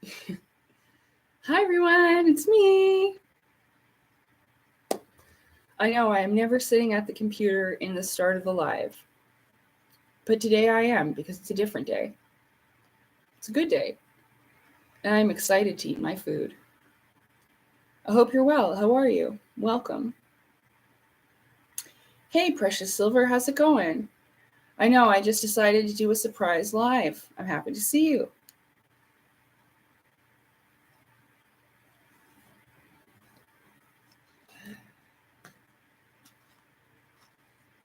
Hi everyone, it's me. I know I am never sitting at the computer in the start of the live, but today I am because it's a different day. It's a good day, and I'm excited to eat my food. I hope you're well. How are you? Welcome. Hey, Precious Silver, how's it going? I know I just decided to do a surprise live. I'm happy to see you.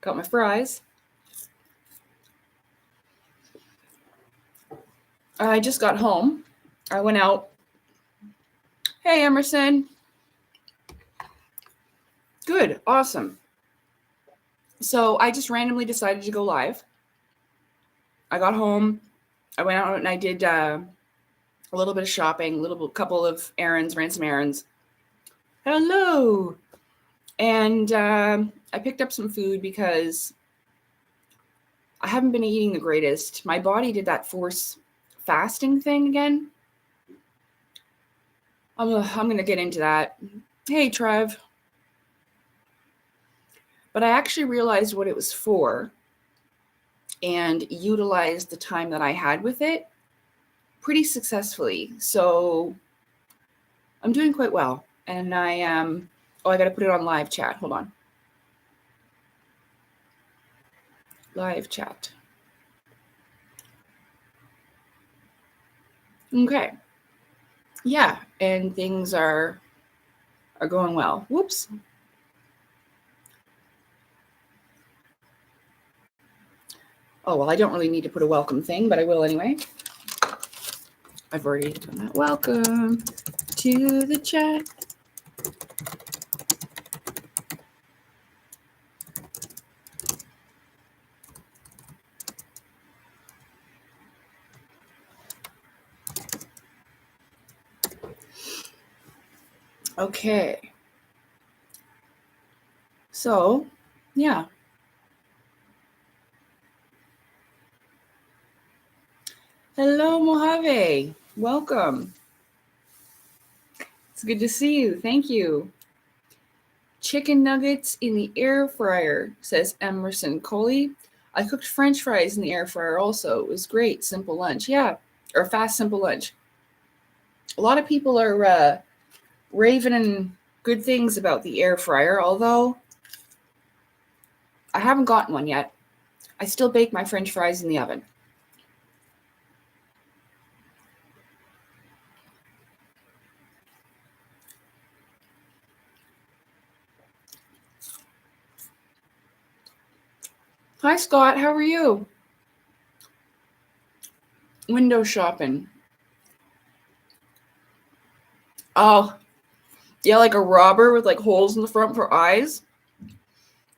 Got my fries. I just got home. I went out. Hey, Emerson. Good, awesome. So I just randomly decided to go live. I got home. I went out and I did a little bit of shopping, couple of errands, ran some errands. Hello. And I picked up some food because I haven't been eating the greatest. My body did that force fasting thing again. I'm going to get into that. Hey, Trev. But I actually realized what it was for and utilized the time that I had with it pretty successfully. So I'm doing quite well. And I am, I got to put it on live chat. Hold on. Live chat. Okay. Yeah, and things are going well. Whoops. Oh, well, I don't really need to put a welcome thing, but I will anyway. I've already done that. Welcome to the chat. Okay. So, yeah. Hello, Mojave. Welcome. It's good to see you. Thank you. Chicken nuggets in the air fryer, says Emerson Coley. I cooked French fries in the air fryer also. It was great. Simple lunch. Yeah. Or fast, simple lunch. A lot of people are raving good things about the air fryer, although I haven't gotten one yet. I still bake my French fries in the oven. Hi, Scott. How are you? Window shopping. Oh, yeah, like a robber with like holes in the front for eyes.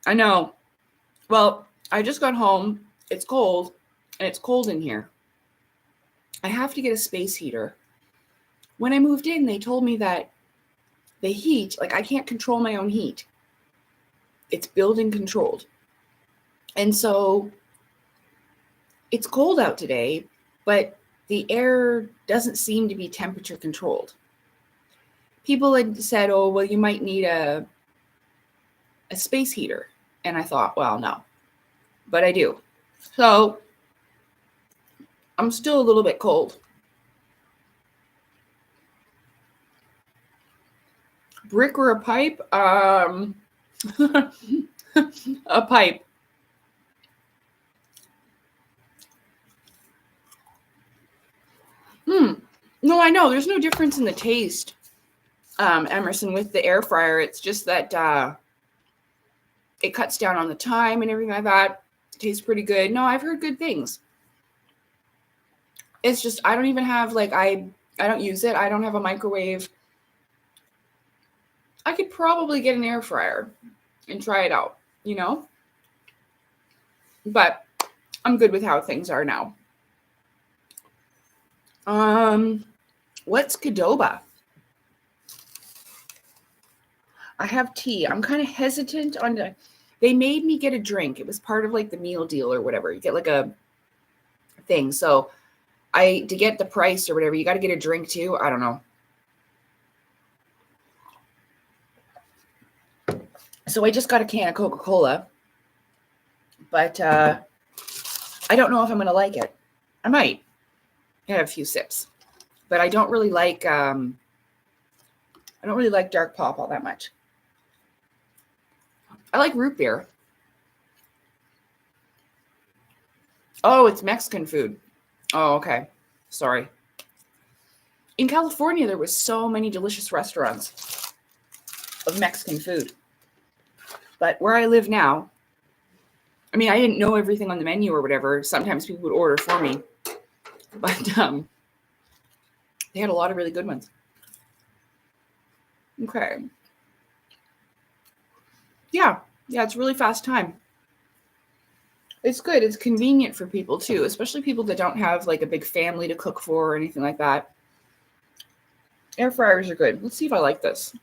I know. Well, I just got home. It's cold, and it's cold in here. I have to get a space heater. When I moved in, they told me that the heat, like I can't control my own heat. It's building controlled. And so it's cold out today, but the air doesn't seem to be temperature controlled. People had said, oh, well, you might need a space heater. And I thought, well, no, but I do. So I'm still a little bit cold. Brick or a pipe? A pipe. No, I know. There's no difference in the taste, Emerson, with the air fryer. It's just that it cuts down on the time and everything like that. It tastes pretty good. No, I've heard good things. It's just I don't even have I don't use it. I don't have a microwave. I could probably get an air fryer and try it out, you know? But I'm good with how things are now. What's Qdoba? I have tea. I'm kind of hesitant on they made me get a drink. It was part of like the meal deal or whatever. You get like a thing. So to get the price or whatever, you got to get a drink too. I don't know. So I just got a can of Coca-Cola, but I don't know if I'm going to like it. I might have a few sips, but I don't really like dark pop all that much. I like root beer. Oh, it's Mexican food. Oh, okay. Sorry. In California, there was so many delicious restaurants of Mexican food. But where I live now, I mean, I didn't know everything on the menu or whatever. Sometimes people would order for me. But they had a lot of really good ones. Okay. Yeah, it's really fast time. It's good. It's convenient for people too, especially people that don't have like a big family to cook for or anything like that. Air fryers are good. Let's see if I like this.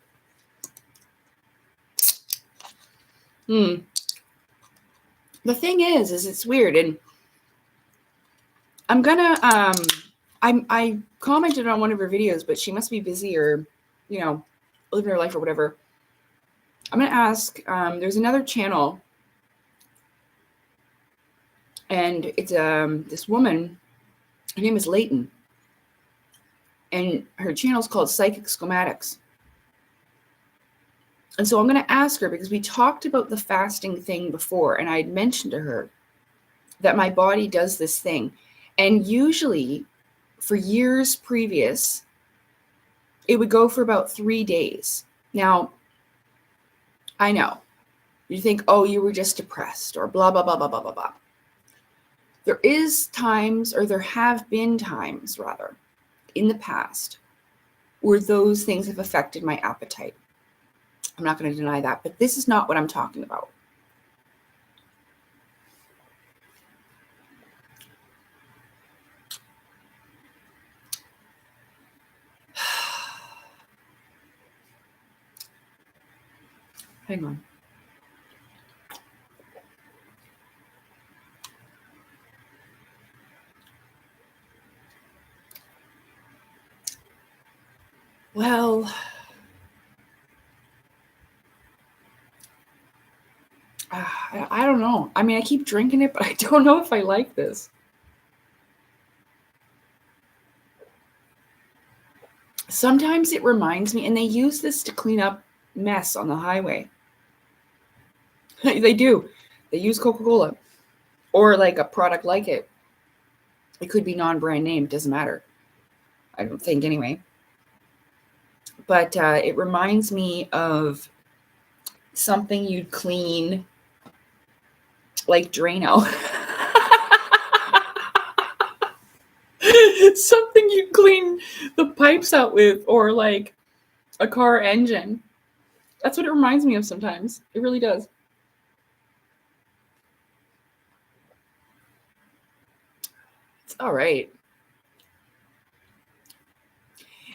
The thing is it's weird, and I'm gonna I commented on one of her videos, but she must be busy or, living her life or whatever. I'm gonna ask. There's another channel, and it's this woman. Her name is Leighton, and her channel is called Psychic Schematics. And so I'm going to ask her, because we talked about the fasting thing before, and I had mentioned to her that my body does this thing. And usually, for years previous, it would go for about 3 days. Now, I know. You think, oh, you were just depressed, or blah, blah, blah, blah, blah, blah, blah. There is times, or there have been times, rather, in the past, where those things have affected my appetite. I'm not going to deny that, but this is not what I'm talking about. Hang on. Well, I don't know. I mean, I keep drinking it, but I don't know if I like this. Sometimes it reminds me, and they use this to clean up mess on the highway. They do. They use Coca-Cola or like a product like it. It could be non-brand name. It doesn't matter. I don't think anyway. But it reminds me of something you'd clean like Drano. Something you'd clean the pipes out with, or like a car engine. That's what it reminds me of sometimes. It really does. It's all right.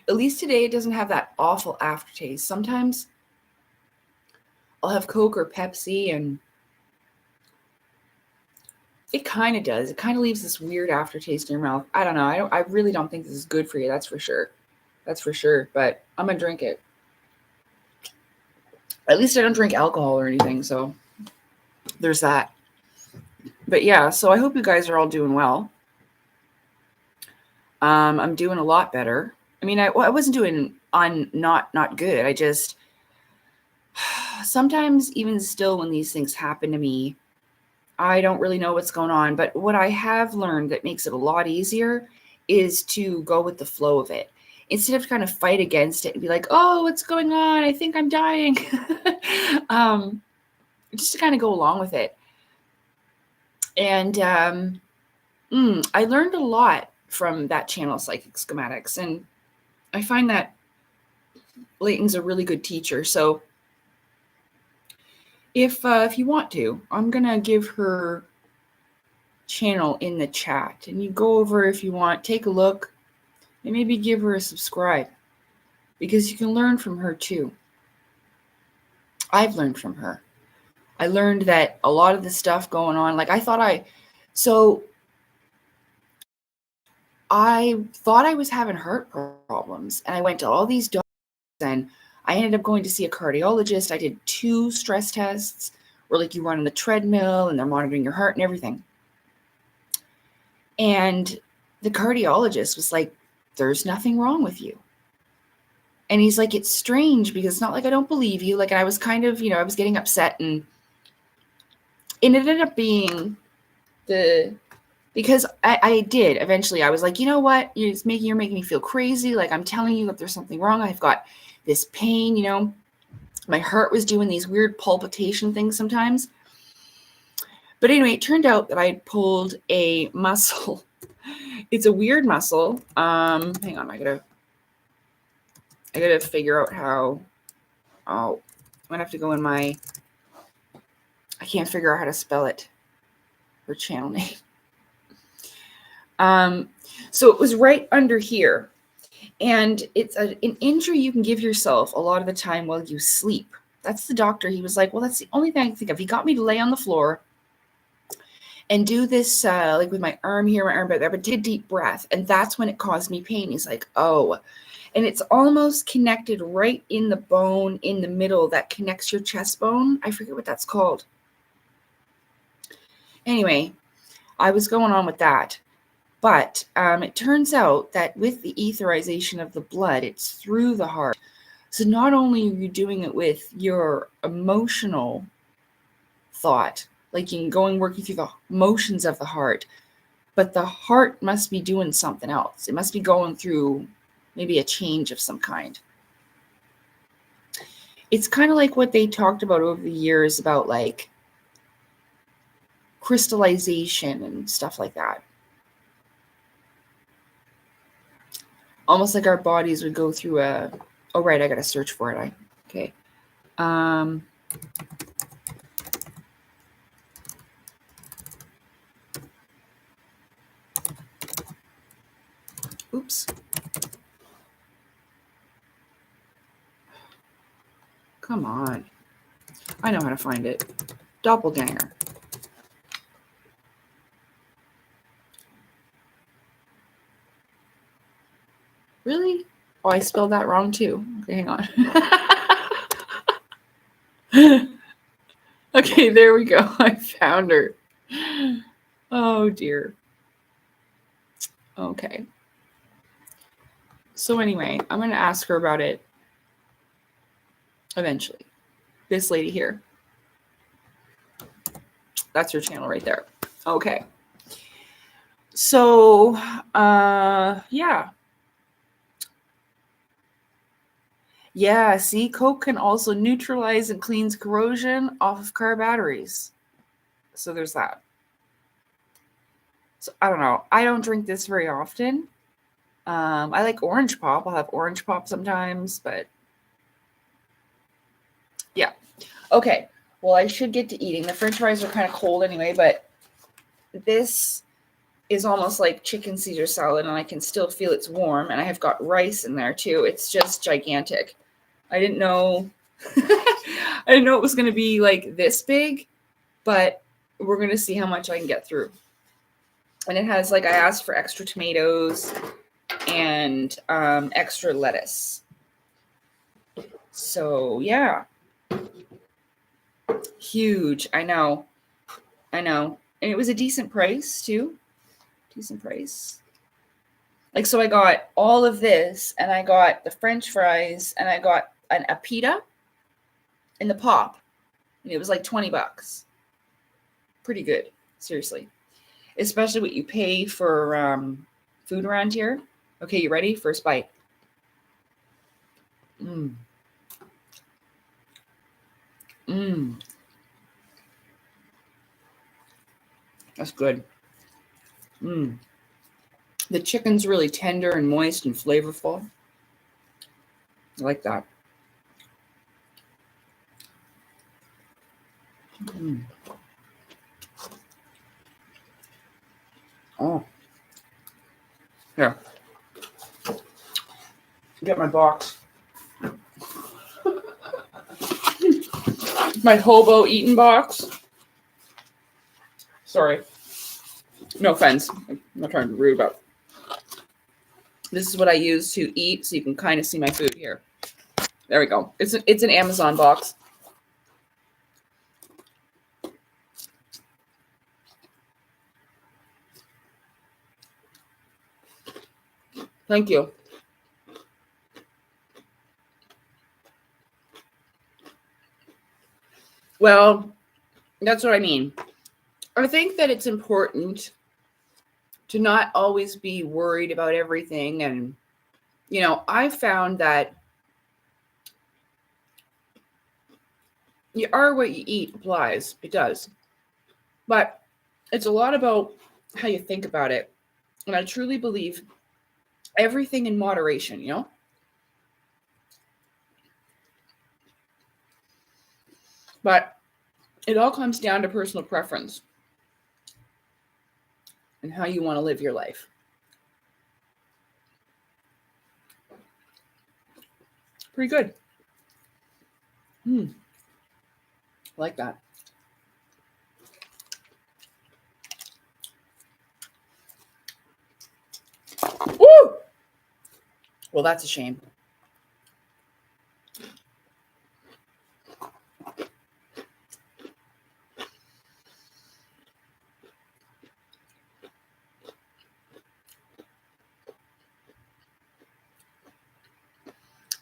At least today it doesn't have that awful aftertaste. Sometimes I'll have Coke or Pepsi and it kind of does. It kind of leaves this weird aftertaste in your mouth. I don't know. I really don't think this is good for you. That's for sure. But I'm going to drink it. At least I don't drink alcohol or anything. So there's that. But yeah, so I hope you guys are all doing well. I'm doing a lot better. I mean, I wasn't doing not good. I just sometimes, even still, when these things happen to me, I don't really know what's going on. But what I have learned that makes it a lot easier is to go with the flow of it. Instead of kind of fight against it and be like, oh, what's going on? I think I'm dying. Just to kind of go along with it. And I learned a lot from that channel, Psychic Schematics. And I find that Leighton's a really good teacher. So if you want to, I'm going to give her channel in the chat. And you go over if you want, take a look, and maybe give her a subscribe. Because you can learn from her too. I've learned from her. I learned that a lot of the stuff going on, like I thought so I thought I was having heart problems, and I went to all these doctors, and I ended up going to see a cardiologist. I did 2 stress tests where like you run on the treadmill and they're monitoring your heart and everything. And the cardiologist was like, there's nothing wrong with you. And he's like, it's strange because it's not like I don't believe you. Like, I was kind of, I was getting upset, and it ended up being because I did eventually, I was like, you know what? You're making me feel crazy. Like, I'm telling you that there's something wrong. I've got this pain, my heart was doing these weird palpitation things sometimes. But anyway, it turned out that I had pulled a muscle. It's a weird muscle. Hang on, I gotta figure out how. Oh, I'm gonna have to go in my. I can't figure out how to spell it. Her channel name. So it was right under here, and it's an injury you can give yourself a lot of the time while you sleep. That's the doctor. He was like, well, that's the only thing I can think of. He got me to lay on the floor and do this, like with my arm here, my arm back there, but take a deep breath. And that's when it caused me pain. He's like, oh, and it's almost connected right in the bone in the middle that connects your chest bone. I forget what that's called. Anyway, I was going on with that. But it turns out that with the etherization of the blood, it's through the heart. So not only are you doing it with your emotional thought, like you can working through the motions of the heart, but the heart must be doing something else. It must be going through maybe a change of some kind. It's kind of like what they talked about over the years about like crystallization and stuff like that. Almost like our bodies would go through oh right, I gotta search for it. Okay. Oops. Come on. I know how to find it. Doppelganger. Really? Oh, I spelled that wrong too. Okay, hang on. Okay, there we go. I found her. Oh dear. Okay. So anyway, I'm going to ask her about it eventually. This lady here. That's her channel right there. Okay. So, yeah. Yeah, see, Coke can also neutralize and cleans corrosion off of car batteries. So there's that. So I don't know. I don't drink this very often. I like orange pop. I'll have orange pop sometimes, but yeah. Okay. Well, I should get to eating. The french fries are kind of cold anyway, but this is almost like chicken Caesar salad, and I can still feel it's warm, and I have got rice in there too. It's just gigantic. I didn't know it was going to be like this big, but we're going to see how much I can get through. And it has, like, I asked for extra tomatoes and extra lettuce. So, yeah. Huge. I know. And it was a decent price, too. Decent price. Like, so I got all of this, and I got the french fries, and I got a pita and the pop. And it was like $20. Pretty good. Seriously. Especially what you pay for food around here. Okay, you ready? First bite. That's good. The chicken's really tender and moist and flavorful. I like that. Oh. Here. Get my box. My hobo eating box. Sorry. No offense. I'm not trying to be rude about it. This is what I use to eat, so you can kind of see my food here. There we go. It's an Amazon box. Thank you. Well, that's what I mean. I think that it's important to not always be worried about everything. And, I found that you are what you eat applies. It does. But it's a lot about how you think about it. And I truly believe everything in moderation. But it all comes down to personal preference and how you want to live your life. Pretty good. I like that. Woo! Well, that's a shame.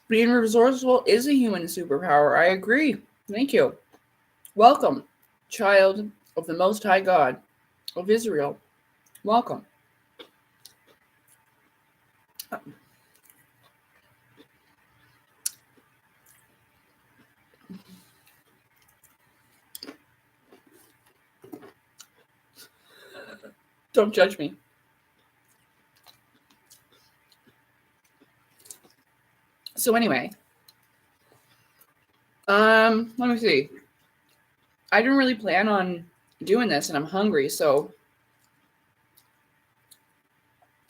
Being resourceful is a human superpower. I agree. Thank you. Welcome, child of the Most High God of Israel. Welcome. Don't judge me. So anyway, let me see. I didn't really plan on doing this, and I'm hungry, so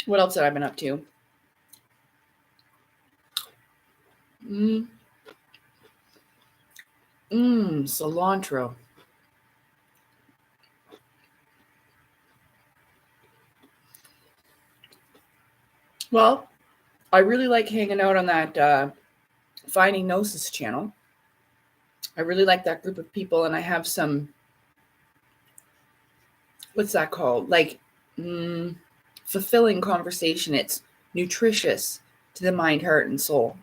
what else have I been up to? Cilantro. Well, I really like hanging out on that Finding Gnosis channel. I really like that group of people, and I have some, what's that called? Like, fulfilling conversation. It's nutritious to the mind, heart, and soul.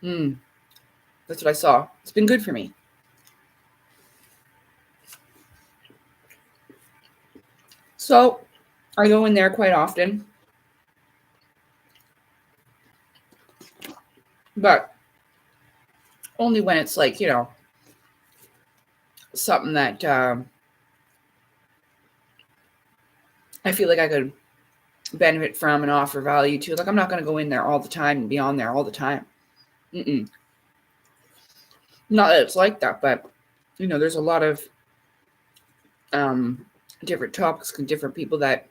That's what I saw. It's been good for me. So I go in there quite often. But only when it's like, something that I feel like I could benefit from and offer value to. Like, I'm not going to go in there all the time and be on there all the time. Not that it's like that, but, there's a lot of different topics and different people that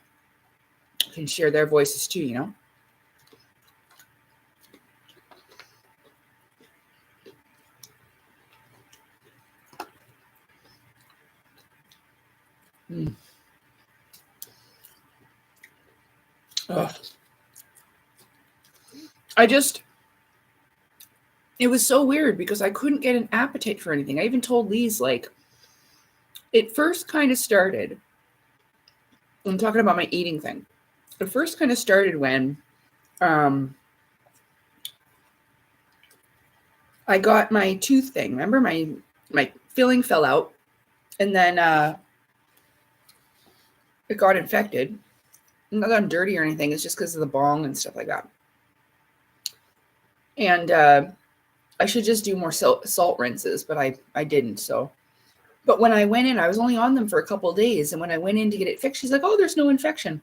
can share their voices too, Ugh. It was so weird because I couldn't get an appetite for anything. I even told Lise, like, it first kind of started, I'm talking about my eating thing. It first kind of started when I got my tooth thing. Remember, my filling fell out, and then it got infected. Not that I'm dirty or anything. It's just because of the bong and stuff like that. And I should just do more salt rinses, but I didn't. So, but when I went in, I was only on them for a couple of days, and when I went in to get it fixed, she's like, "Oh, there's no infection."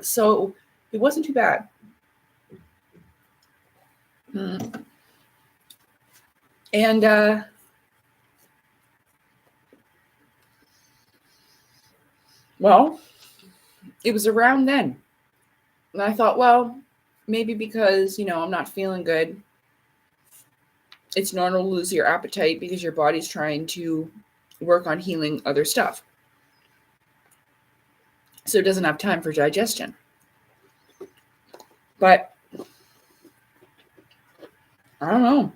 So it wasn't too bad. And well, it was around then. And I thought, well, maybe because, I'm not feeling good. It's normal to lose your appetite because your body's trying to work on healing other stuff. So it doesn't have time for digestion. But I don't know.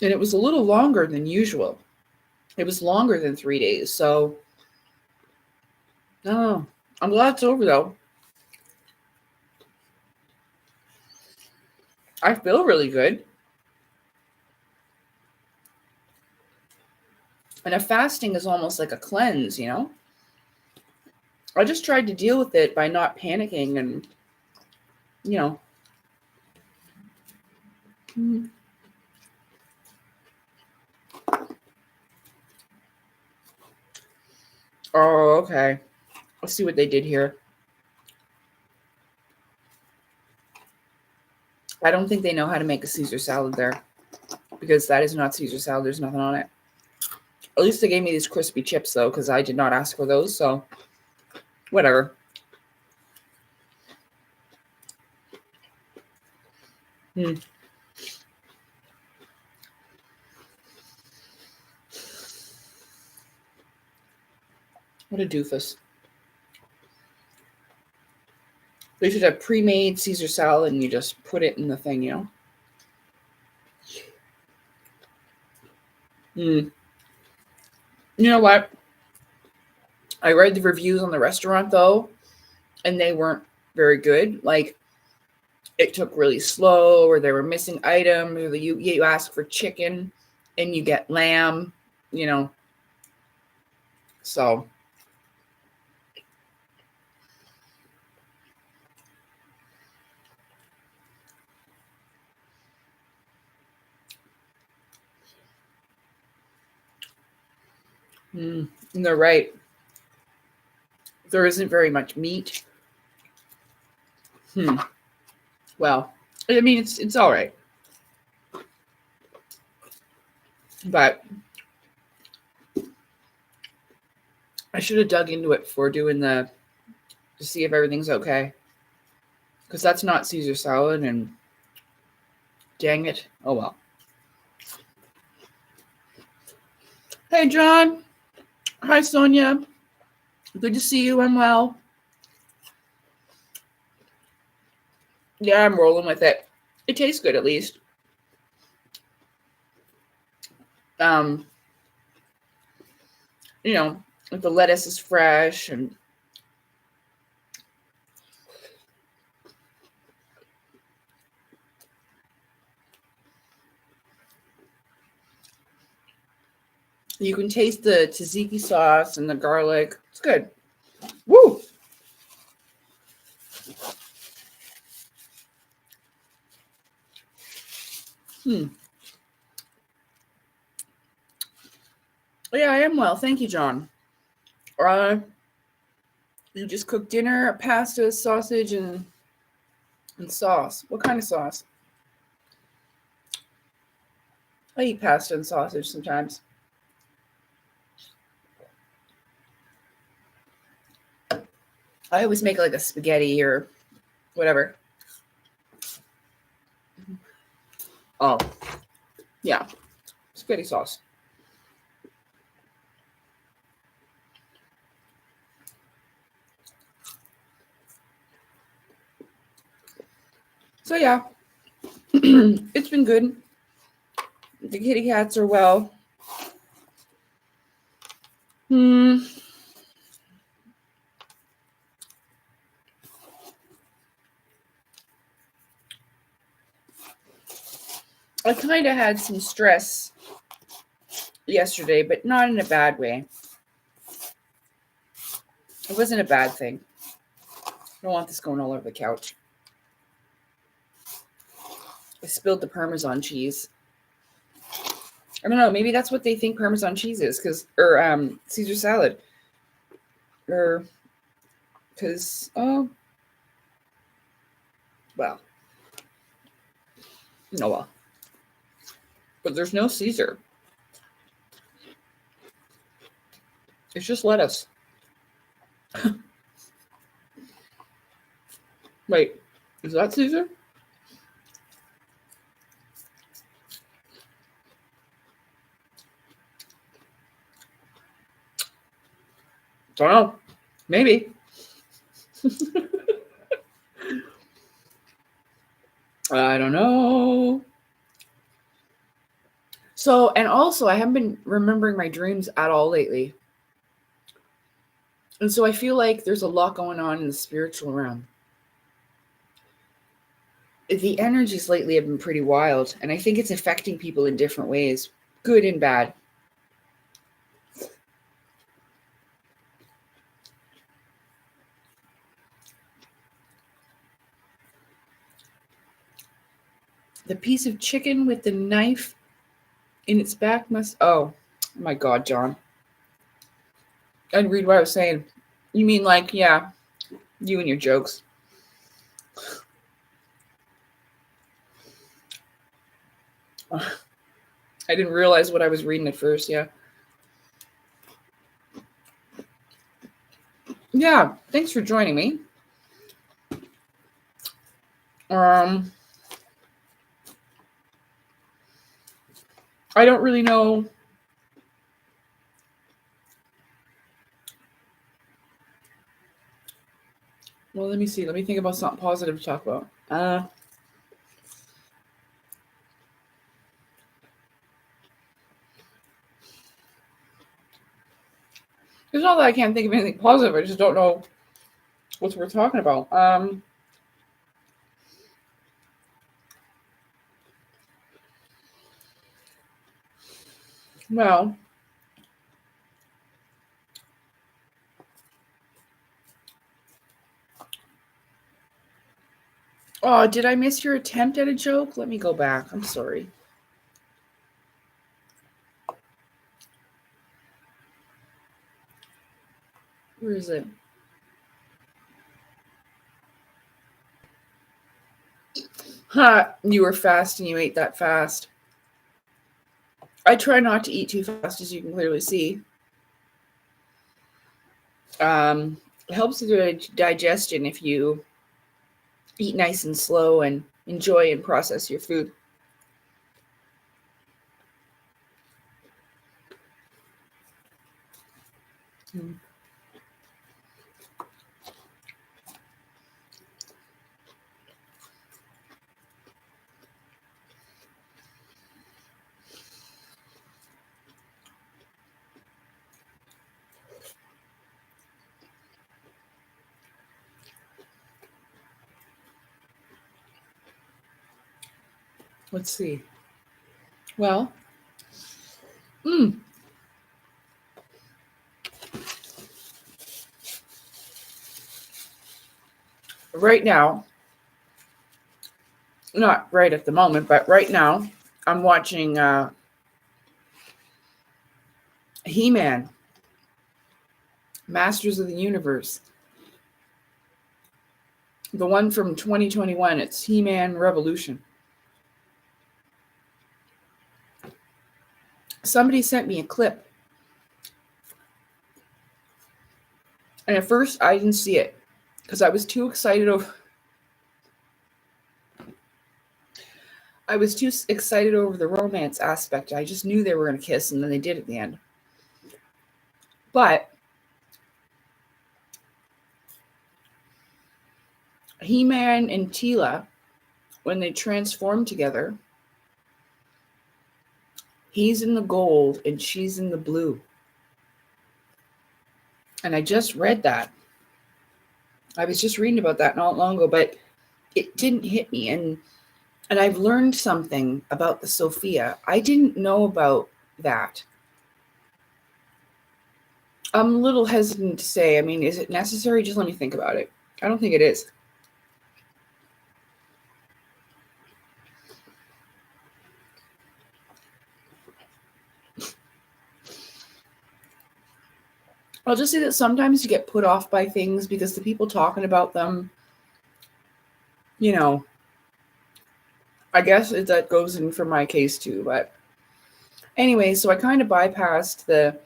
And it was a little longer than usual. It was longer than 3 days. So, no, I'm glad it's over though. I feel really good. And a fasting is almost like a cleanse, you know? I just tried to deal with it by not panicking and, you know. Oh, okay. Let's see what they did here. I don't think they know how to make a Caesar salad there, because that is not Caesar salad. There's nothing on it. At least they gave me these crispy chips, though, because I did not ask for those, so whatever. What a doofus. They should have pre-made Caesar salad and you just put it in the thing, you know? You know what? I read the reviews on the restaurant, though, and they weren't very good. Like, it took really slow, or they were missing items, or you ask for chicken and you get lamb, you know? So... and they're right. There isn't very much meat. Well, I mean, it's all right. But I should have dug into it before doing to see if everything's okay. Because that's not Caesar salad, and dang it. Oh, well. Hey, John. Hi, Sonia. Good to see you. I'm well. Yeah, I'm rolling with it. It tastes good, at least. You know, the lettuce is fresh, and you can taste the tzatziki sauce and the garlic. It's good. Woo! Yeah, I am well. Thank you, John. You just cooked dinner, pasta, sausage, and sauce. What kind of sauce? I eat pasta and sausage sometimes. I always make like a spaghetti or whatever. Oh, yeah. Spaghetti sauce. So, yeah. It's been good. The kitty cats are well. I kind of had some stress yesterday, but not in a bad way. It wasn't a bad thing. I don't want this going all over the couch. I spilled the Parmesan cheese. I don't know. Maybe that's what they think Parmesan cheese is, or Caesar salad, or because well, no, well, but there's no Caesar. It's just lettuce. Wait, is that Caesar? Don't know. Maybe. I don't know. So, and also, I haven't been remembering my dreams at all lately. And so I feel like there's a lot going on in the spiritual realm. The energies lately have been pretty wild, and I think it's affecting people in different ways, good and bad. The piece of chicken with the knife in its back must. Oh my God, John. I didn't read what I was saying. You mean like, yeah, you and your jokes. I didn't realize what I was reading at first, yeah. Yeah, thanks for joining me. I don't really know. Well, let me see. Let me think about something positive to talk about. It's not that I can't think of anything positive. I just don't know what we're talking about. Well, oh, did I miss your attempt at a joke? Let me go back. I'm sorry. Where is it? Ha! You were fast and you ate that fast. I try not to eat too fast, as you can clearly see. It helps with your digestion if you eat nice and slow and enjoy and process your food. Let's see. Well, right now, not right at the moment, but right now, I'm watching He-Man, Masters of the Universe. The one from 2021. It's He-Man Revolution. Somebody sent me a clip. And at first, I didn't see it because I was too excited over. I was too excited over the romance aspect. I just knew they were going to kiss, and then they did at the end. But He-Man and Teela, when they transform together, he's in the gold and she's in the blue. And I just read that. I was just reading about that not long ago, but it didn't hit me. And I've learned something about the Sophia. I didn't know about that. I'm a little hesitant to say, I mean, is it necessary? Just let me think about it. I don't think it is. I'll just say that sometimes you get put off by things because the people talking about them, you know, I guess that goes in for my case too. But anyway, so I kind of bypassed the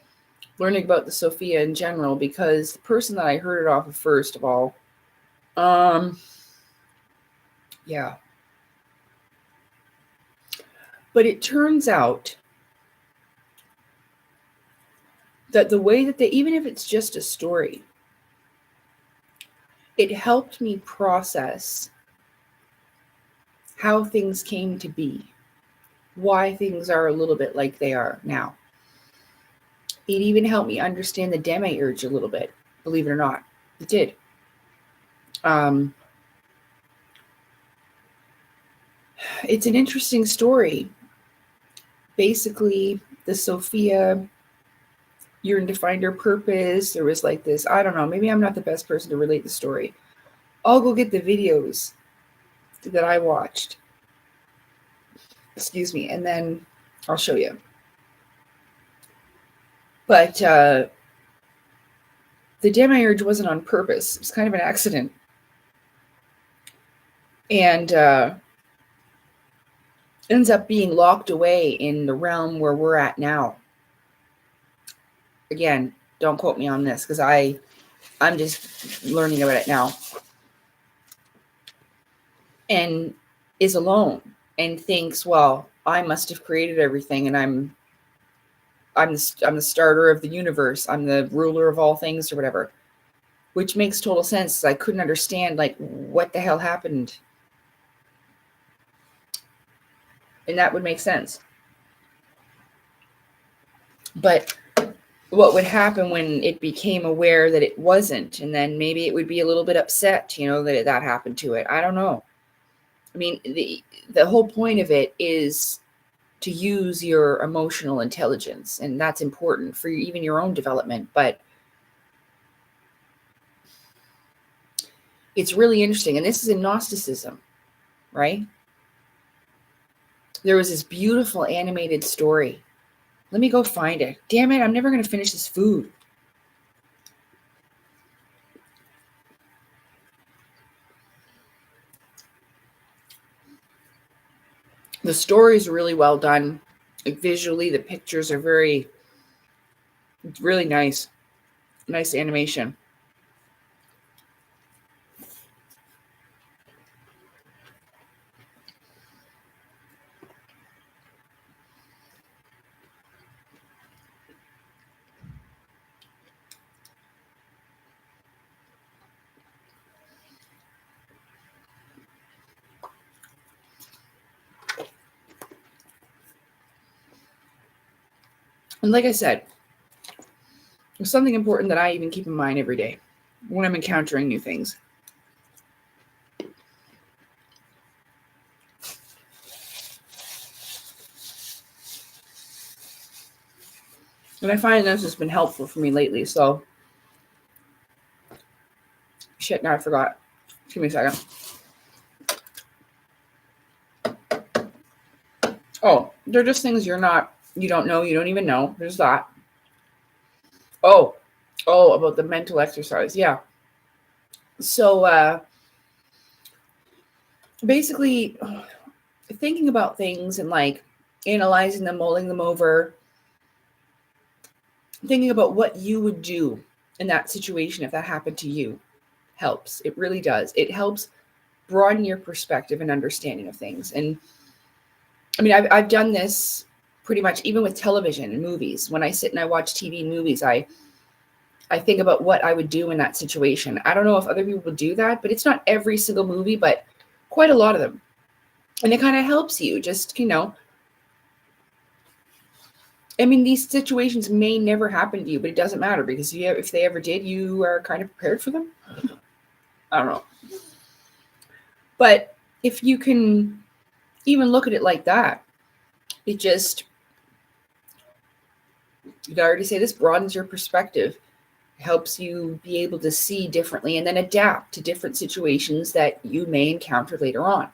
learning about the Sophia in general because the person that I heard it off of first of all, yeah. But it turns out that the way that they, even if it's just a story, it helped me process how things came to be, why things are a little bit like they are now. It even helped me understand the demiurge a little bit, believe it or not. It did. It's an interesting story. Basically, the Sophia yearned to find her purpose. There was like this, I don't know, maybe I'm not the best person to relate the story. I'll go get the videos that I watched. Excuse me, and then I'll show you. But the demiurge wasn't on purpose. It was kind of an accident. And ends up being locked away in the realm where we're at now. Again, don't quote me on this because I'm just learning about it now. And is alone and thinks, well, I must have created everything, and I'm the starter of the universe. I'm the ruler of all things, or whatever, which makes total sense. I couldn't understand like what the hell happened, and that would make sense. But what would happen when it became aware that it wasn't, and then maybe it would be a little bit upset, that happened to it. I don't know. I mean, the whole point of it is to use your emotional intelligence, and that's important for even your own development. But it's really interesting, and this is in Gnosticism, right? There was this beautiful animated story. Let me go find it. Damn it, I'm never going to finish this food. The story is really well done. Like visually, the pictures are it's really nice. Nice animation. And like I said, there's something important that I even keep in mind every day when I'm encountering new things. And I find this has been helpful for me lately. So, shit, now I forgot. Give me a second. Oh, they're just things you don't know, you don't even know. There's that. Oh, about the mental exercise. Yeah. So, basically, thinking about things and like analyzing them, mulling them over, thinking about what you would do in that situation if that happened to you helps. It really does. It helps broaden your perspective and understanding of things. And I mean, I've done this pretty much even with television and movies. When I sit and I watch TV and movies, I think about what I would do in that situation. I don't know if other people would do that, but it's not every single movie, but quite a lot of them. And it kind of helps you just, I mean, these situations may never happen to you, but it doesn't matter because if they ever did, you are kind of prepared for them. I don't know. But if you can even look at it like that, it just, did I already say this, broadens your perspective, helps you be able to see differently and then adapt to different situations that you may encounter later on.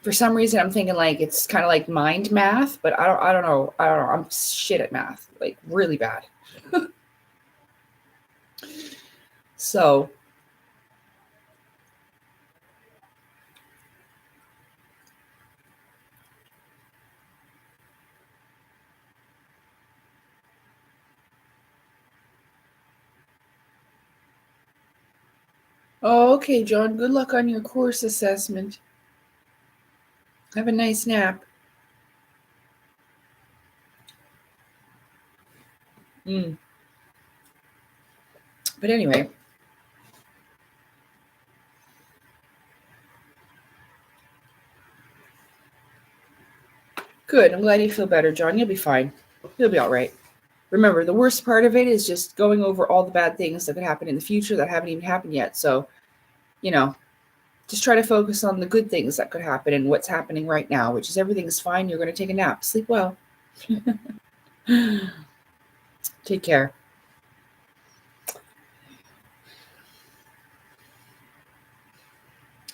For some reason, I'm thinking like it's kind of like mind math, but I don't know. I'm shit at math, like really bad. So, oh, okay, John. Good luck on your course assessment. Have a nice nap. But anyway. Good. I'm glad you feel better, John. You'll be fine. You'll be all right. Remember, the worst part of it is just going over all the bad things that could happen in the future that haven't even happened yet. So, you know, just try to focus on the good things that could happen and what's happening right now, which is everything's fine. You're going to take a nap. Sleep well. Take care.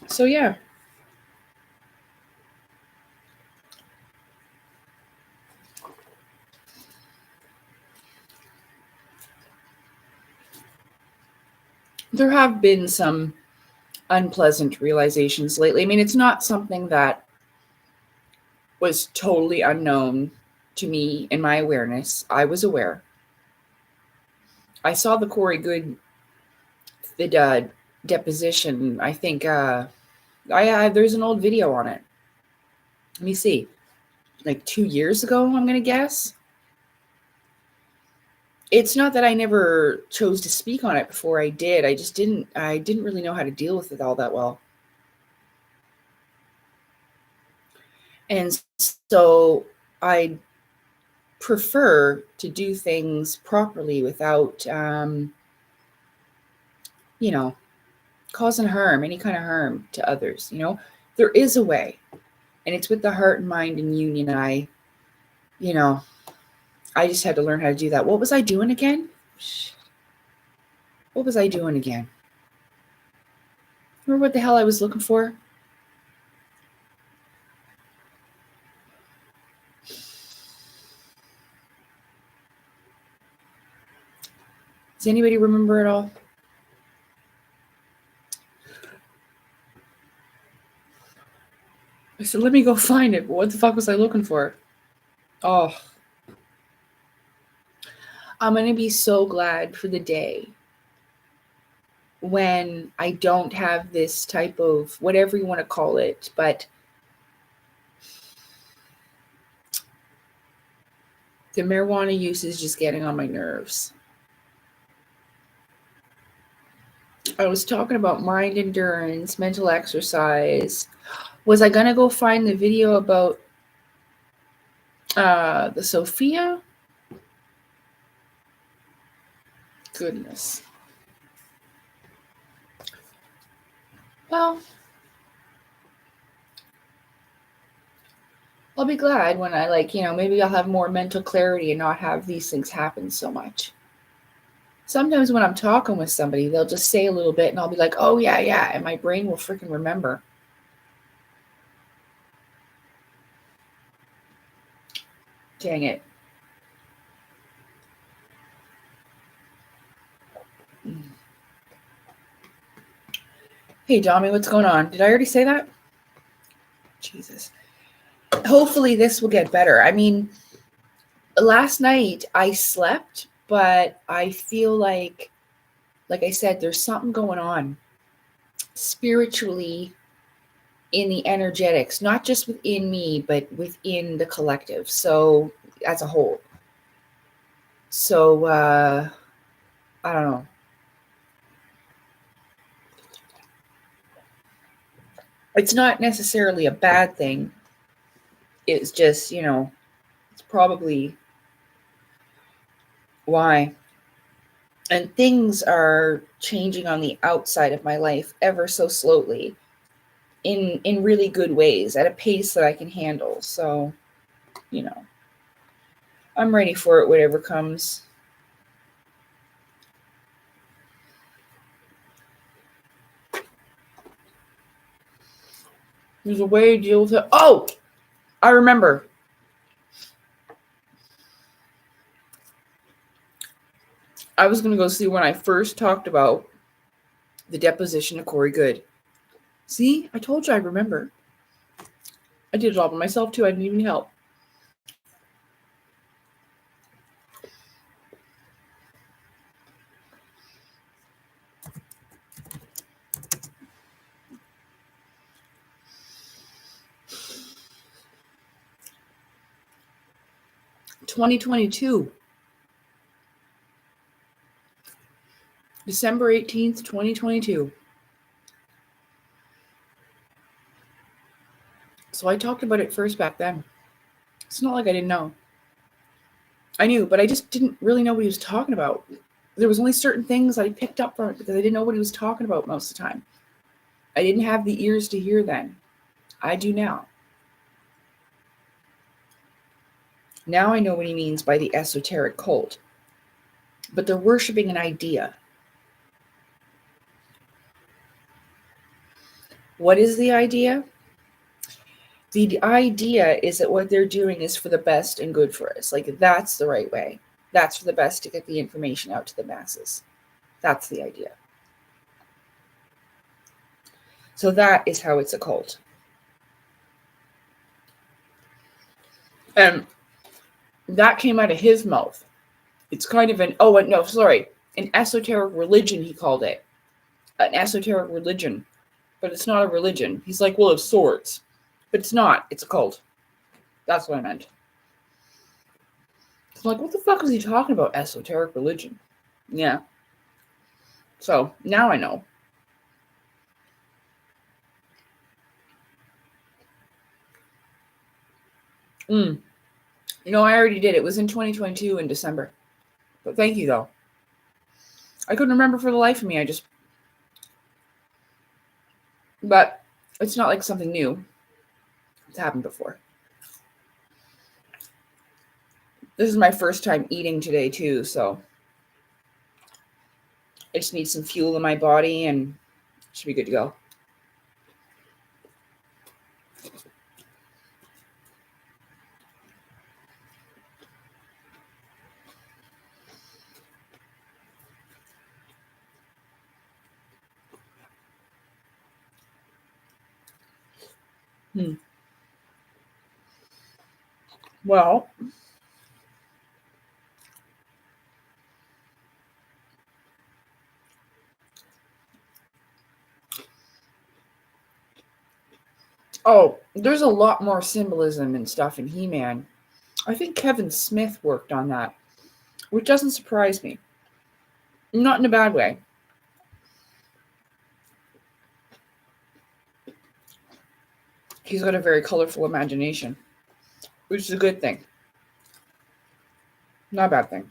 So, yeah. There have been some unpleasant realizations lately. I mean, it's not something that was totally unknown to me in my awareness. I was aware. I saw the Corey Good deposition. I think I there's an old video on it. Let me see. Like 2 years ago, I'm gonna guess. It's not that I never chose to speak on it before I did. I didn't really know how to deal with it all that well. And so I prefer to do things properly without you know, causing harm, any kind of harm to others, you know. There is a way. And it's with the heart and mind in union. You know, I just had to learn how to do that. What was I doing again? What was I doing again? Remember what the hell I was looking for? Does anybody remember it all? I said, let me go find it. But what the fuck was I looking for? Oh, I'm going to be so glad for the day when I don't have this type of, whatever you want to call it, but the marijuana use is just getting on my nerves. I was talking about mind endurance, mental exercise. Was I going to go find the video about the Sophia? Goodness. Well, I'll be glad when I maybe I'll have more mental clarity and not have these things happen so much. Sometimes when I'm talking with somebody, they'll just say a little bit and I'll be like, oh, yeah, yeah. And my brain will freaking remember. Dang it. Hey, Dommy, what's going on? Did I already say that? Jesus. Hopefully this will get better. I mean, last night I slept, but I feel like I said, there's something going on spiritually in the energetics, not just within me, but within the collective. So as a whole. So, I don't know. It's not necessarily a bad thing. It's just, it's probably why. And things are changing on the outside of my life ever so slowly in really good ways at a pace that I can handle. So, I'm ready for it, whatever comes. There's a way to deal with it. Oh, I remember. I was going to go see when I first talked about the deposition of Corey Good. See, I told you I remember. I did it all by myself too. I didn't even help. $2022. December 18th, 2022. So I talked about it first back then. It's not like I didn't know. I knew, but I just didn't really know what he was talking about. There was only certain things I picked up from it because I didn't know what he was talking about most of the time. I didn't have the ears to hear then. I do now. Now I know what he means by the esoteric cult. But they're worshiping an idea. What is the idea? The idea is that what they're doing is for the best and good for us. Like, that's the right way. That's for the best to get the information out to the masses. That's the idea. So that is how it's a cult. And that came out of his mouth. It's kind of an esoteric religion, he called it. An esoteric religion. But it's not a religion. He's like, well, of sorts. But it's not. It's a cult. That's what I meant. I'm like, what the fuck was he talking about? Esoteric religion. Yeah. So now I know. You know, I already did. It was in 2022 in December. But thank you, though. I couldn't remember for the life of me. But it's not like something new. It's happened before. This is my first time eating today, too, so I just need some fuel in my body and it should be good to go. Well, there's a lot more symbolism and stuff in He-Man. I think Kevin Smith worked on that, which doesn't surprise me. Not in a bad way. He's got a very colorful imagination, which is a good thing. Not a bad thing.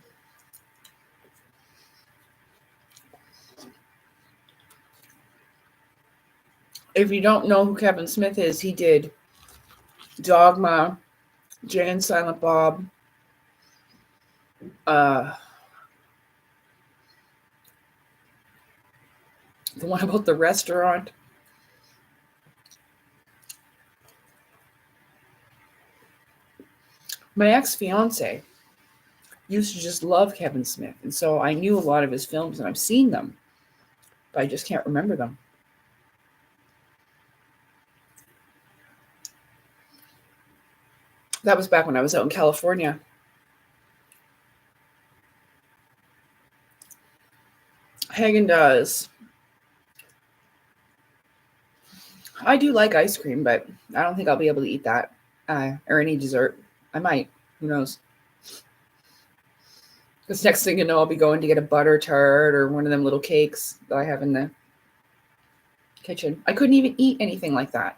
If you don't know who Kevin Smith is, he did Dogma, Jay and Silent Bob, the one about the restaurant. My ex-fiance used to just love Kevin Smith, and so I knew a lot of his films, and I've seen them, but I just can't remember them. That was back when I was out in California. Haagen-Dazs. I do like ice cream, but I don't think I'll be able to eat that or any dessert. I might. Who knows? Because next thing you know, I'll be going to get a butter tart or one of them little cakes that I have in the kitchen. I couldn't even eat anything like that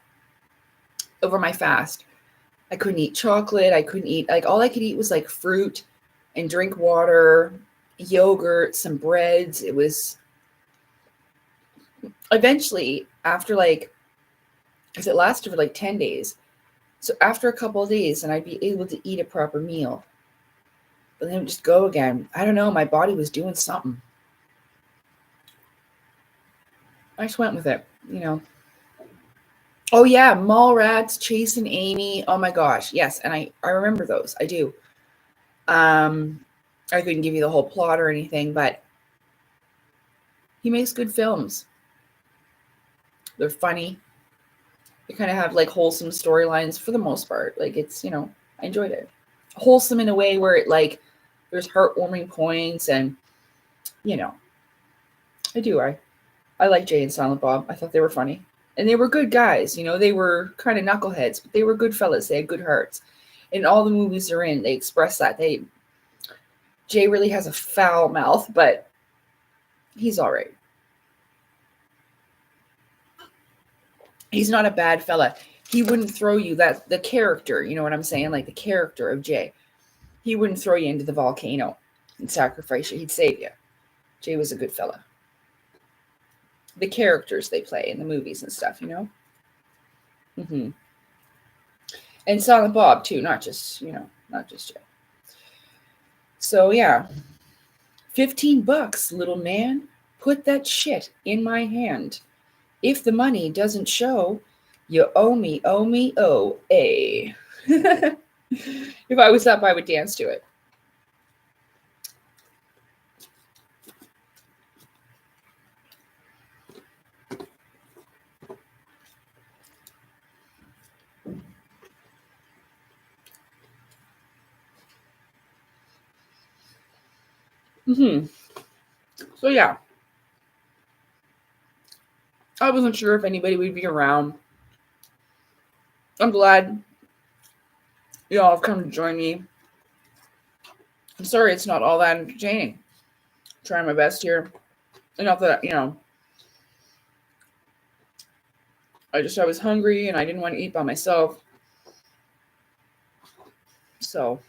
over my fast. I couldn't eat chocolate. I couldn't eat, like, all I could eat was like fruit and drink water, yogurt, some breads. It was eventually after because it lasted for like 10 days. So after a couple of days, and I'd be able to eat a proper meal. But then it would just go again. I don't know. My body was doing something. I just went with it, you know. Oh, yeah. Mallrats, Chasing Amy. Oh, my gosh. Yes. And I remember those. I do. I couldn't give you the whole plot or anything, but he makes good films. They're funny. They kind of have like wholesome storylines for the most part. Like, it's, you know, I enjoyed it. Wholesome in a way where it, like, there's heartwarming points and, you know, I do. I like Jay and Silent Bob. I thought they were funny. And they were good guys. You know, they were kind of knuckleheads, but they were good fellas. They had good hearts. In all the movies they're in, they express that. Jay really has a foul mouth, but He's all right. He's not a bad fella. He wouldn't throw you the character, you know what I'm saying? Like the character of Jay. He wouldn't throw you into the volcano and sacrifice you. He'd save you. Jay was a good fella. The characters they play in the movies and stuff, you know? Mm-hmm. And Silent Bob too, not just Jay. So yeah. $15, little man. Put that shit in my hand. If the money doesn't show, you owe me, a. If I was up, I would dance to it. Mm-hmm. So yeah. I wasn't sure if anybody would be around. I'm glad y'all have come to join me. I'm sorry it's not all that entertaining. I'm trying my best here. Enough that, I was hungry and I didn't want to eat by myself. So.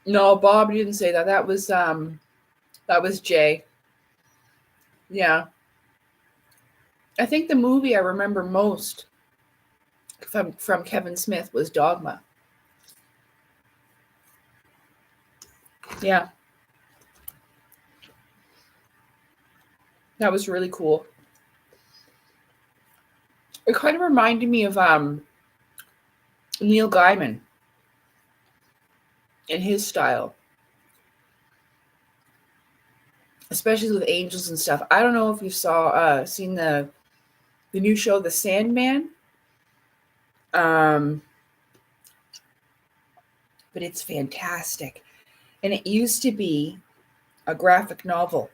No, Bob didn't say that. That was Jay. Yeah. I think the movie I remember most from Kevin Smith was Dogma. Yeah. That was really cool. It kind of reminded me of Neil Gaiman in his style. Especially with angels and stuff. I don't know if you seen the new show The Sandman. But it's fantastic. And it used to be a graphic novel.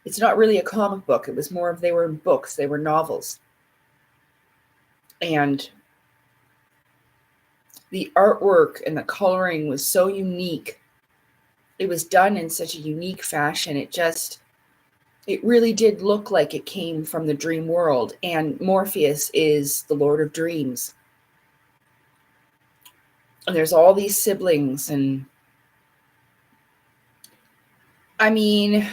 It's not really a comic book. It was more of they were books, they were novels. And the artwork and the coloring was so unique. It was done in such a unique fashion. It really did look like it came from the dream world. And Morpheus is the Lord of Dreams. And there's all these siblings, and I mean,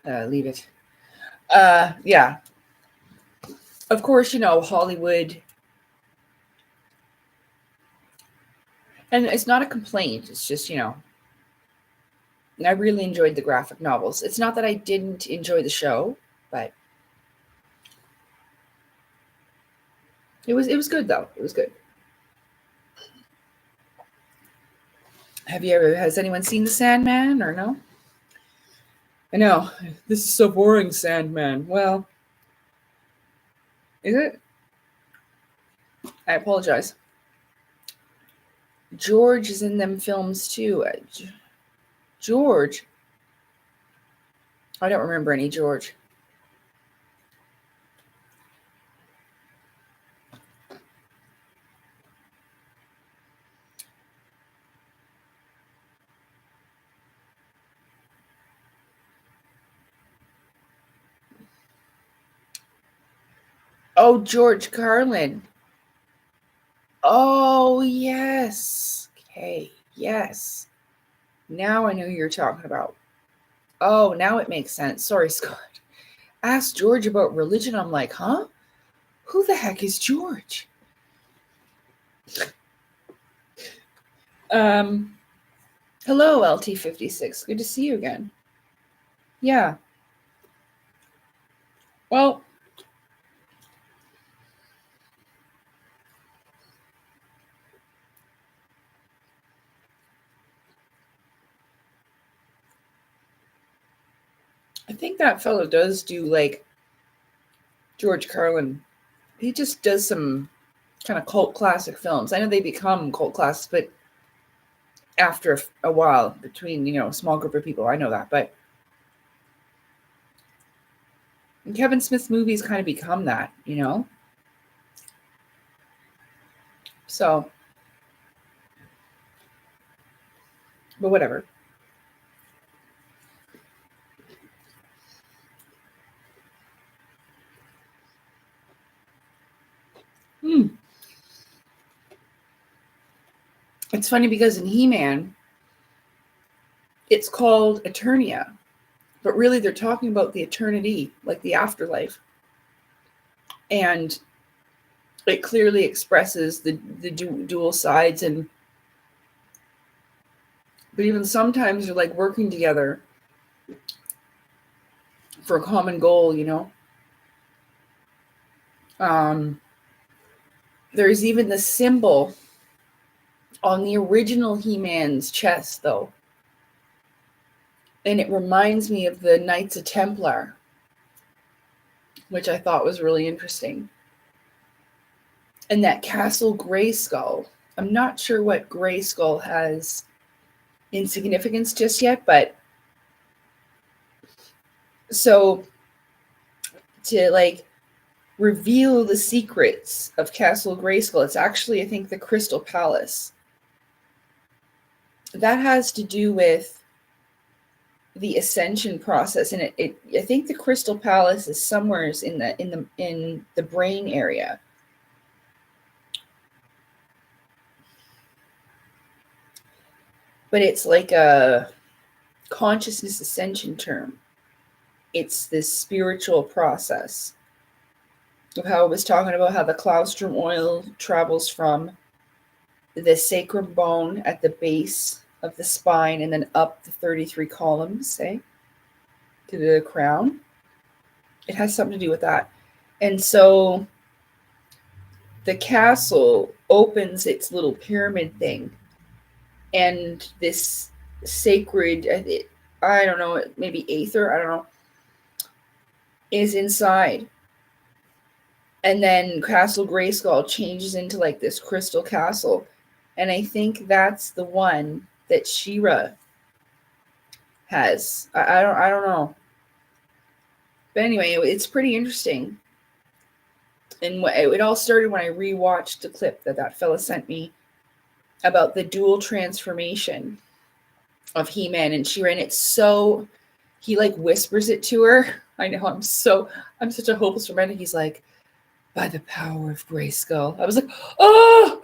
leave it. Yeah. Of course, Hollywood. And it's not a complaint. It's just, I really enjoyed the graphic novels. It's not that I didn't enjoy the show, but it was good though. It was good. Has anyone seen The Sandman or no? I know. This is so boring, Sandman. Well, is it? I apologize. George is in them films too. George. I don't remember any George. Oh, George Carlin. Oh, yes. Okay, yes. Now I know who you're talking about. Oh, now it makes sense. Sorry, Scott. Asked George about religion. I'm like, huh? Who the heck is George? Hello, LT56. Good to see you again. Yeah. Well, I think that fellow does do like George Carlin. He just does some kind of cult classic films. I know they become cult classics, but after a while, between, a small group of people, I know that. But Kevin Smith's movies kind of become that, So, but whatever. It's funny because in He-Man, it's called Eternia, but really they're talking about the eternity, like the afterlife. And it clearly expresses the dual sides, but even sometimes they're like working together for a common goal, There's even the symbol on the original He-Man's chest, though. And it reminds me of the Knights of Templar, which I thought was really interesting. And that Castle Grayskull. I'm not sure what Grayskull has in significance just yet, but so to like reveal the secrets of Castle Grayskull, it's actually, I think, the Crystal Palace. That has to do with the ascension process, and I think the Crystal Palace is somewhere in the brain area. But it's like a consciousness ascension term. It's this spiritual process of how I was talking about how the Claustrum oil travels from the sacrum bone at the base of the spine and then up the 33 columns, say, to the crown. It has something to do with that. And so the castle opens its little pyramid thing, and this sacred, I don't know, maybe aether, I don't know, is inside. And then Castle Grayskull changes into like this crystal castle. And I think that's the one that She-Ra has. I don't know. But anyway, it's pretty interesting. And it all started when I rewatched the clip that fella sent me about the dual transformation of He-Man and She-Ra. And it's so, he like whispers it to her. I know, I'm such a hopeless romantic. He's like, by the power of Grayskull. I was like, oh!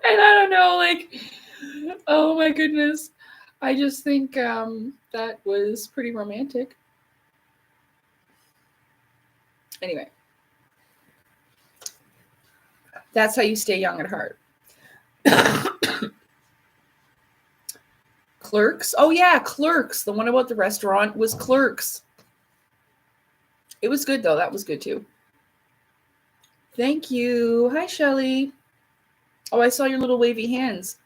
And I don't know, like, oh my goodness. I just think that was pretty romantic. Anyway. That's how you stay young at heart. Clerks? Oh yeah, Clerks. The one about the restaurant was Clerks. It was good though. That was good too. Thank you. Hi, Shelly. Oh, I saw your little wavy hands,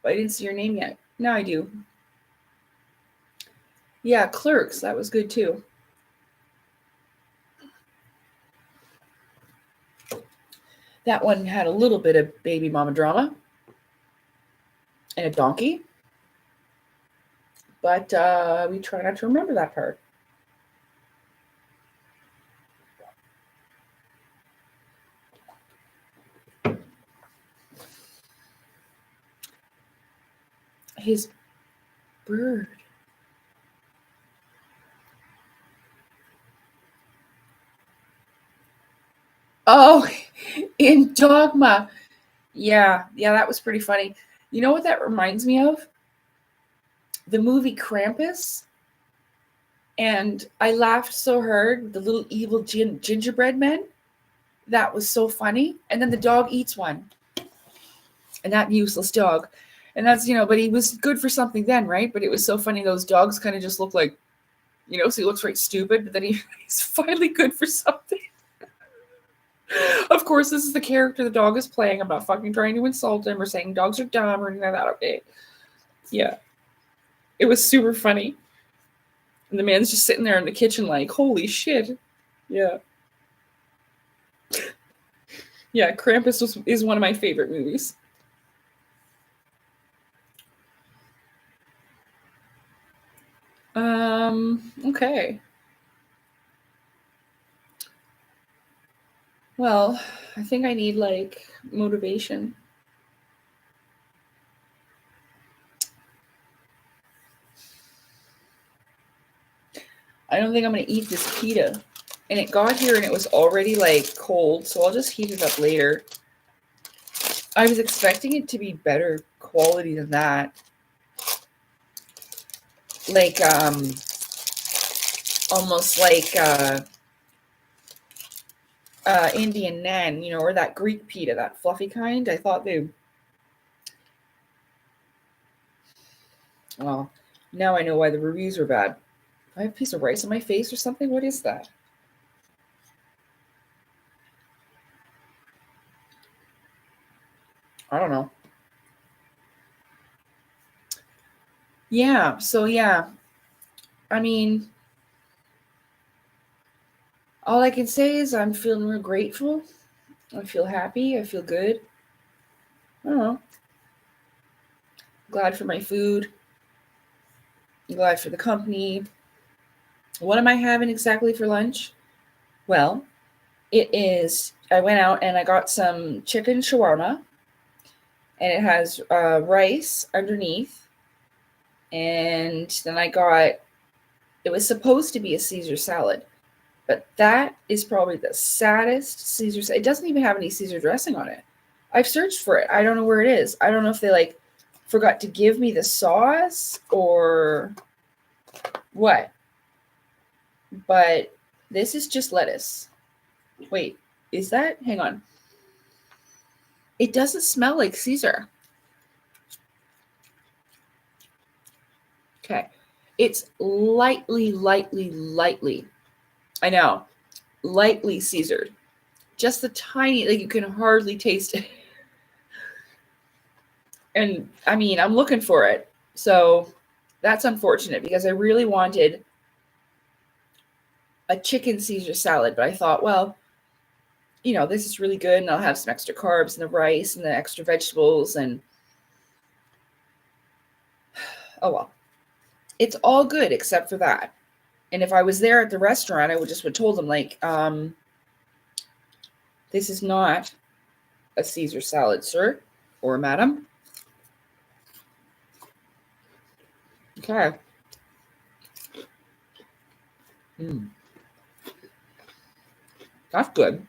but I didn't see your name yet. Now I do. Yeah, Clerks. That was good too. That one had a little bit of baby mama drama and a donkey. But we try not to remember that part. His bird. Oh, in Dogma. Yeah, that was pretty funny. You know what that reminds me of? The movie Krampus. And I laughed so hard, the little evil gingerbread men. That was so funny. And then the dog eats one. And that useless dog. And that's, but he was good for something then, right? But it was so funny. Those dogs kind of just look like, so he looks right stupid, but then he's finally good for something. Of course, this is the character the dog is playing. I'm not fucking trying to insult him or saying dogs are dumb or anything like that, okay? Yeah. It was super funny. And the man's just sitting there in the kitchen like, holy shit. Yeah. Yeah, Krampus is one of my favorite movies. Okay. Well, I think I need like motivation. I don't think I'm gonna eat this pita. And it got here and it was already like cold, so I'll just heat it up later. I was expecting it to be better quality than that. Like almost like Indian naan, you know, or that Greek pita, that fluffy kind. I thought they well, now I know why the reviews are bad. I have a piece of rice on my face or something. What is that? I don't know. Yeah, so yeah. I mean, all I can say is I'm feeling real grateful. I feel happy. I feel good. I don't know. Glad for my food. Glad for the company. What am I having exactly for lunch? Well, it is. I went out and I got some chicken shawarma, and it has rice underneath. And then I got, it was supposed to be a Caesar salad, but that is probably the saddest Caesar. It doesn't even have any Caesar dressing on it. I've searched for it. I don't know where it is. I don't know if they like forgot to give me the sauce or what. But this is just lettuce. Wait, is that? Hang on. It doesn't smell like Caesar. Okay. It's lightly. I know. Lightly Caesared. Just the tiny, like you can hardly taste it. And I mean, I'm looking for it. So that's unfortunate because I really wanted a chicken Caesar salad, but I thought, well, you know, this is really good and I'll have some extra carbs and the rice and the extra vegetables and oh well. It's all good except for that. And if I was there at the restaurant, I would just would told them like, this is not a Caesar salad, sir or madam. Okay. That's good.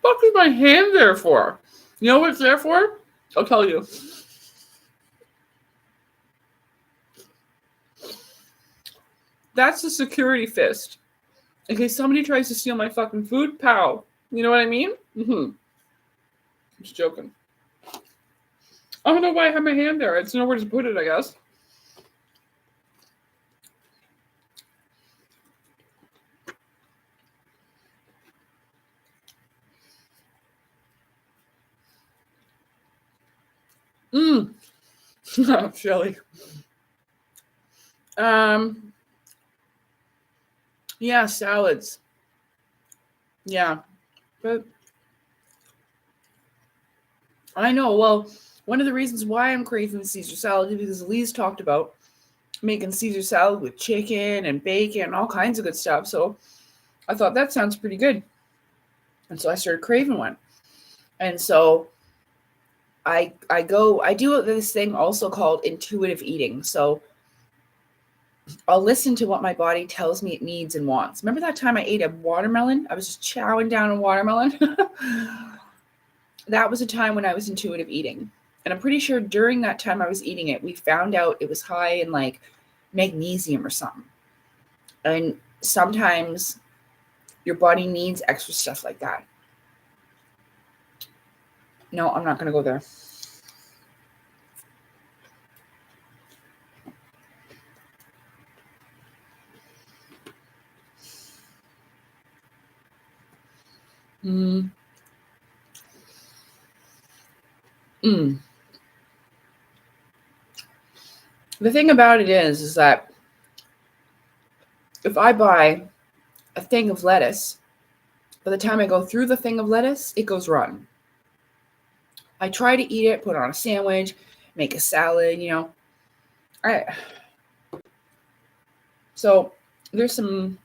What is my hand there for? You know what it's there for? I'll tell you. That's the security fist. In case somebody tries to steal my fucking food, pow. You know what I mean? I'm just joking. I don't know why I have my hand there. It's nowhere to put it, I guess. Shelly. Yeah, salads. Yeah. But I know, well, one of the reasons why I'm craving Caesar salad is because Elise talked about making Caesar salad with chicken and bacon and all kinds of good stuff. So I thought that sounds pretty good. And so I started craving one. And so I do this thing also called intuitive eating. So I'll listen to what my body tells me it needs and wants. Remember that time I ate a watermelon? I was just chowing down a watermelon. That was a time when I was intuitive eating. And I'm pretty sure during that time I was eating it, we found out it was high in like magnesium or something. And sometimes your body needs extra stuff like that. No, I'm not going to go there. Mm. Mm. The thing about it is that if I buy a thing of lettuce, by the time I go through the thing of lettuce, it goes rotten. I try to eat it, put it on a sandwich, make a salad, So there's some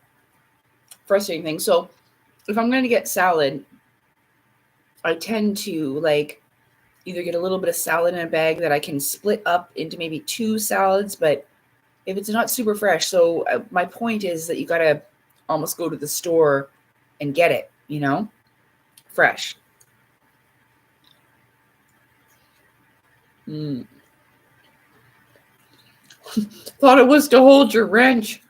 frustrating things. So if I'm going to get salad, I tend to either get a little bit of salad in a bag that I can split up into maybe 2 salads, but if it's not super fresh. So my point is that you got to almost go to the store and get it, fresh. Mm. Thought it was to hold your wrench.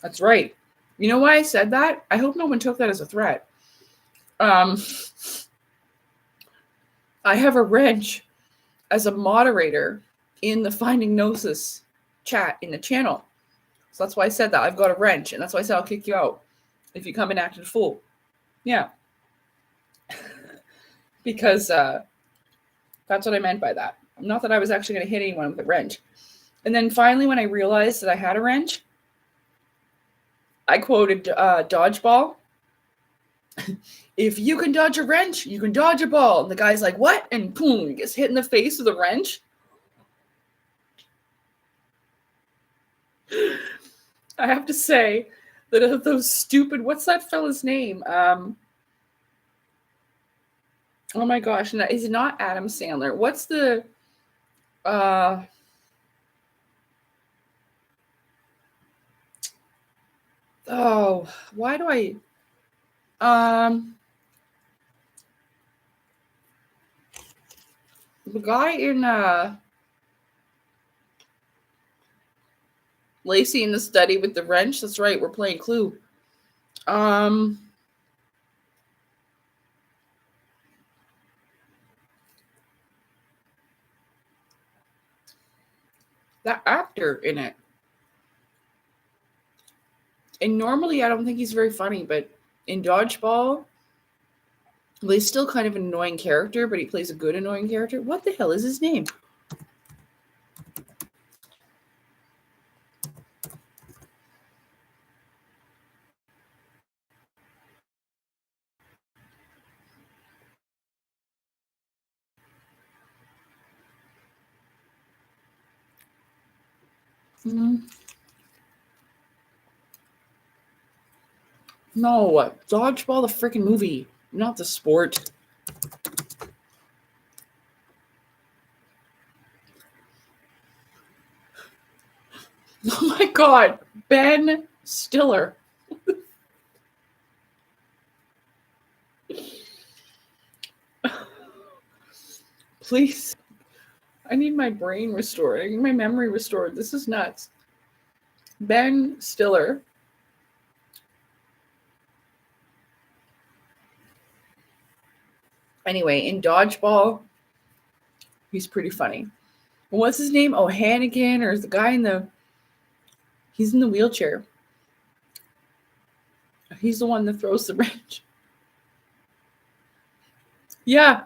That's right. You know why I said that? I hope no one took that as a threat. I have a wrench as a moderator in the Finding Gnosis chat in the channel. So that's why I said that. I've got a wrench, and that's why I said I'll kick you out if you come and act a fool. Yeah. Because that's what I meant by that. Not that I was actually going to hit anyone with a wrench. And then finally, when I realized that I had a wrench, I quoted Dodgeball. If you can dodge a wrench, you can dodge a ball. And the guy's like, what? And boom, he gets hit in the face with a wrench. I have to say that of those stupid, what's that fella's name? Oh my gosh, no, is it not Adam Sandler? What's the why do I the guy in Lacey in the Study with the wrench? That's right, we're playing Clue. That actor in it. And normally I don't think he's very funny, but in Dodgeball, well, he's still kind of an annoying character, but he plays a good annoying character. What the hell is his name? No, Dodgeball, the freaking movie, not the sport. Oh my God, Ben Stiller. Please, I need my brain restored. I need my memory restored. This is nuts. Ben Stiller. Anyway, in Dodgeball, he's pretty funny. What's his name? Oh, Hannigan, or is the guy he's in the wheelchair. He's the one that throws the wrench. Yeah,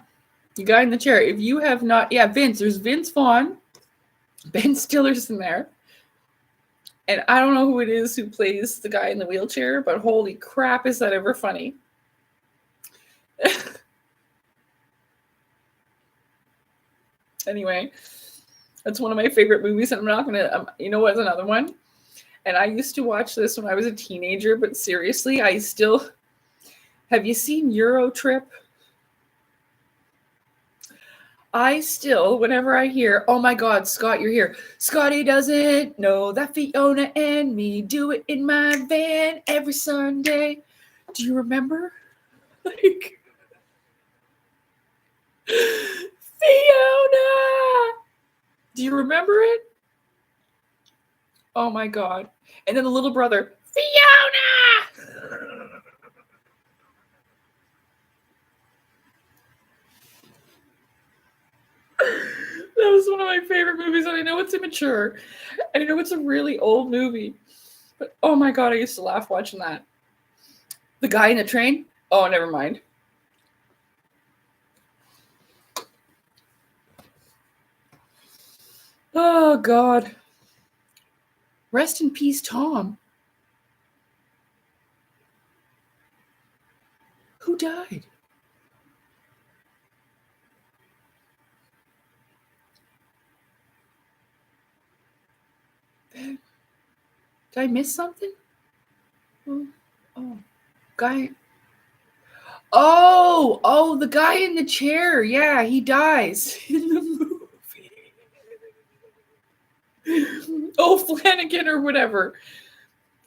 the guy in the chair. If you have not, Vince, there's Vince Vaughn. Ben Stiller's in there. And I don't know who it is who plays the guy in the wheelchair, but holy crap, is that ever funny. Anyway, that's one of my favorite movies, and I'm not going to, you know what's another one? And I used to watch this when I was a teenager, but seriously, have you seen Euro Trip? I still, whenever I hear, oh my God, Scott, you're here. Scotty doesn't know that Fiona and me do it in my van every Sunday. Do you remember? Like, Fiona! Do you remember it? Oh my God. And then the little brother, Fiona! one of my favorite movies, and I know it's immature, and I know it's a really old movie, but oh my god, I used to laugh watching that. The guy in the train? Oh, never mind. Oh god. Rest in peace, Tom. Who died? Did I miss something? Oh, guy. Oh, the guy in the chair. Yeah, he dies in the movie. Oh, Flanagan or whatever.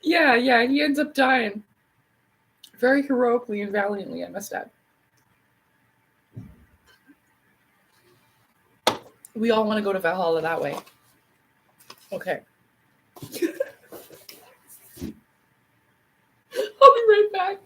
Yeah, he ends up dying. Very heroically and valiantly, I must add. We all want to go to Valhalla that way. Okay. I'll be right back.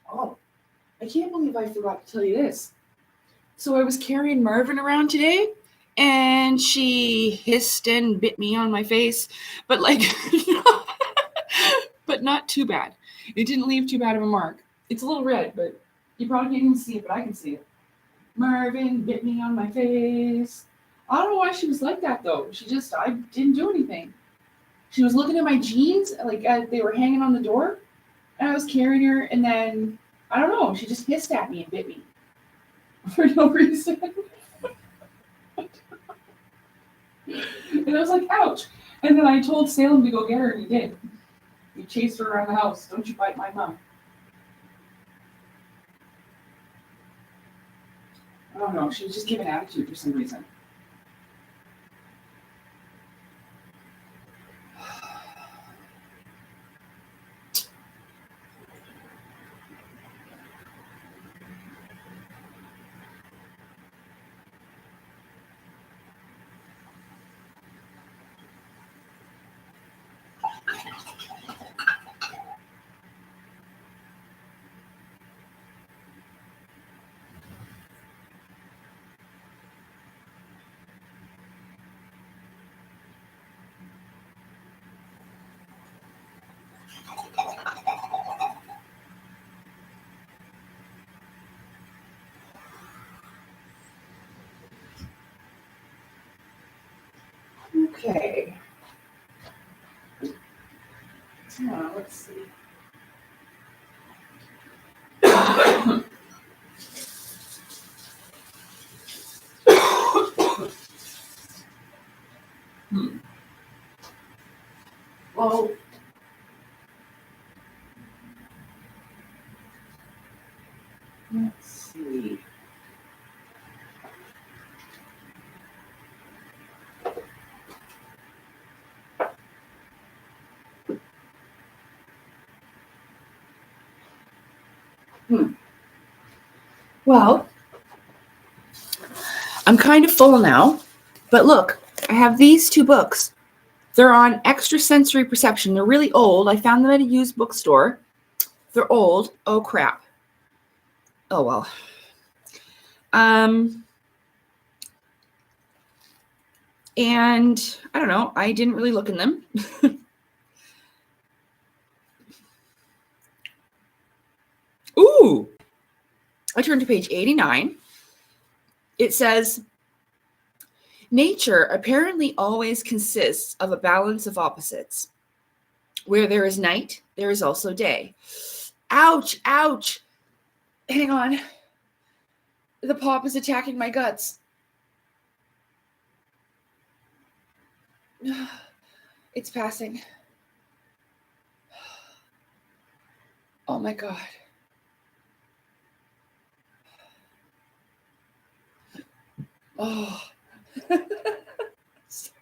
Oh, I can't believe I forgot to tell you this. So I was carrying Marvin around today, and she hissed and bit me on my face, but like, but not too bad. It didn't leave too bad of a mark. It's a little red, but you probably can't even see it, but I can see it. Marvin bit me on my face. I don't know why she was like that though. I didn't do anything. She was looking at my jeans, like as they were hanging on the door, and I was carrying her, and then I don't know. She just hissed at me and bit me for no reason. And I was like, ouch. And then I told Salem to go get her, and he did. He chased her around the house. Don't you bite my mom. I don't know. She was just giving attitude for some reason. Okay. Let's see. Well, let's see. Well, I'm kind of full now, but look, I have these two books. They're on extrasensory perception. They're really old. I found them at a used bookstore. They're old. Oh, crap. Oh, well. And I don't know. I didn't really look in them. Ooh. I turned to page 89. It says, nature apparently always consists of a balance of opposites. Where there is night, there is also day. Ouch, ouch. Hang on. The pop is attacking my guts. It's passing. Oh my God. Oh. Sorry.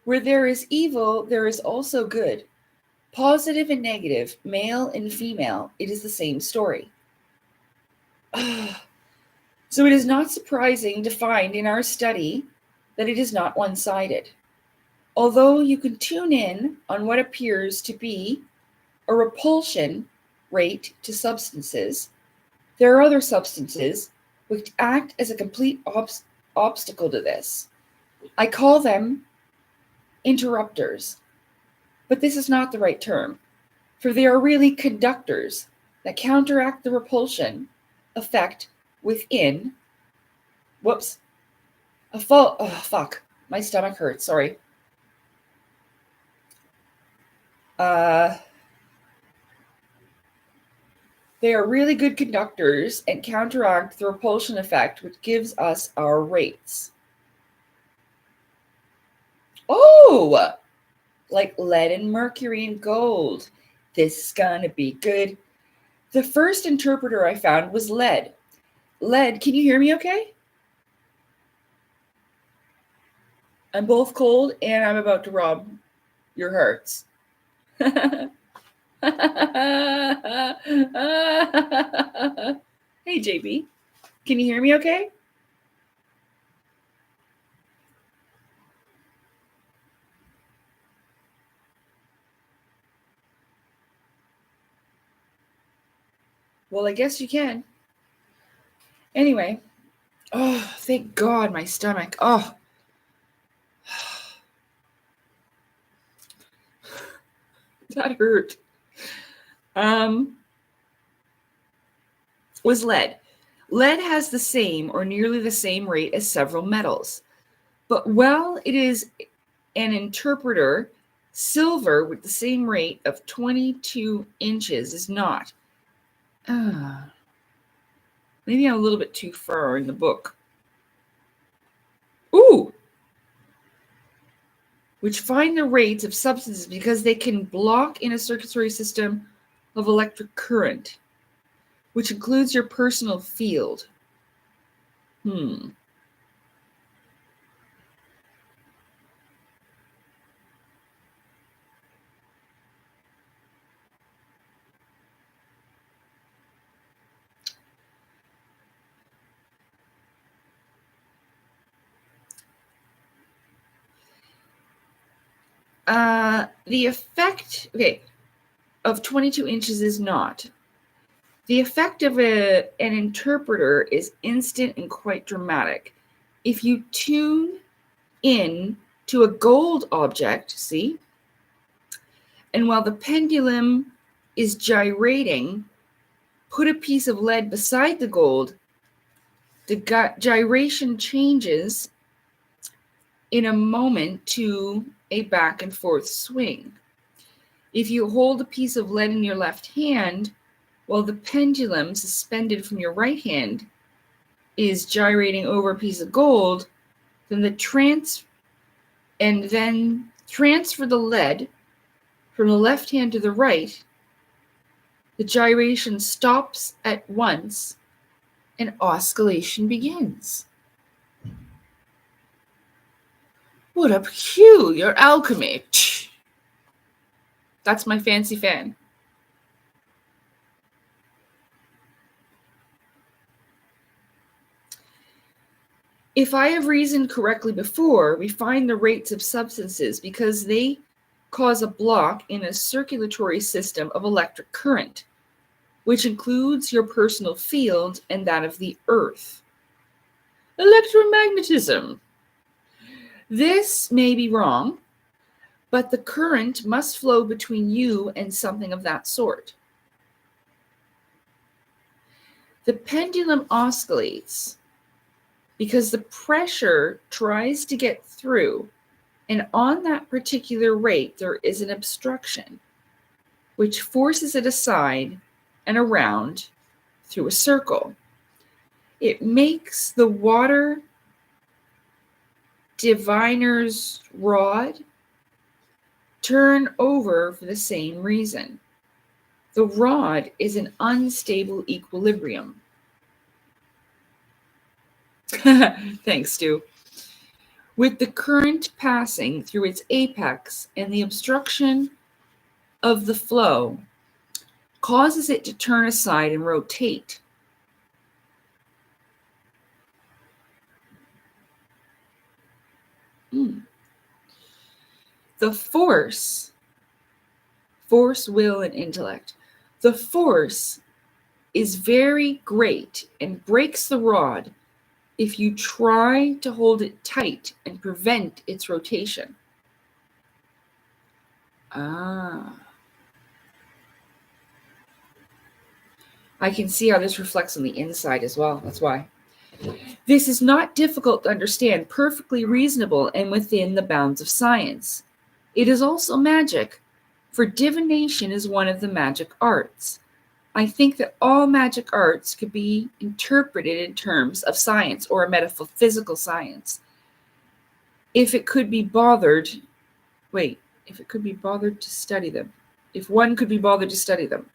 Where there is evil, there is also good. Positive and negative, male and female, it is the same story. So it is not surprising to find in our study that it is not one-sided. Although you can tune in on what appears to be a repulsion rate to substances, there are other substances which act as a complete obstacle to this. I call them interrupters, but this is not the right term, for they are really conductors that counteract the repulsion effect within. Whoops. Oh, fuck. My stomach hurts. Sorry. They are really good conductors and counteract the repulsion effect, which gives us our rates. Oh, like lead and mercury and gold. This is gonna be good. The first interpreter I found was lead. Lead, can you hear me okay? I'm both cold and I'm about to rob your hearts. Hey, JB, can you hear me okay? Well, I guess you can. Anyway, oh, thank God, my stomach. Oh, that hurt. Was lead. Lead has the same or nearly the same rate as several metals. But while it is an interpreter, silver with the same rate of 22 inches is not. Maybe I'm a little bit too far in the book. Ooh! Which find the rates of substances because they can block in a circulatory system of electric current, which includes your personal field. The effect, of 22 inches is not. The effect of an interpreter is instant and quite dramatic. If you tune in to a gold object, see, and while the pendulum is gyrating, put a piece of lead beside the gold, the gyration changes in a moment to a back and forth swing. If you hold a piece of lead in your left hand while the pendulum suspended from your right hand is gyrating over a piece of gold, then transfer the lead from the left hand to the right. The gyration stops at once and oscillation begins. What a peculiar alchemy. That's my fancy fan. If I have reasoned correctly before, we find the rates of substances because they cause a block in a circulatory system of electric current, which includes your personal field and that of the earth. Electromagnetism. This may be wrong, but the current must flow between you and something of that sort. The pendulum oscillates because the pressure tries to get through And on that particular rate, there is an obstruction, which forces it aside and around through a circle. It makes the water diviner's rod turn over for the same reason. The rod is an unstable equilibrium. Thanks, Stu. With the current passing through its apex, and the obstruction of the flow causes it to turn aside and rotate. The force, will, and intellect. The force is very great and breaks the rod if you try to hold it tight and prevent its rotation. I can see how this reflects on the inside as well. That's why. This is not difficult to understand, perfectly reasonable, and within the bounds of science. It is also magic, for divination is one of the magic arts. I think that all magic arts could be interpreted in terms of science or a metaphysical science. If it could be bothered to study them. If one could be bothered to study them.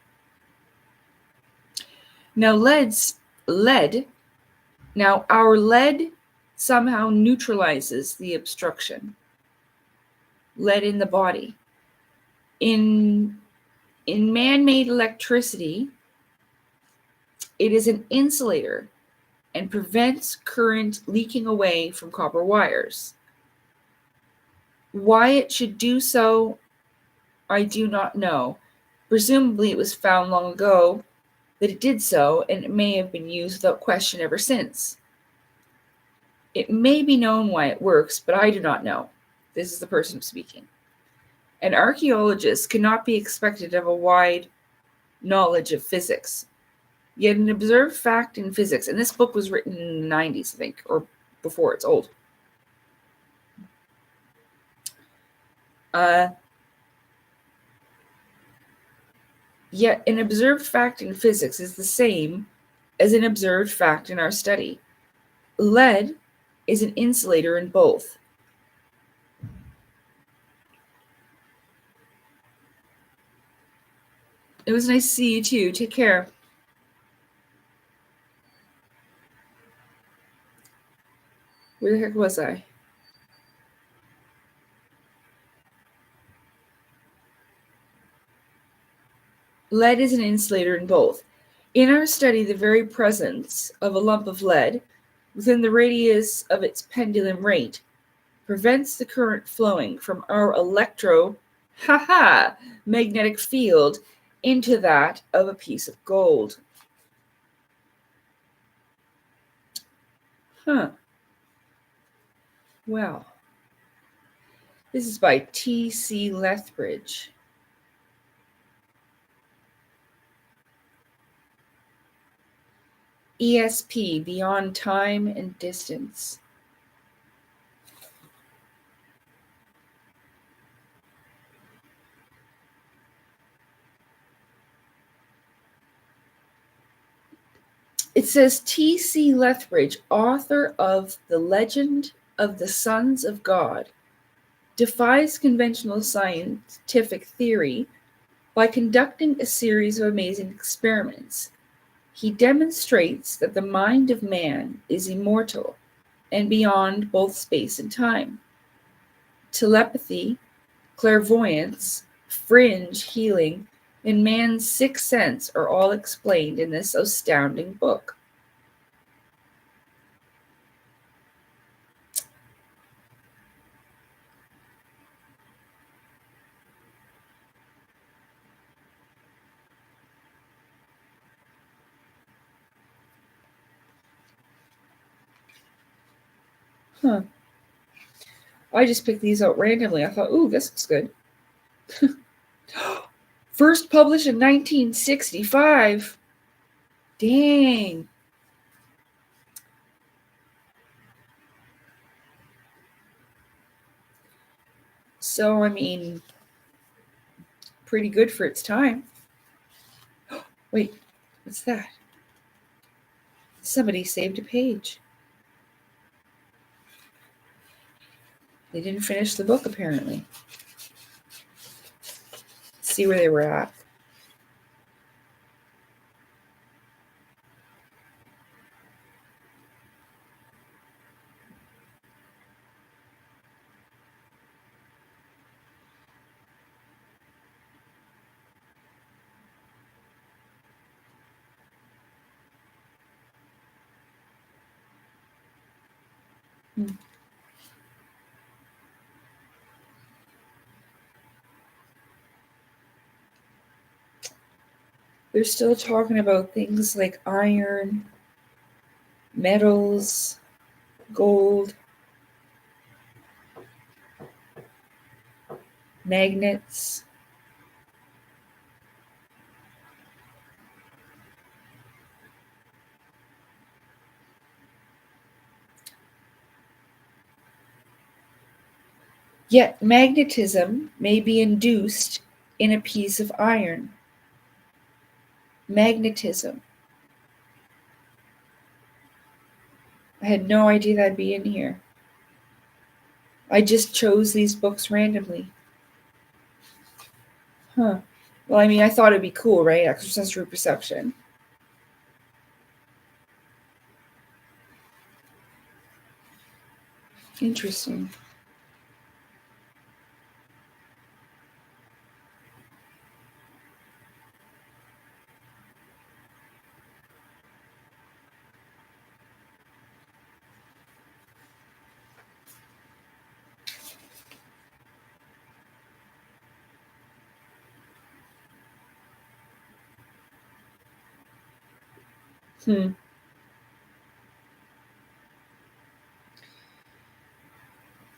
Now our lead somehow neutralizes the obstruction. Lead in the body. In man-made electricity, it is an insulator and prevents current leaking away from copper wires. Why it should do so, I do not know. Presumably it was found long ago that it did so, and it may have been used without question ever since. It may be known why it works, but I do not know. This is the person speaking. An archaeologist cannot be expected to have a wide knowledge of physics. Yet an observed fact in physics, and this book was written in the 90s, I think, or before, it's old. Yet an observed fact in physics is the same as an observed fact in our study. Lead is an insulator in both. It was nice to see you too. Take care. Where the heck was I? Lead is an insulator in both. In our study, the very presence of a lump of lead within the radius of its pendulum rate prevents the current flowing from our magnetic field into that of a piece of gold. Well, this is by T.C. Lethbridge. ESP, Beyond Time and Distance. It says T.C. Lethbridge, author of The Legend of the Sons of God, defies conventional scientific theory by conducting a series of amazing experiments. He demonstrates that the mind of man is immortal and beyond both space and time. Telepathy, clairvoyance, fringe healing, and man's sixth sense are all explained in this astounding book. I just picked these out randomly. I thought, ooh, this looks good. First published in 1965. Dang. So, I mean, pretty good for its time. Wait, what's that? Somebody saved a page. They didn't finish the book, apparently. Let's see where they were at. They're still talking about things like iron, metals, gold, magnets. Yet magnetism may be induced in a piece of iron. Magnetism. I had no idea that'd be in here. I just chose these books randomly. Huh. Well, I mean, I thought it'd be cool, right? Extrasensory perception. Interesting.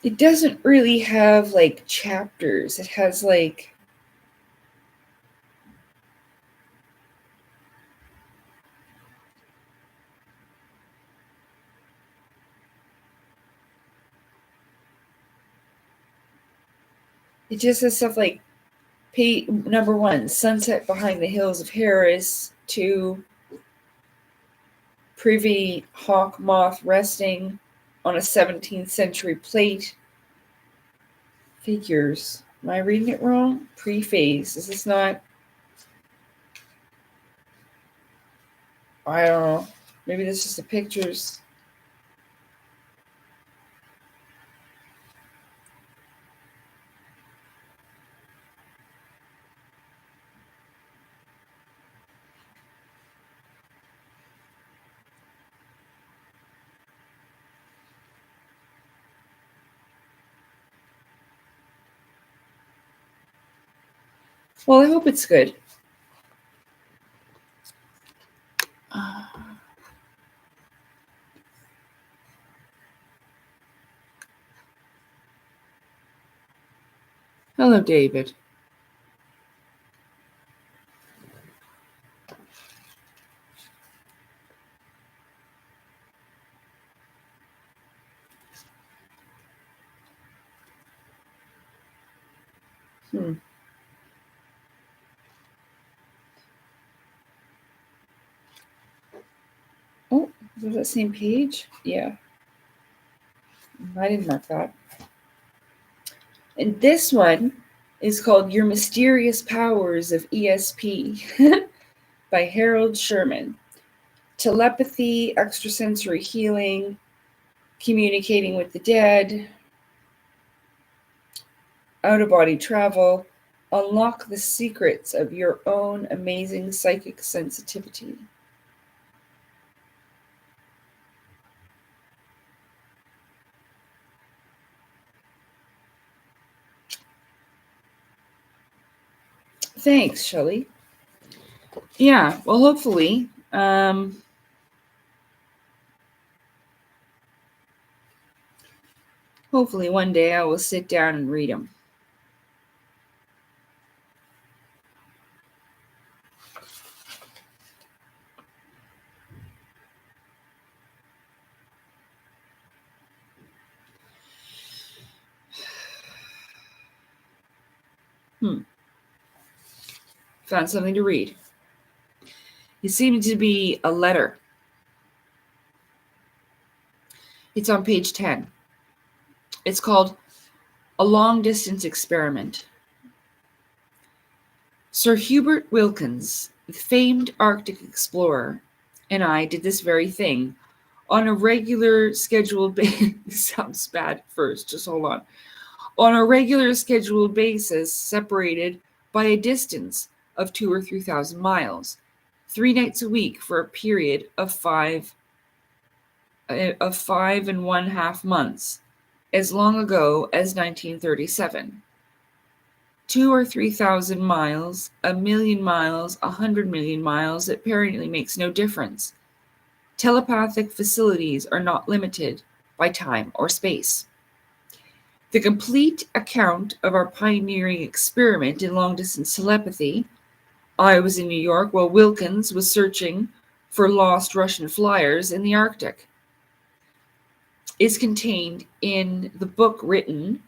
It doesn't really have like chapters. It has like it just has stuff like number 1, sunset behind the hills of Harris. 2, privy hawk moth resting on a 17th century plate. Figures. Am I reading it wrong? Preface. Is this not? I don't know. Maybe this is just the pictures. Well, I hope it's good. Hello, David. Oh, is it that same page? Yeah. I didn't mark that. And this one is called Your Mysterious Powers of ESP by Harold Sherman. Telepathy, extrasensory healing, communicating with the dead, out-of-body travel, unlock the secrets of your own amazing psychic sensitivity. Thanks, Shelley. Yeah, well, hopefully. Hopefully one day I will sit down and read them. Found something to read. It seemed to be a letter. It's on page 10. It's called A Long Distance Experiment. Sir Hubert Wilkins, the famed Arctic explorer, and I did this very thing on a regular scheduled basis. Sounds bad at first, just hold on. On a regular scheduled basis, separated by a distance of 2,000 or 3,000 miles, 3 nights a week for a period of 5.5 months, as long ago as 1937. 2,000 or 3,000 miles, 1,000,000 miles, 100 million miles, it apparently makes no difference. Telepathic facilities are not limited by time or space. The complete account of our pioneering experiment in long-distance telepathy, I was in New York while Wilkins was searching for lost Russian flyers in the Arctic, is contained in the book written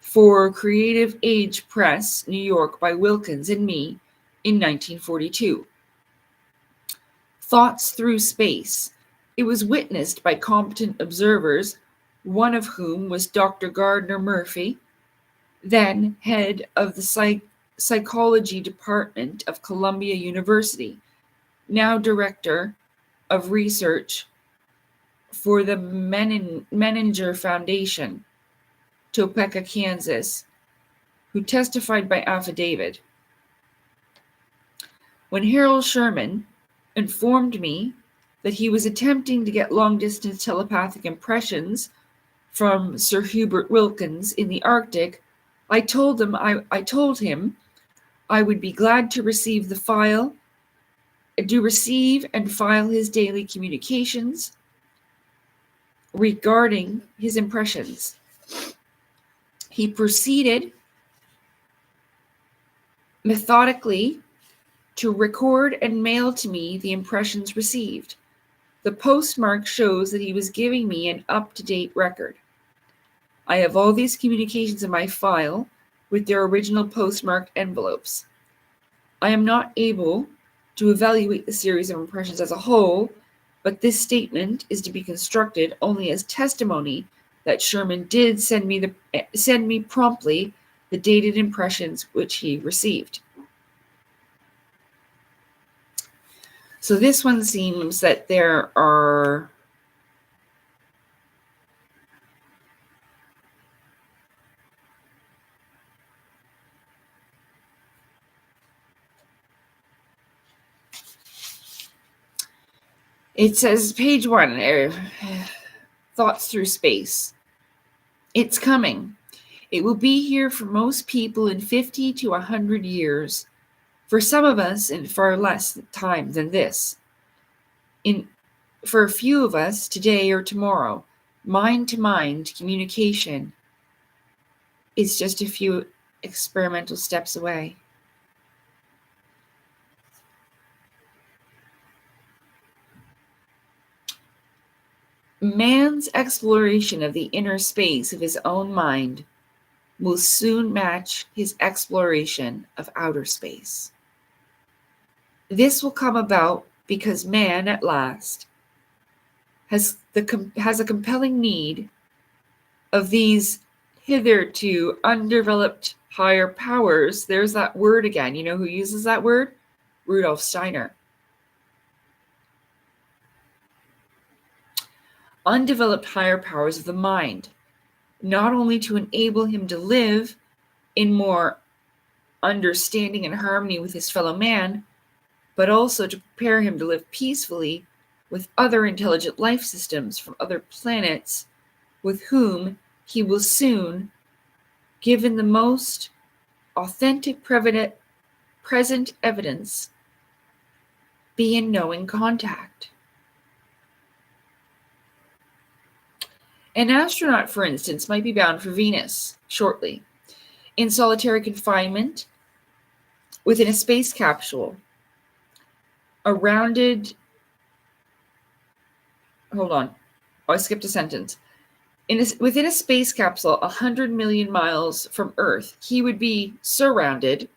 for Creative Age Press, New York, by Wilkins and me in 1942. Thoughts Through Space. It was witnessed by competent observers, one of whom was Dr. Gardner Murphy, then head of the psychology department of Columbia University, now director of research for the Menninger Foundation, Topeka, Kansas, who testified by affidavit. When Harold Sherman informed me that he was attempting to get long-distance telepathic impressions from Sir Hubert Wilkins in the Arctic, I told him I would be glad to receive and file his daily communications regarding his impressions. He proceeded methodically to record and mail to me the impressions received. The postmark shows that he was giving me an up-to-date record. I have all these communications in my file with their original postmarked envelopes. I am not able to evaluate the series of impressions as a whole, but this statement is to be construed only as testimony that Sherman did send me promptly the dated impressions which he received. So this one seems that there are it says page 1, Thoughts Through Space. It's coming. It will be here for most people in 50 to 100 years. For some of us, in far less time than this. For a few of us, today or tomorrow, mind-to-mind communication is just a few experimental steps away. Man's exploration of the inner space of his own mind will soon match his exploration of outer space. This will come about because man, at last, has a compelling need of these hitherto undeveloped higher powers. There's that word again. You know who uses that word? Rudolf Steiner. Undeveloped higher powers of the mind, not only to enable him to live in more understanding and harmony with his fellow man, but also to prepare him to live peacefully with other intelligent life systems from other planets with whom he will soon, given the most authentic present evidence, be in knowing contact. An astronaut, for instance, might be bound for Venus shortly, in solitary confinement within a space capsule. I skipped a sentence. Within a space capsule 100 million miles from Earth, he would be surrounded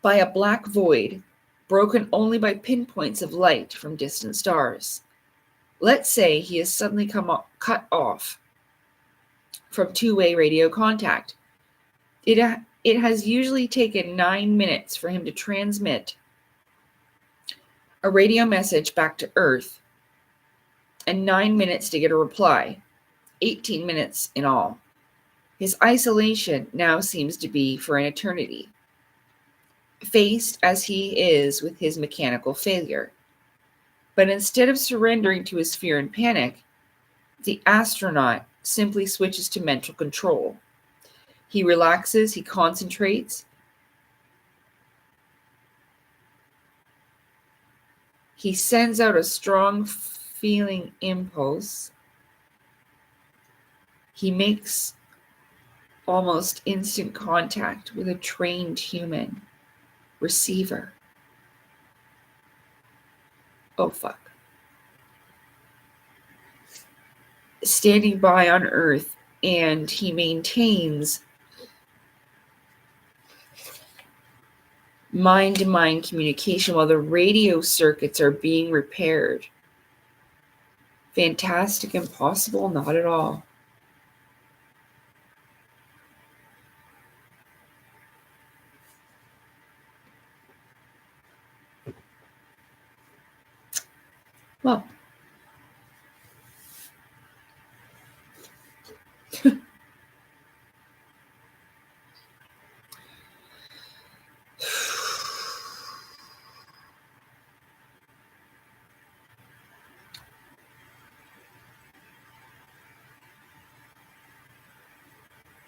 by a black void broken only by pinpoints of light from distant stars. Let's say he is suddenly cut off from two-way radio contact. It has usually taken 9 minutes for him to transmit a radio message back to Earth and 9 minutes to get a reply, 18 minutes in all. His isolation now seems to be for an eternity, faced as he is with his mechanical failure. But instead of surrendering to his fear and panic, the astronaut simply switches to mental control. He relaxes, he concentrates, he sends out a strong feeling impulse. He makes almost instant contact with a trained human receiver. Oh, fuck. Standing by on Earth, and he maintains mind-to-mind communication while the radio circuits are being repaired. Fantastic, impossible, not at all. Well,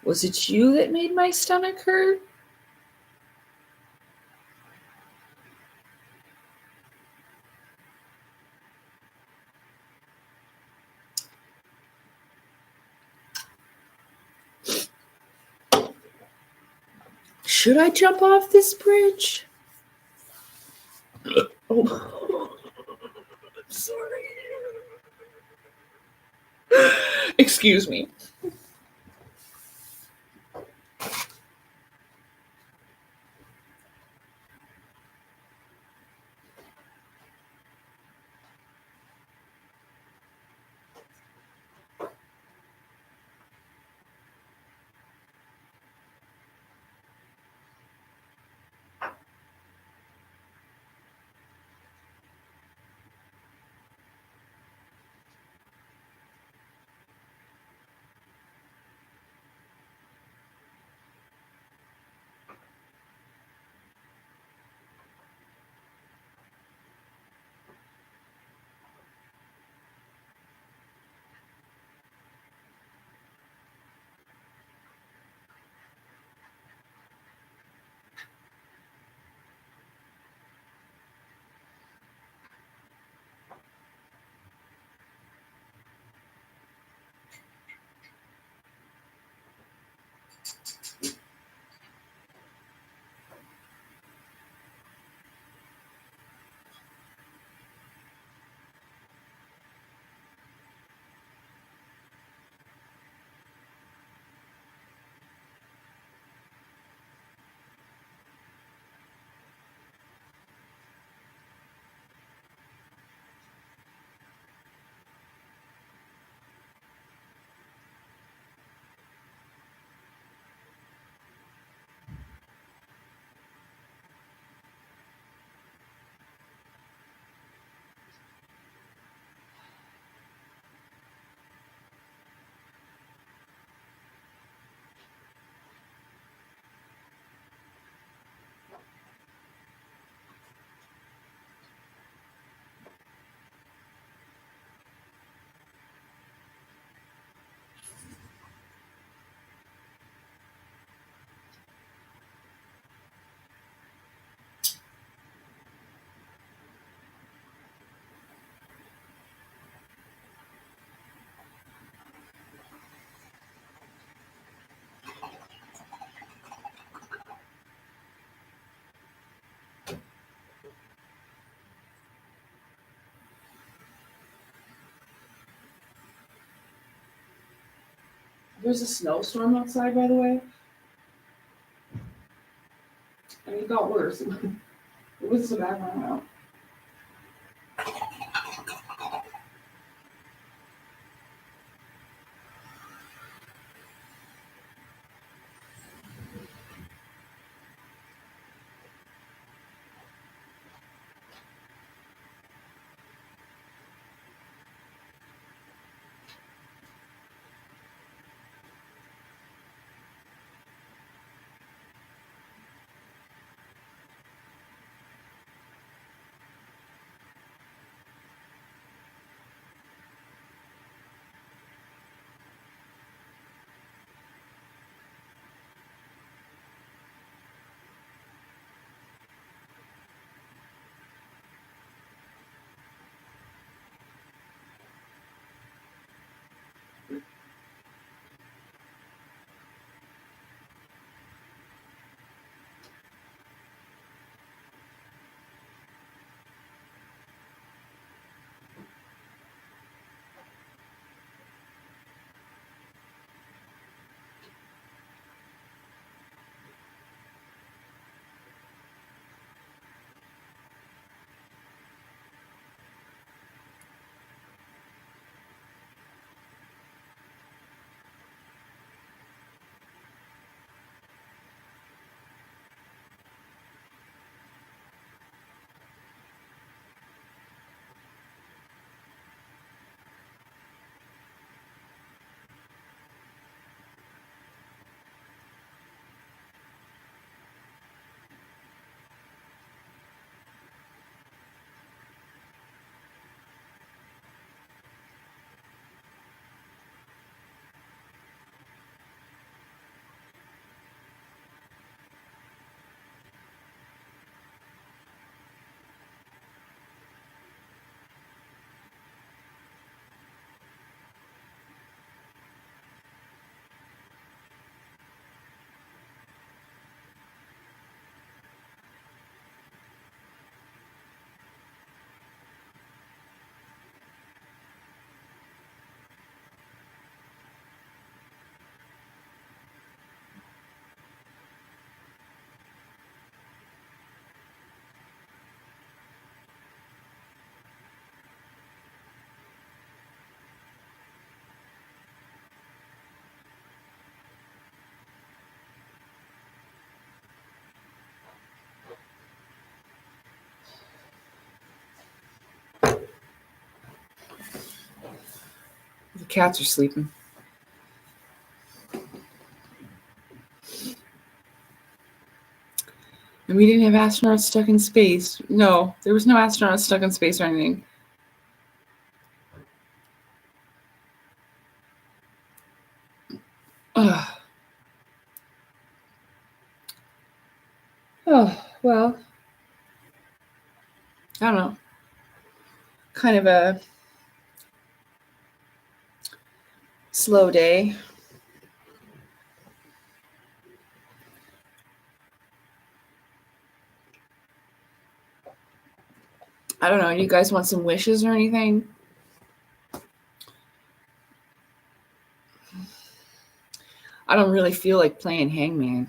was it you that made my stomach hurt? Should I jump off this bridge? Oh, I'm sorry. Excuse me. There's a snowstorm outside, by the way. And it got worse. It was the background now. The cats are sleeping. And we didn't have astronauts stuck in space. No, there was no astronauts stuck in space or anything. Ugh. Oh, well, I don't know. Kind of a slow day. I don't know. Do you guys want some wishes or anything? I don't really feel like playing hangman.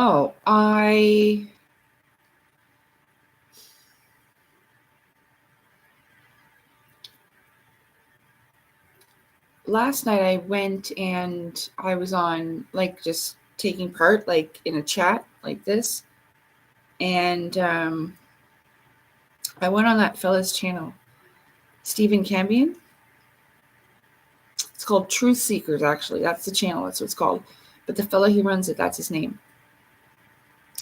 Oh, last night I went and I was on like just taking part like in a chat like this, and I went on that fella's channel, Stephen Cambion. It's called Truth Seekers, actually. That's the channel. That's what it's called. But the fella who runs it, that's his name.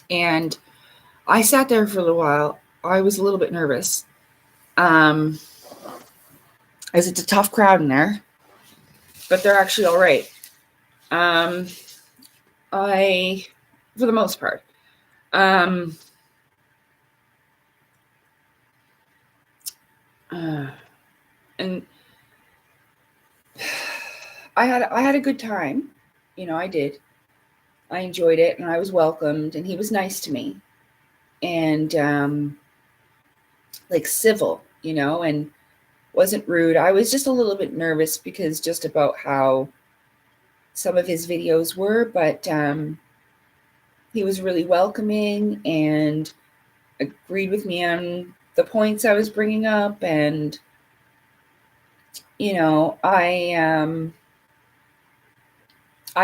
And I sat there for a little while. I was a little bit nervous. As it's a tough crowd in there, but they're actually all right. For the most part. And I had a good time. You know, I did. I enjoyed it, and I was welcomed, and he was nice to me, and like civil, and wasn't rude. I was just a little bit nervous because just about how some of his videos were, but he was really welcoming and agreed with me on the points I was bringing up, and I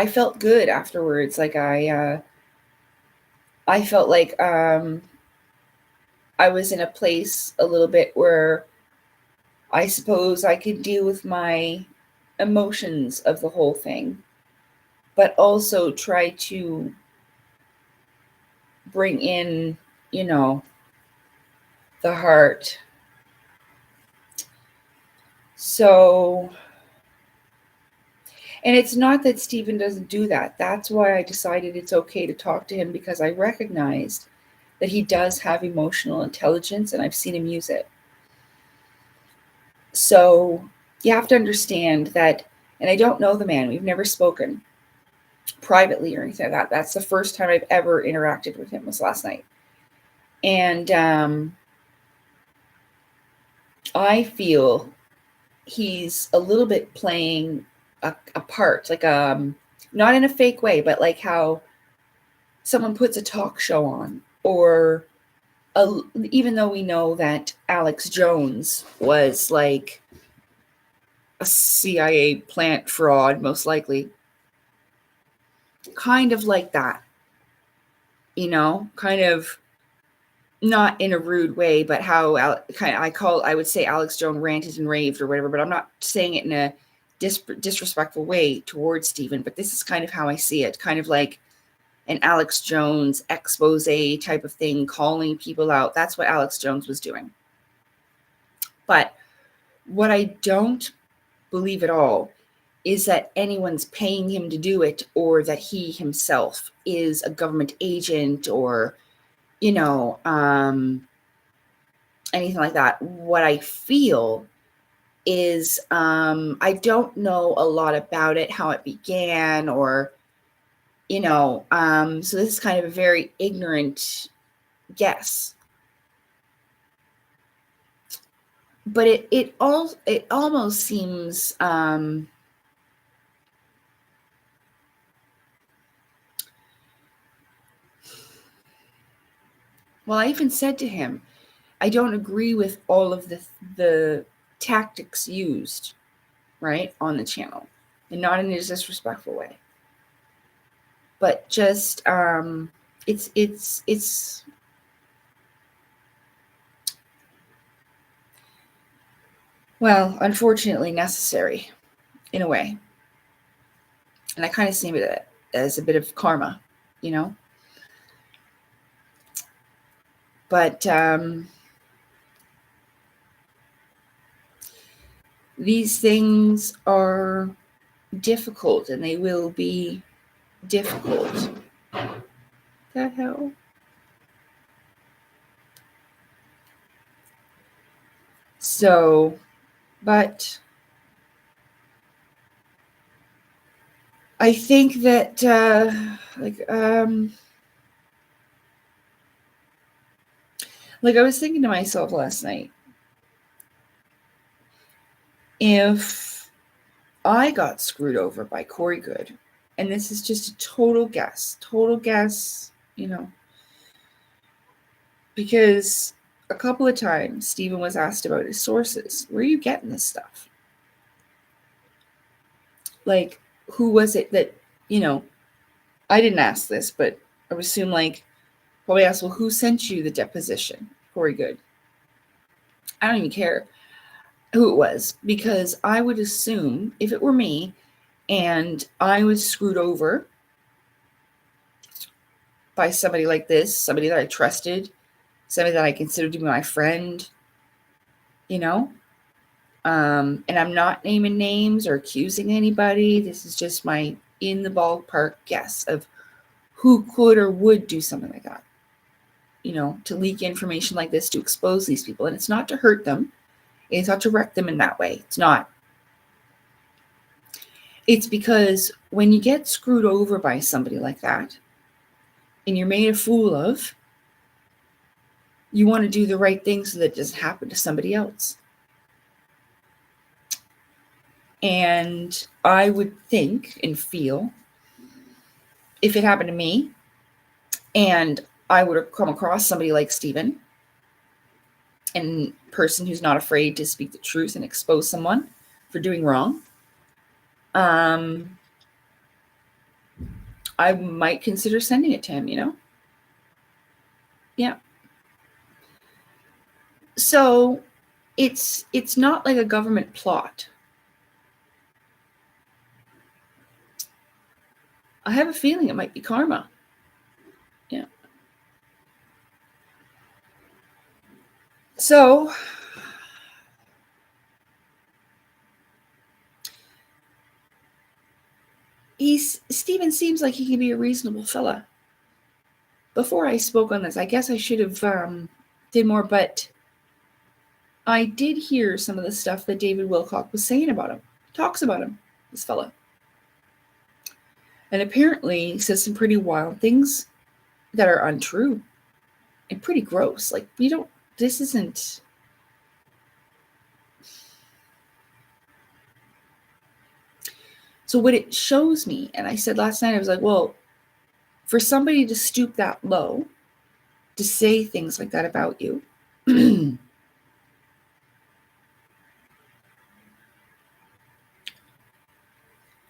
felt good afterwards. Like I felt like I was in a place a little bit where I suppose I could deal with my emotions of the whole thing, but also try to bring in, the heart. So, and it's not that Stephen doesn't do that. That's why I decided it's okay to talk to him, because I recognized that he does have emotional intelligence and I've seen him use it. So you have to understand that, and I don't know the man, we've never spoken privately or anything like that. That's the first time I've ever interacted with him, was last night. And I feel he's a little bit playing a part, like not in a fake way, but like how someone puts a talk show on, or even though we know that Alex Jones was like a CIA plant fraud, most likely, kind of like that, kind of not in a rude way, but how I would say Alex Jones ranted and raved or whatever, but I'm not saying it in a disrespectful way towards Stephen, but this is kind of how I see it, kind of like an Alex Jones expose type of thing, calling people out. That's what Alex Jones was doing. But what I don't believe at all is that anyone's paying him to do it, or that he himself is a government agent, or anything like that. What I feel is I don't know a lot about it, how it began, or so this is kind of a very ignorant guess, but it almost seems well, I even said to him, I don't agree with all of the tactics used, right, on the channel, and not in a disrespectful way, but just it's well, unfortunately necessary in a way, and I kind of see it as a bit of karma, but these things are difficult, and they will be difficult. The hell? So, but I think that like I was thinking to myself last night, if I got screwed over by Corey Good, and this is just a total guess, because a couple of times Stephen was asked about his sources. Where are you getting this stuff? Like, who was it that, I didn't ask this, but I would assume probably asked, well, who sent you the deposition? Corey Good. I don't even care who it was, because I would assume if it were me and I was screwed over by somebody like this, somebody that I trusted, somebody that I considered to be my friend, and I'm not naming names or accusing anybody. This is just my in the ballpark guess of who could or would do something like that, to leak information like this, to expose these people. And it's not to hurt them. It's not to wreck them in that way. It's not. It's because when you get screwed over by somebody like that and you're made a fool of, you want to do the right thing so that it doesn't happen to somebody else. And I would think and feel, if it happened to me and I would have come across somebody like Stephen, a person who's not afraid to speak the truth and expose someone for doing wrong, I might consider sending it to him, Yeah. So it's not like a government plot. I have a feeling it might be karma. Yeah. So Stephen seems like he can be a reasonable fella. Before I spoke on this, I guess I should have did more, but I did hear some of the stuff that David Wilcock was saying about him. Talks about him, this fella. And apparently he says some pretty wild things that are untrue and pretty gross. Like, this isn't... So what it shows me, and I said last night, I was like, well, for somebody to stoop that low, to say things like that about you,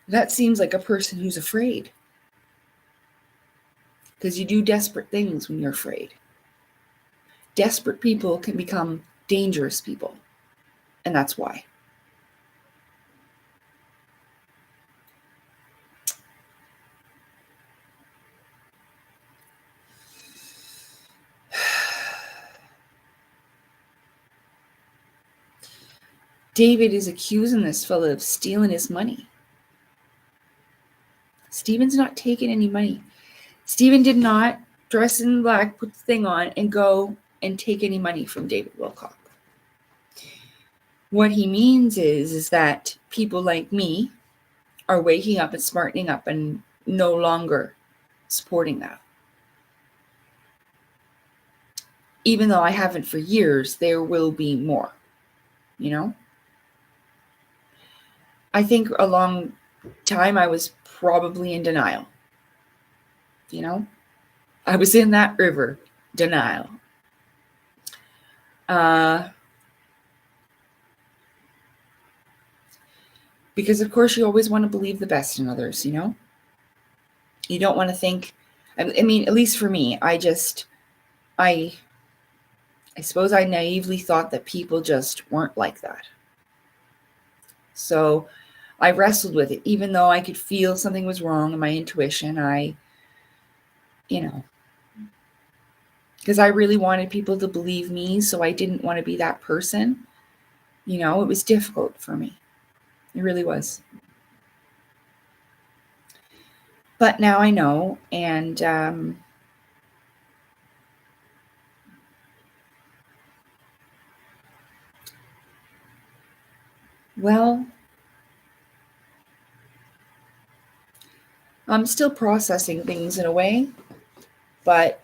that seems like a person who's afraid. Because you do desperate things when you're afraid. Desperate people can become dangerous people. And that's why. David is accusing this fellow of stealing his money. Stephen's not taking any money. Stephen did not dress in black, put the thing on, and go and take any money from David Wilcock. What he means is that people like me are waking up and smartening up and no longer supporting that. Even though I haven't for years, there will be more, I think a long time I was probably in denial. I was in that river, denial. Because of course you always want to believe the best in others, You don't want to think, I mean, at least for me, I suppose I naively thought that people just weren't like that. So I wrestled with it, even though I could feel something was wrong in my intuition. Because I really wanted people to believe me, so I didn't want to be that person. It was difficult for me. It really was. But now I know, and well, I'm still processing things in a way, but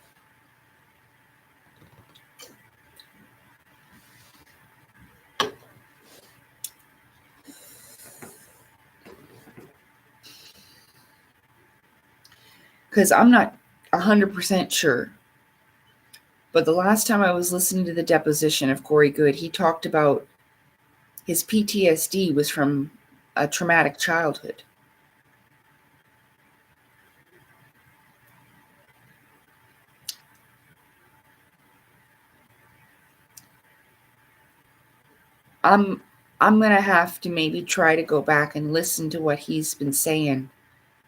because I'm not 100% sure. But the last time I was listening to the deposition of Corey Good, he talked about his PTSD was from a traumatic childhood. I'm going to have to maybe try to go back and listen to what he's been saying.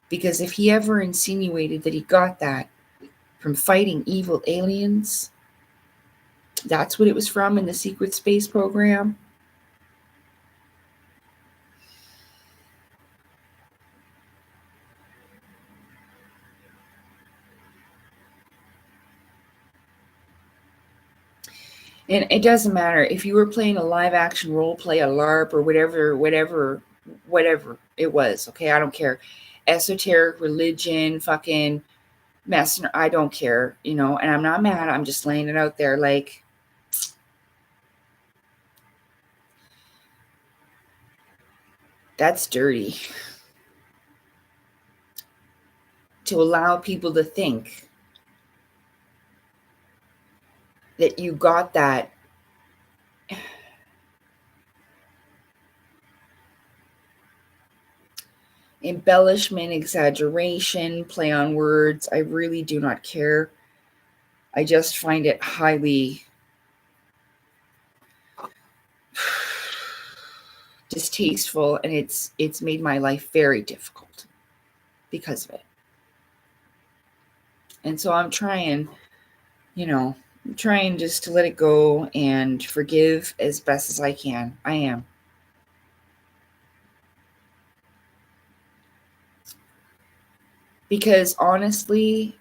Because if he ever insinuated that he got that from fighting evil aliens, that's what it was from in the secret space program. And it doesn't matter if you were playing a live action role play, a LARP, or whatever it was. Okay, I don't care. esoteric religion, fucking messing. I don't care, you know, and I'm not mad. I'm just laying it out there. Like, that's dirty. To allow people to think that you got that embellishment, exaggeration, play on words. I really do not care. I just find it highly distasteful, and it's made my life very difficult because of it. And so I'm trying, you know, I'm trying just to let it go and forgive as best as I can. I am. Because honestly,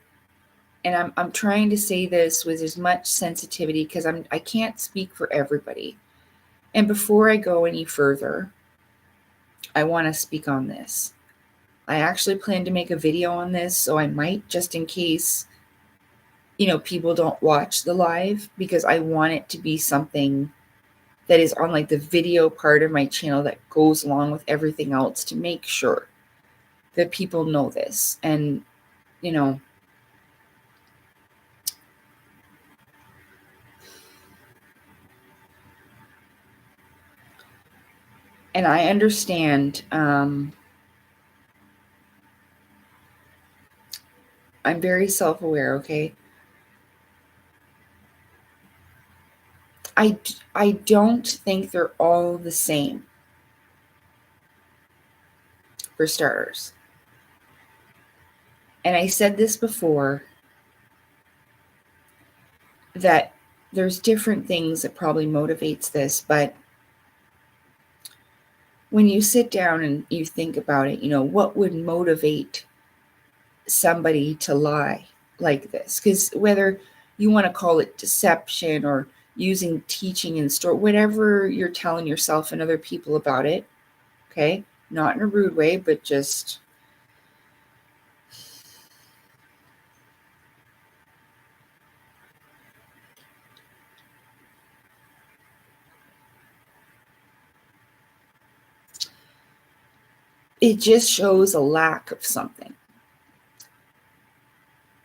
and I'm trying to say this with as much sensitivity because I can't speak for everybody. And before I go any further, I want to speak on this. I actually plan to make a video on this, so I might, just in case, you know, people don't watch the live, because I want it to be something that is on like the video part of my channel that goes along with everything else, to make sure that people know this. And, you know, and I understand, I'm very self-aware, okay? I don't think they're all the same, for starters. And I said this before, that there's different things that probably motivates this, but when you sit down and you think about it, you know, what would motivate somebody to lie like this? Because whether you want to call it deception or using teaching in store, whatever you're telling yourself and other people about it, okay, not in a rude way, but just it just shows a lack of something.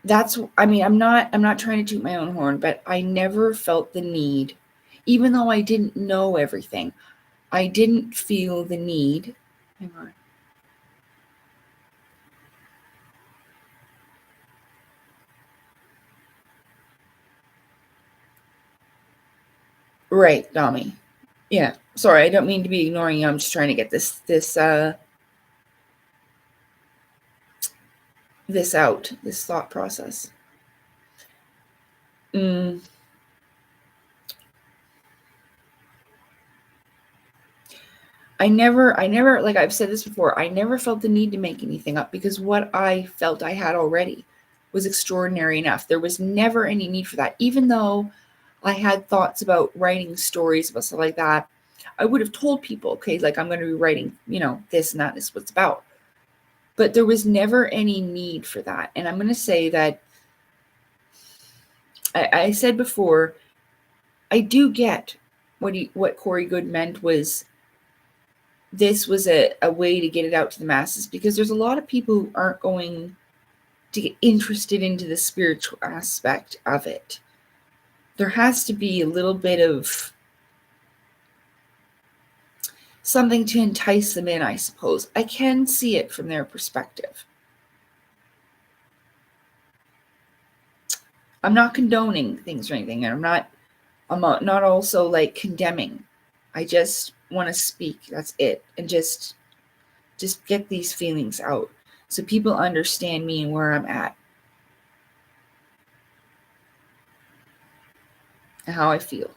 That's, I mean, I'm not trying to toot my own horn, but I never felt the need, even though I didn't know everything, I didn't feel the need. Hang on. Right, Dami. Yeah. Sorry, I don't mean to be ignoring you. I'm just trying to get this out, this thought process. I never, like I've said this before, I never felt the need to make anything up, because what I felt I had already was extraordinary enough. There was never any need for that. Even though I had thoughts about writing stories about stuff like that, I would have told people, okay, like I'm going to be writing, you know, this and that is what it's about. But there was never any need for that. And I'm going to say that I said before, I do get what Corey Good meant was this was a way to get it out to the masses, because there's a lot of people who aren't going to get interested into the spiritual aspect of it. There has to be a little bit of something to entice them in, I suppose. I can see it from their perspective. I'm not condoning things or anything, and I'm not also like condemning. I just want to speak. That's it. And just get these feelings out so people understand me and where I'm at and how I feel.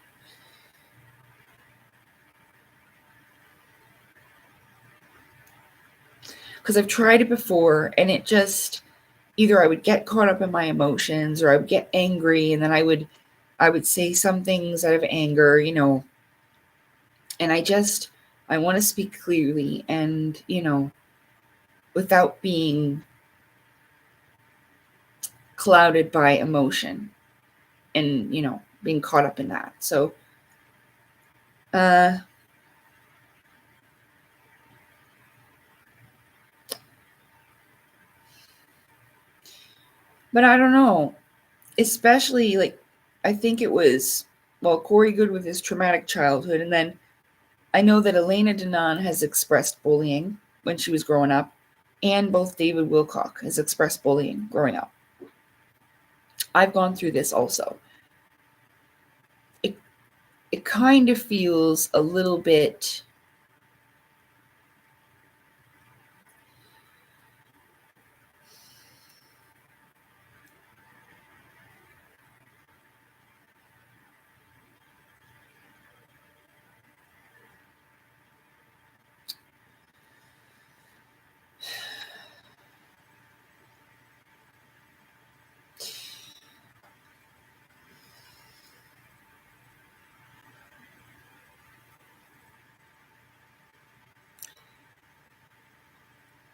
Because I've tried it before, and it just, either I would get caught up in my emotions, or I would get angry, and then I would say some things out of anger, you know, and I want to speak clearly, and, you know, without being clouded by emotion and, being caught up in that. So, but I don't know, especially like, I think it was, well, Corey Good with his traumatic childhood. And then I know that Elena Denon has expressed bullying when she was growing up, and both David Wilcock has expressed bullying growing up. I've gone through this also. It kind of feels a little bit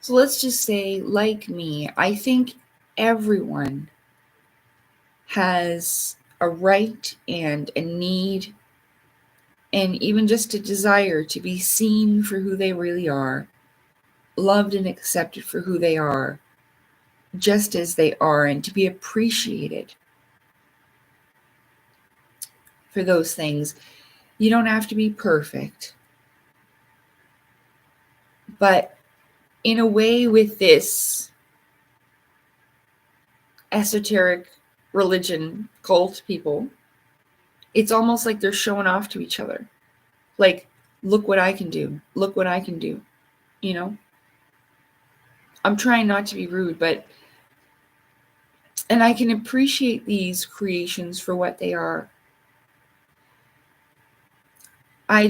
so let's just say, like me, I think everyone has a right and a need and even just a desire to be seen for who they really are, loved and accepted for who they are, just as they are, and to be appreciated for those things. You don't have to be perfect. But in a way, with this esoteric religion cult people, it's almost like they're showing off to each other. Like, look what I can do. Look what I can do. You know? I'm trying not to be rude, and I can appreciate these creations for what they are. I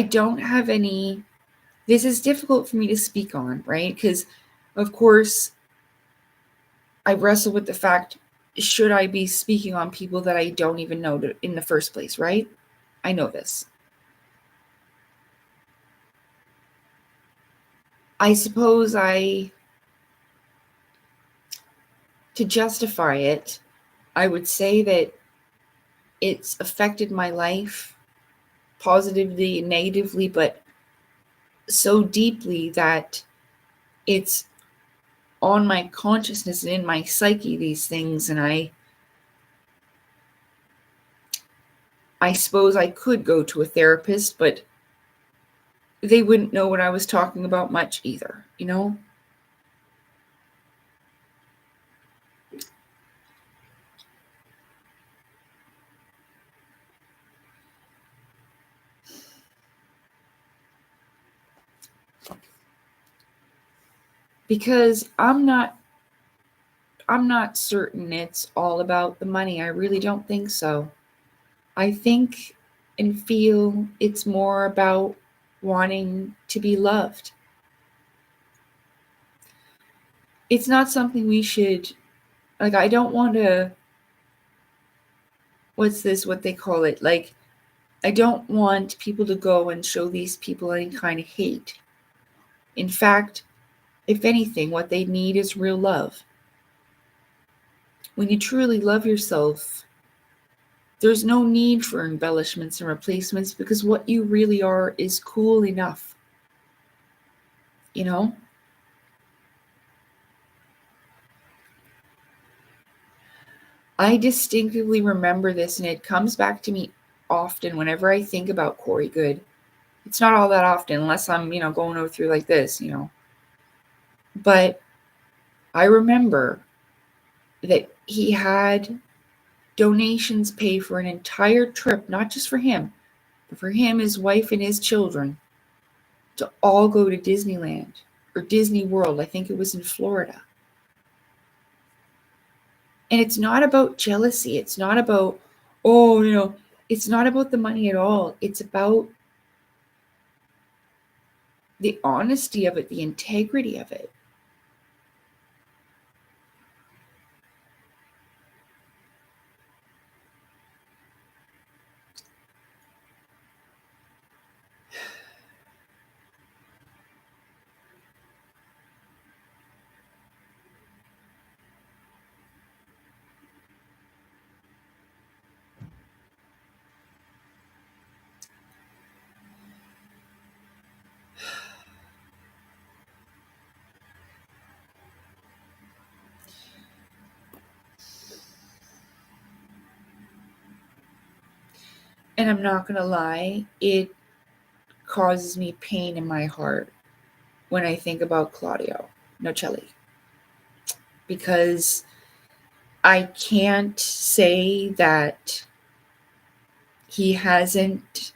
don't have any, this is difficult for me to speak on, right? Because, of course, I wrestle with the fact, should I be speaking on people that I don't even know in the first place, right? I know this. I suppose to justify it, I would say that it's affected my life positively and negatively, but so deeply that it's on my consciousness and in my psyche, these things. And I suppose I could go to a therapist, but they wouldn't know what I was talking about much either, you know? Because I'm not certain it's all about the money. I really don't think so. I think and feel it's more about wanting to be loved. It's not something we should, like, I don't want to, what they call it? Like, I don't want people to go and show these people any kind of hate. In fact, if anything, what they need is real love. When you truly love yourself, there's no need for embellishments and replacements because what you really are is cool enough. You know? I distinctively remember this, and it comes back to me often whenever I think about Corey Good. It's not all that often, unless I'm, going over through like this. But I remember that he had donations pay for an entire trip, not just for him, but for him, his wife, and his children, to all go to Disneyland or Disney World. I think it was in Florida. And it's not about jealousy. It's not about, it's not about the money at all. It's about the honesty of it, the integrity of it. And I'm not going to lie, it causes me pain in my heart when I think about Claudio Nocelli. Because I can't say that he hasn't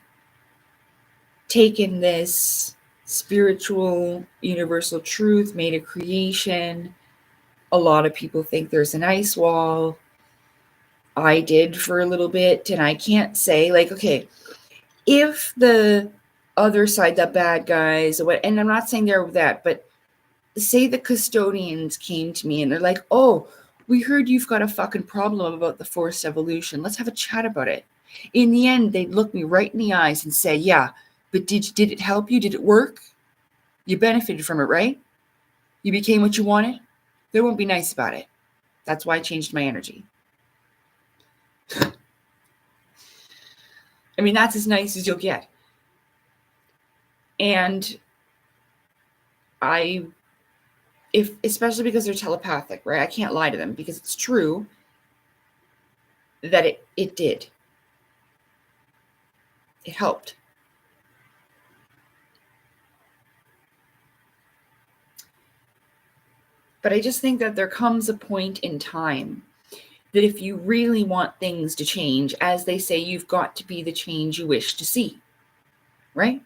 taken this spiritual, universal truth, made a creation. A lot of people think there's an ice wall. I did for a little bit, and I can't say, like, okay, if the other side, the bad guys, and I'm not saying they're that, but say the custodians came to me and they're like, oh, we heard you've got a fucking problem about the forced evolution. Let's have a chat about it. In the end, they'd look me right in the eyes and say, yeah, but did it help you? Did it work? You benefited from it, right? You became what you wanted? They won't be nice about it. That's why I changed my energy. I mean, that's as nice as you'll get. And especially because they're telepathic, right? I can't lie to them because it's true that it did. It helped. But I just think that there comes a point in time that if you really want things to change, as they say, you've got to be the change you wish to see, right?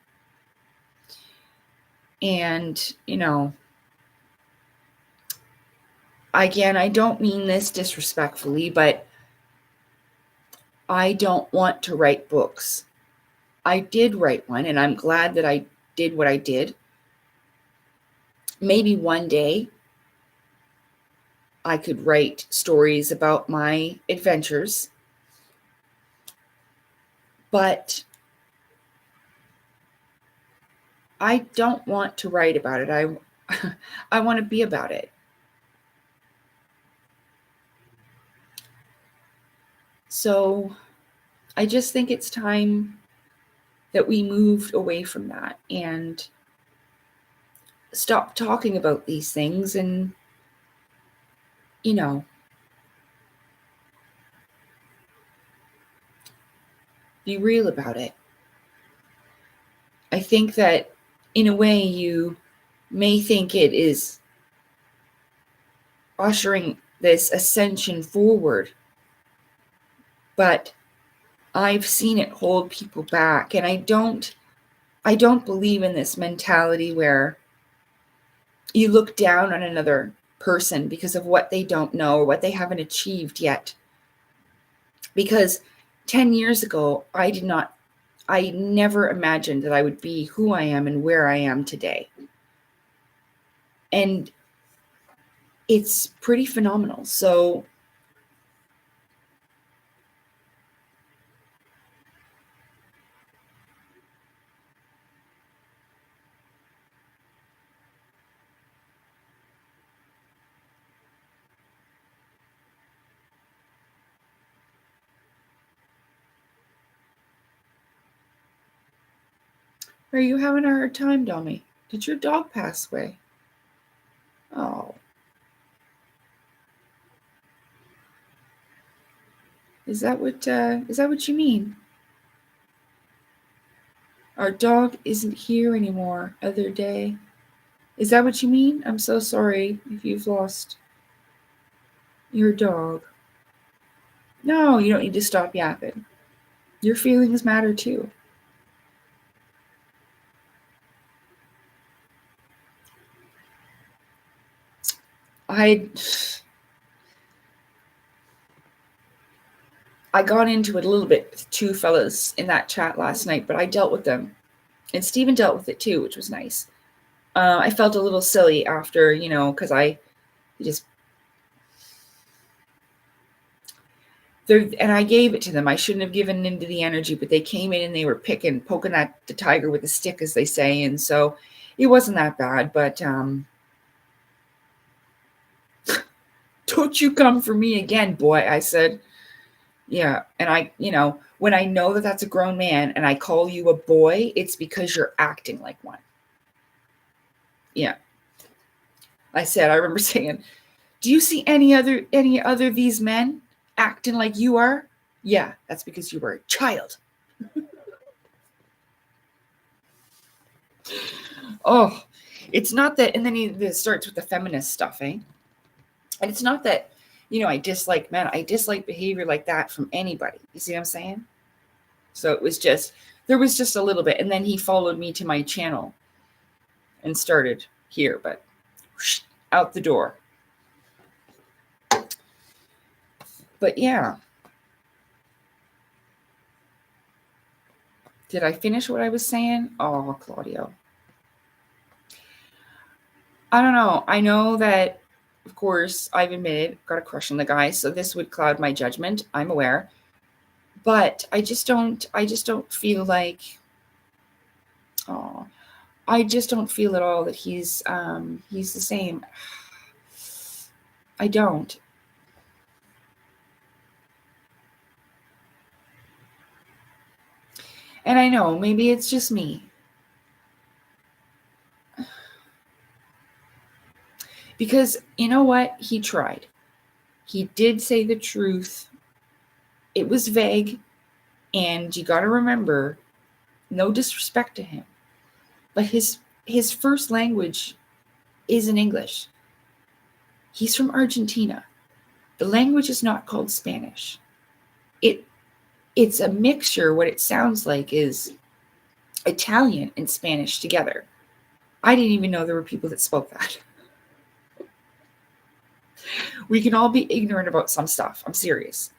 And, again, I don't mean this disrespectfully, but I don't want to write books. I did write one, and I'm glad that I did what I did. Maybe one day I could write stories about my adventures, but I don't want to write about it. I want to be about it. So I just think it's time that we moved away from that and stop talking about these things and, be real about it. I think that in a way you may think it is ushering this ascension forward, but I've seen it hold people back, and I don't believe in this mentality where you look down on another person because of what they don't know or what they haven't achieved yet. Because 10 years ago, I never imagined that I would be who I am and where I am today. And it's pretty phenomenal. So are you having a hard time, Domi? Did your dog pass away? Oh. Is that what you mean? Our dog isn't here anymore, other day. Is that what you mean? I'm so sorry if you've lost your dog. No, you don't need to stop yapping. Your feelings matter too. I got into it a little bit with two fellas in that chat last night, but I dealt with them. And Steven dealt with it too, which was nice. I felt a little silly after, because I just... and I gave it to them. I shouldn't have given into the energy, but they came in and they were poking at the tiger with a stick, as they say. And so it wasn't that bad, but don't you come for me again, boy, I said. Yeah. And when I know that that's a grown man and I call you a boy, it's because you're acting like one. Yeah. I remember saying, do you see any other these men acting like you are? Yeah, that's because you were a child. Oh, it's not that, and then it starts with the feminist stuff, eh? And it's not that, I dislike men. I dislike behavior like that from anybody. You see what I'm saying? So there was just a little bit. And then he followed me to my channel and started here, but whoosh, out the door. But yeah. Did I finish what I was saying? Oh, Claudio. I don't know. I know that, of course, I've admitted, got a crush on the guy, so this would cloud my judgment. I'm aware. But I just don't feel like, oh, I just don't feel at all that he's the same. I don't. And I know maybe it's just me. Because you know what? He tried. He did say the truth. It was vague, and you got to remember, no disrespect to him, but his first language isn't English. He's from Argentina. The language is not called Spanish. It it's a mixture. What it sounds like is Italian and Spanish together. I didn't even know there were people that spoke that. We can all be ignorant about some stuff. I'm serious.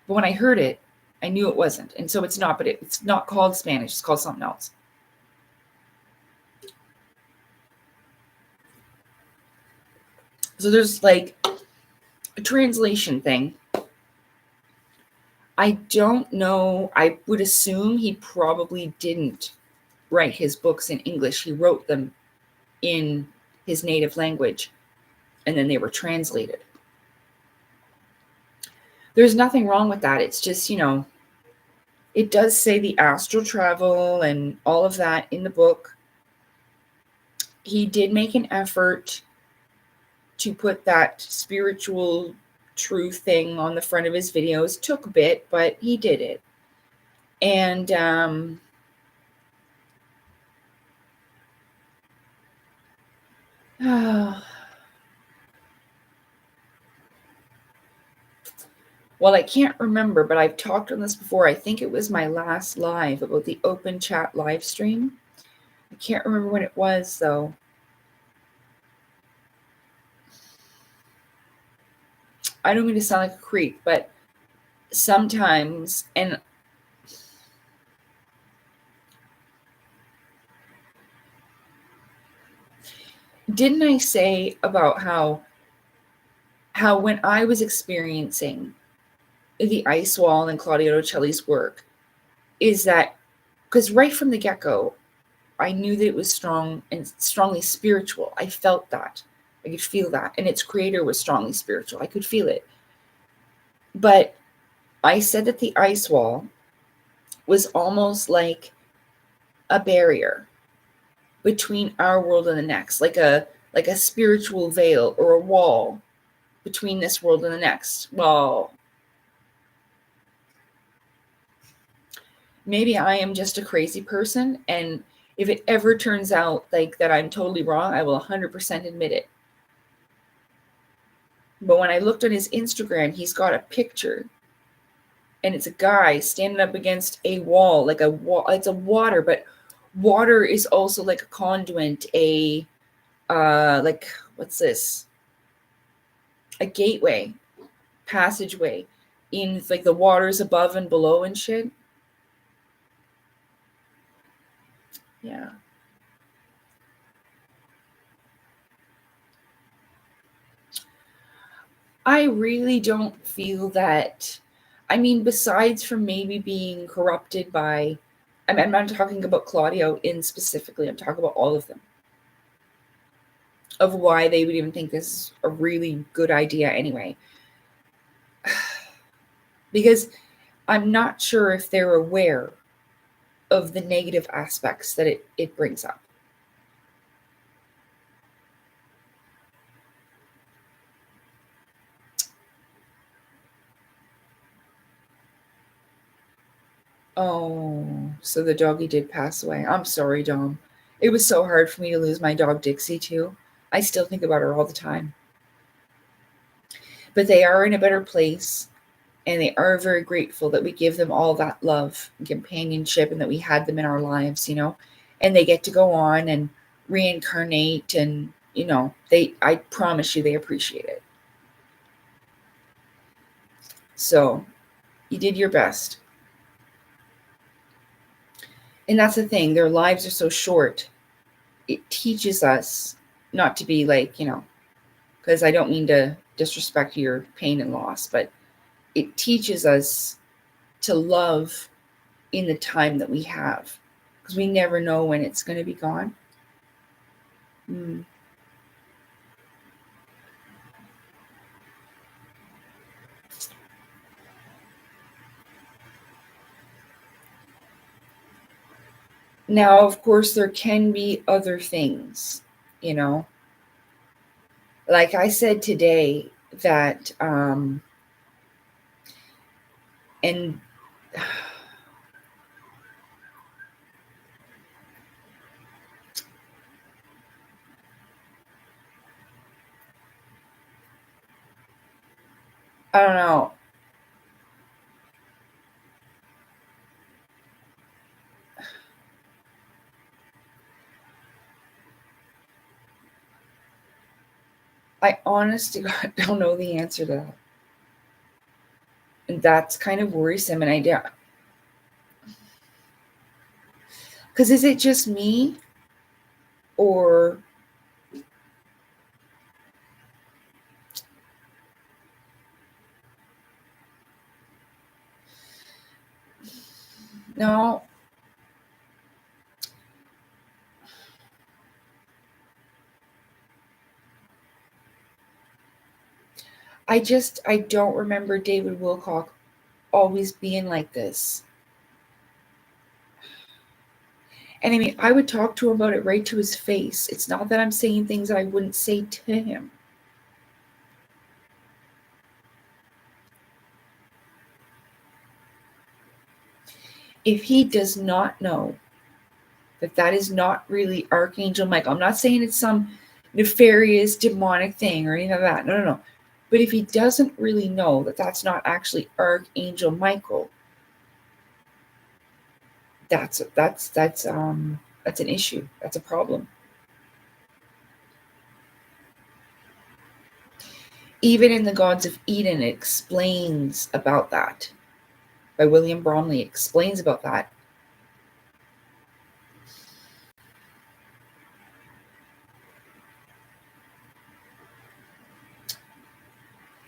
But when I heard it, I knew it wasn't. And so it's not, but it's not called Spanish. It's called something else. So there's like a translation thing. I don't know. I would assume he probably didn't write his books in English. He wrote them in his native language, and then they were translated. There's nothing wrong with that. It's just, it does say the astral travel and all of that in the book. He did make an effort to put that spiritual truth thing on the front of his videos. Took a bit, but he did it. And well, I can't remember, but I've talked on this before. I think it was my last live about the open chat live stream. I can't remember when it was, though. I don't mean to sound like a creep, but sometimes, and didn't I say about how when I was experiencing the ice wall and Claudio Celli's work, is that because right from the get-go, I knew that it was strong and strongly spiritual. I felt that. I could feel that. And its creator was strongly spiritual. I could feel it. But I said that the ice wall was almost like a barrier between our world and the next, like a spiritual veil or a wall between this world and the next. Well, maybe I am just a crazy person, and if it ever turns out like that I'm totally wrong, I will 100% admit it. But when I looked on his Instagram, he's got a picture, and it's a guy standing up against a wall, like a wall. It's a water, but water is also like a conduit, like, what's this? A gateway, passageway in like the waters above and below and shit. Yeah. I really don't feel that. I mean, besides from maybe being corrupted by, I'm not talking about Claudio in specifically, I'm talking about all of them, of why they would even think this is a really good idea anyway. Because I'm not sure if they're aware of the negative aspects that it brings up. Oh, so the doggy did pass away. I'm sorry, Dom. It was so hard for me to lose my dog Dixie too. I still think about her all the time. But they are in a better place, and they are very grateful that we give them all that love and companionship and that we had them in our lives. And they get to go on and reincarnate, and I promise you they appreciate it. So you did your best. And that's the thing, their lives are so short. It teaches us not to be like, because I don't mean to disrespect your pain and loss, but it teaches us to love in the time that we have, because we never know when it's going to be gone. Now, of course, there can be other things, like I said today, that and I don't know. I honestly don't know the answer to that. And that's kind of worrisome. And I doubt, because is it just me, or no? I don't remember David Wilcock always being like this. And I mean, I would talk to him about it right to his face. It's not that I'm saying things I wouldn't say to him. If he does not know that that is not really Archangel Michael, I'm not saying it's some nefarious demonic thing or anything like that. No. But if he doesn't really know that that's not actually Archangel Michael, that's an issue. That's a problem. Even in the Gods of Eden, it explains about that. By William Bromley, explains about that.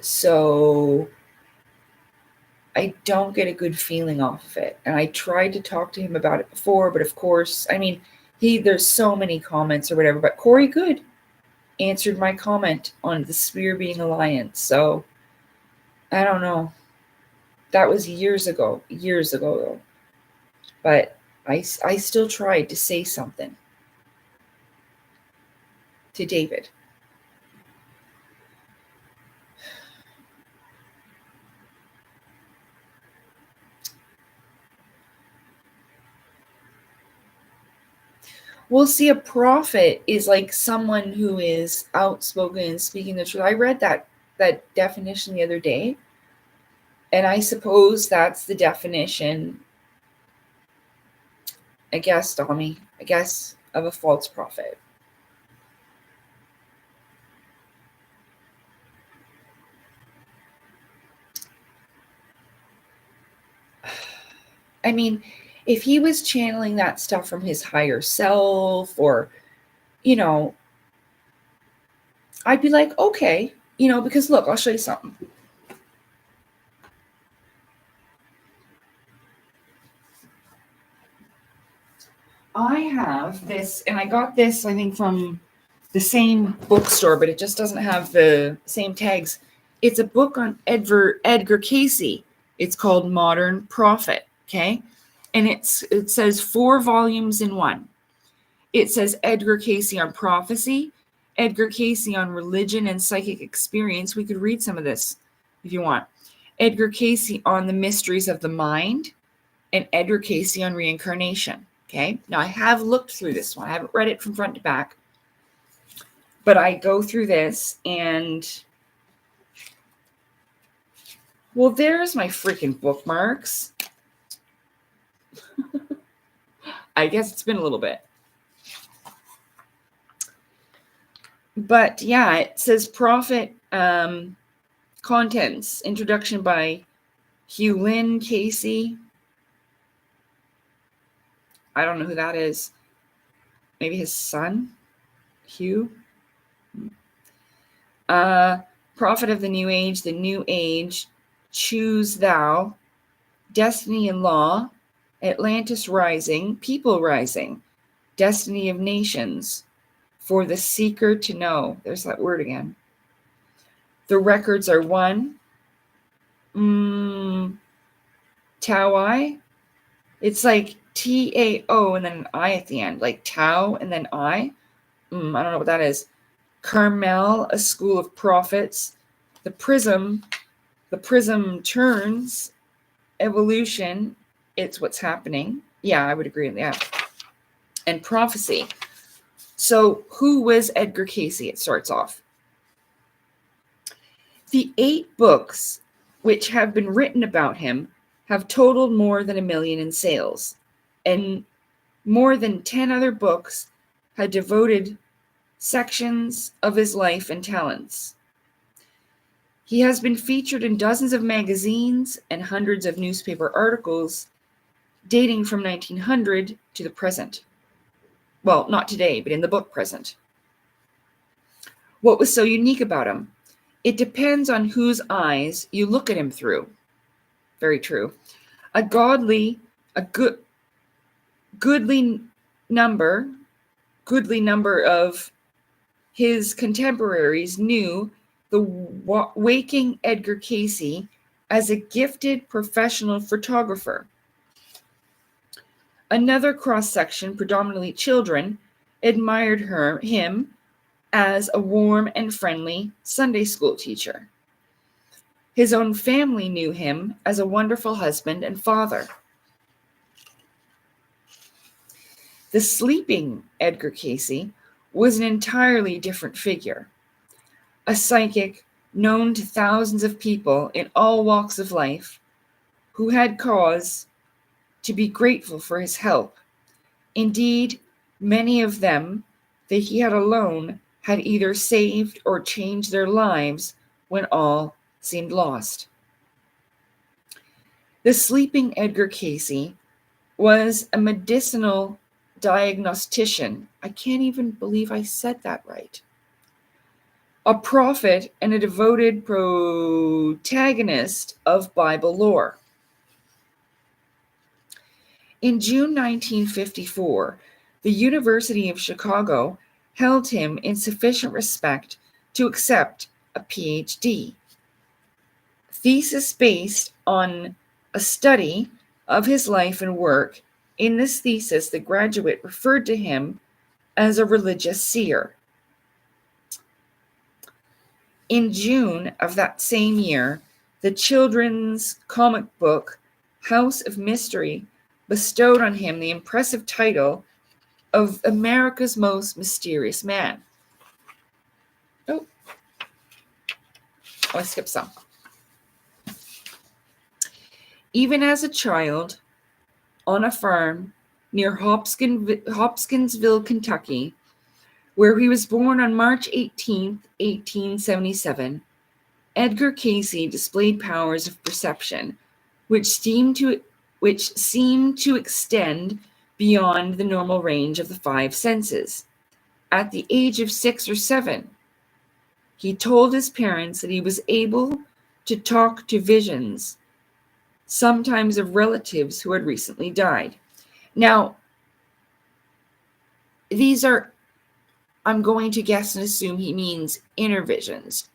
So I don't get a good feeling off of it. And I tried to talk to him about it before, but of course, I mean, there's so many comments or whatever, but Corey Good answered my comment on the Spear Being Alliance. So I don't know. That was years ago though. But I still tried to say something to David. Well, see, a prophet is like someone who is outspoken and speaking the truth. I read that definition the other day, and I suppose that's the definition, I guess, Tommy, of a false prophet. I mean, if he was channeling that stuff from his higher self, or, I'd be like, okay, because look, I'll show you something. I have this, and I got this, I think, from the same bookstore, but it just doesn't have the same tags. It's a book on Edgar Casey. It's called Modern Prophet, okay? And it says 4 volumes in one. It says Edgar Casey on prophecy, Edgar Casey on religion and psychic experience. We could read some of this if you want. Edgar Casey on the mysteries of the mind, and Edgar Casey on reincarnation. Okay. Now I have looked through this one. I haven't read it from front to back, but I go through this and well, there's my freaking bookmarks. I guess it's been a little bit. But yeah, it says Prophet Contents, introduction by Hugh Lynn Casey. I don't know who that is. Maybe his son, Hugh. Prophet of the New Age, Choose Thou, Destiny and Law, Atlantis Rising, People Rising, Destiny of Nations, For the Seeker to Know. There's that word again. The records are one. Tao-I. It's like T-A-O and then an I at the end, like Tao and then I. I don't know what that is. Carmel, A School of Prophets. The Prism Turns. Evolution, It's What's Happening. Yeah, I would agree with that. And Prophecy. So who was Edgar Casey? It starts off. The 8 books which have been written about him have totaled more than 1 million in sales, and more than 10 other books had devoted sections of his life and talents. He has been featured in dozens of magazines and hundreds of newspaper articles dating from 1900 to the present. Well, not today, but in the book present. What was so unique about him? It depends on whose eyes you look at him through. Very true. A goodly number of his contemporaries knew the waking Edgar Casey as a gifted professional photographer. Another cross-section, predominantly children, admired him as a warm and friendly Sunday school teacher. His own family knew him as a wonderful husband and father. The sleeping Edgar Casey was an entirely different figure. A psychic known to thousands of people in all walks of life who had cause to be grateful for his help. Indeed, many of them that he had alone had either saved or changed their lives when all seemed lost. The sleeping Edgar Casey was a medicinal diagnostician. I can't even believe I said that right. A prophet and a devoted protagonist of Bible lore. In June 1954, the University of Chicago held him in sufficient respect to accept a PhD. Thesis based on a study of his life and work. In this thesis, the graduate referred to him as a religious seer. In June of that same year, the children's comic book House of Mystery bestowed on him the impressive title of America's Most Mysterious Man. Oh, I skipped some. Even as a child, on a farm near Hopkinsville, Kentucky, where he was born on March 18, 1877, Edgar Casey displayed powers of perception which seemed to extend beyond the normal range of the 5 senses. At the age of 6 or 7, he told his parents that he was able to talk to visions, sometimes of relatives who had recently died. Now, these are, I'm going to guess and assume he means inner visions.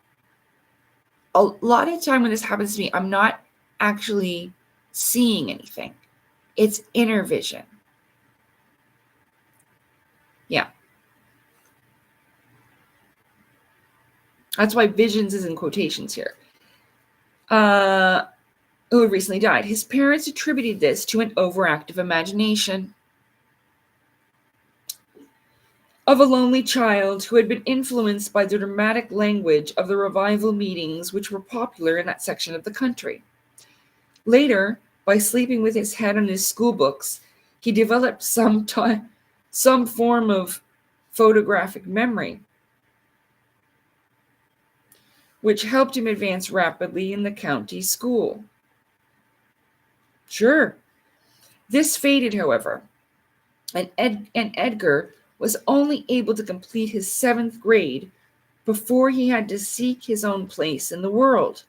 A lot of time when this happens to me, I'm not actually seeing anything. It's inner vision. Yeah. That's why visions is in quotations here. who had recently died. His parents attributed this to an overactive imagination of a lonely child who had been influenced by the dramatic language of the revival meetings which were popular in that section of the country. Later, by sleeping with his head on his school books, he developed some form of photographic memory, which helped him advance rapidly in the county school. Sure. This faded, however, and Edgar was only able to complete his 7th grade before he had to seek his own place in the world.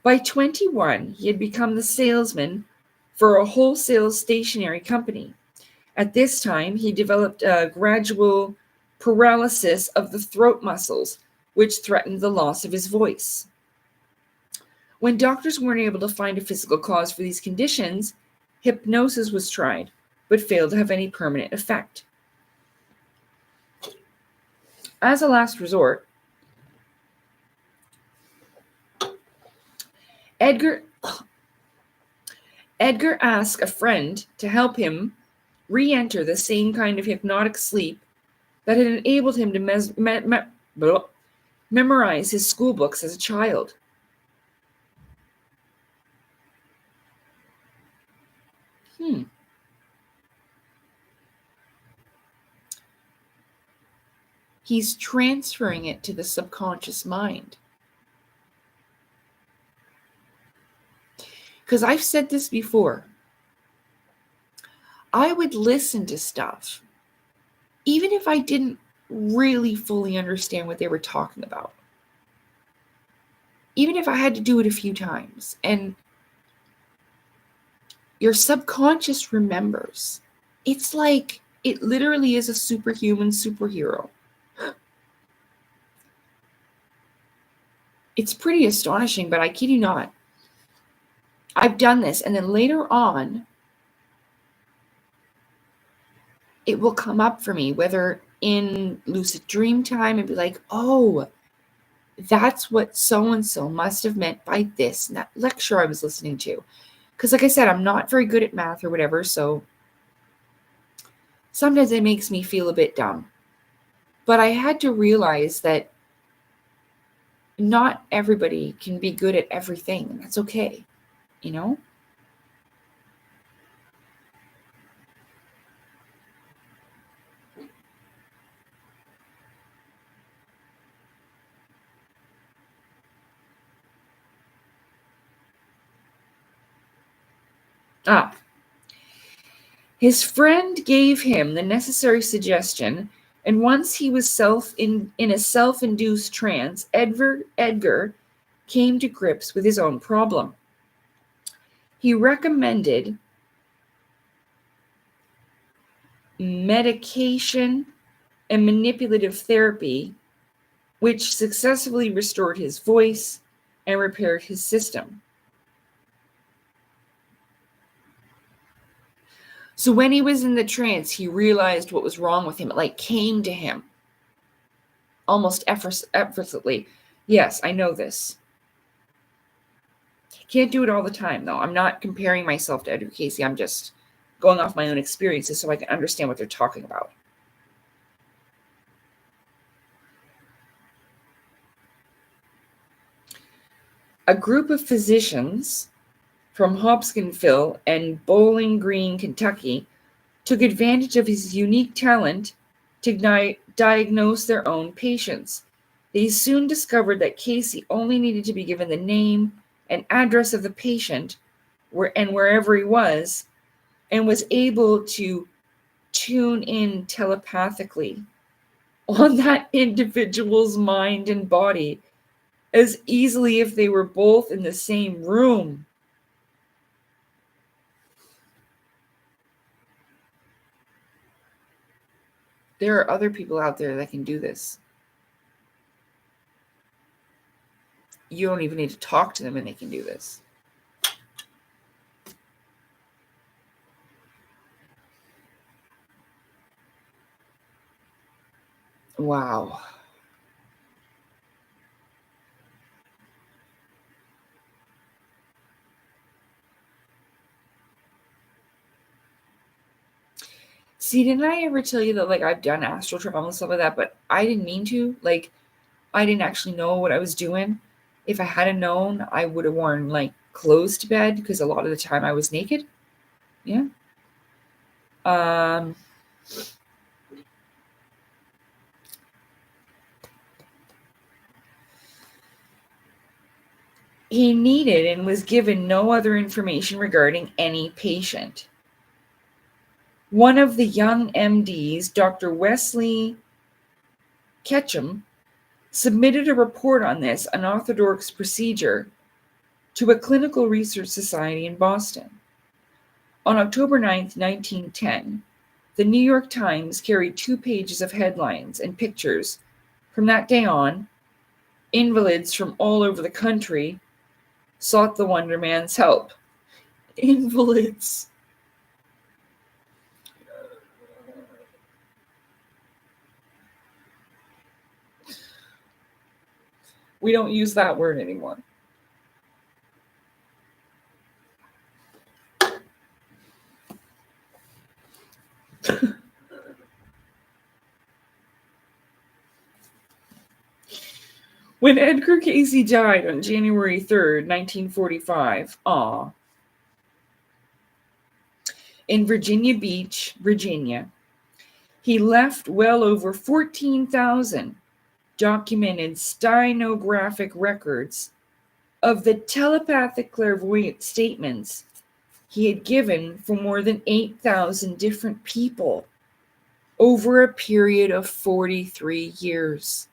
By 21, he had become the salesman for a wholesale stationery company. At this time, he developed a gradual paralysis of the throat muscles, which threatened the loss of his voice. When doctors weren't able to find a physical cause for these conditions, hypnosis was tried, but failed to have any permanent effect. As a last resort, Edgar asked a friend to help him re-enter the same kind of hypnotic sleep that had enabled him to memorize his school books as a child. He's transferring it to the subconscious mind. Because I've said this before. I would listen to stuff, even if I didn't really fully understand what they were talking about. Even if I had to do it a few times. And your subconscious remembers. It's like it literally is a superhuman superhero. It's pretty astonishing, but I kid you not. I've done this, and then later on, it will come up for me, whether in lucid dream time and be like, oh, that's what so-and-so must have meant by this and that lecture I was listening to. Because like I said, I'm not very good at math or whatever, so sometimes it makes me feel a bit dumb. But I had to realize that not everybody can be good at everything, and that's okay, you know? His friend gave him the necessary suggestion, and once he was in a self-induced trance, Edgar came to grips with his own problem. He recommended medication and manipulative therapy, which successfully restored his voice and repaired his system. So when he was in the trance, he realized what was wrong with him. It like came to him almost effortlessly. Yes, I know this. Can't do it all the time, though. I'm not comparing myself to Edgar Cayce. I'm just going off my own experiences so I can understand what they're talking about. A group of physicians from Hopkinsville and Bowling Green, Kentucky, took advantage of his unique talent to diagnose their own patients. They soon discovered that Cayce only needed to be given the name and address of the patient wherever he was, and was able to tune in telepathically on that individual's mind and body as easily if they were both in the same room. There are other people out there that can do this. You don't even need to talk to them and they can do this. Wow. See, didn't I ever tell you that, like, I've done astral travel and stuff like that, but I didn't mean to. Like, I didn't actually know what I was doing. If I hadn't known, I would have worn, like, clothes to bed because a lot of the time I was naked. Yeah. He needed and was given no other information regarding any patient. One of the young MDs, Dr. Wesley Ketchum, submitted a report on this unorthodox procedure to a clinical research society in Boston. On October 9th, 1910, the New York Times carried 2 pages of headlines and pictures. From that day on, invalids from all over the country sought the Wonder Man's help. Invalids. We don't use that word anymore. When Edgar Casey died on January 3rd, 1945, in Virginia Beach, Virginia, he left well over 14,000 documented stenographic records of the telepathic clairvoyant statements he had given for more than 8,000 different people over a period of 43 years.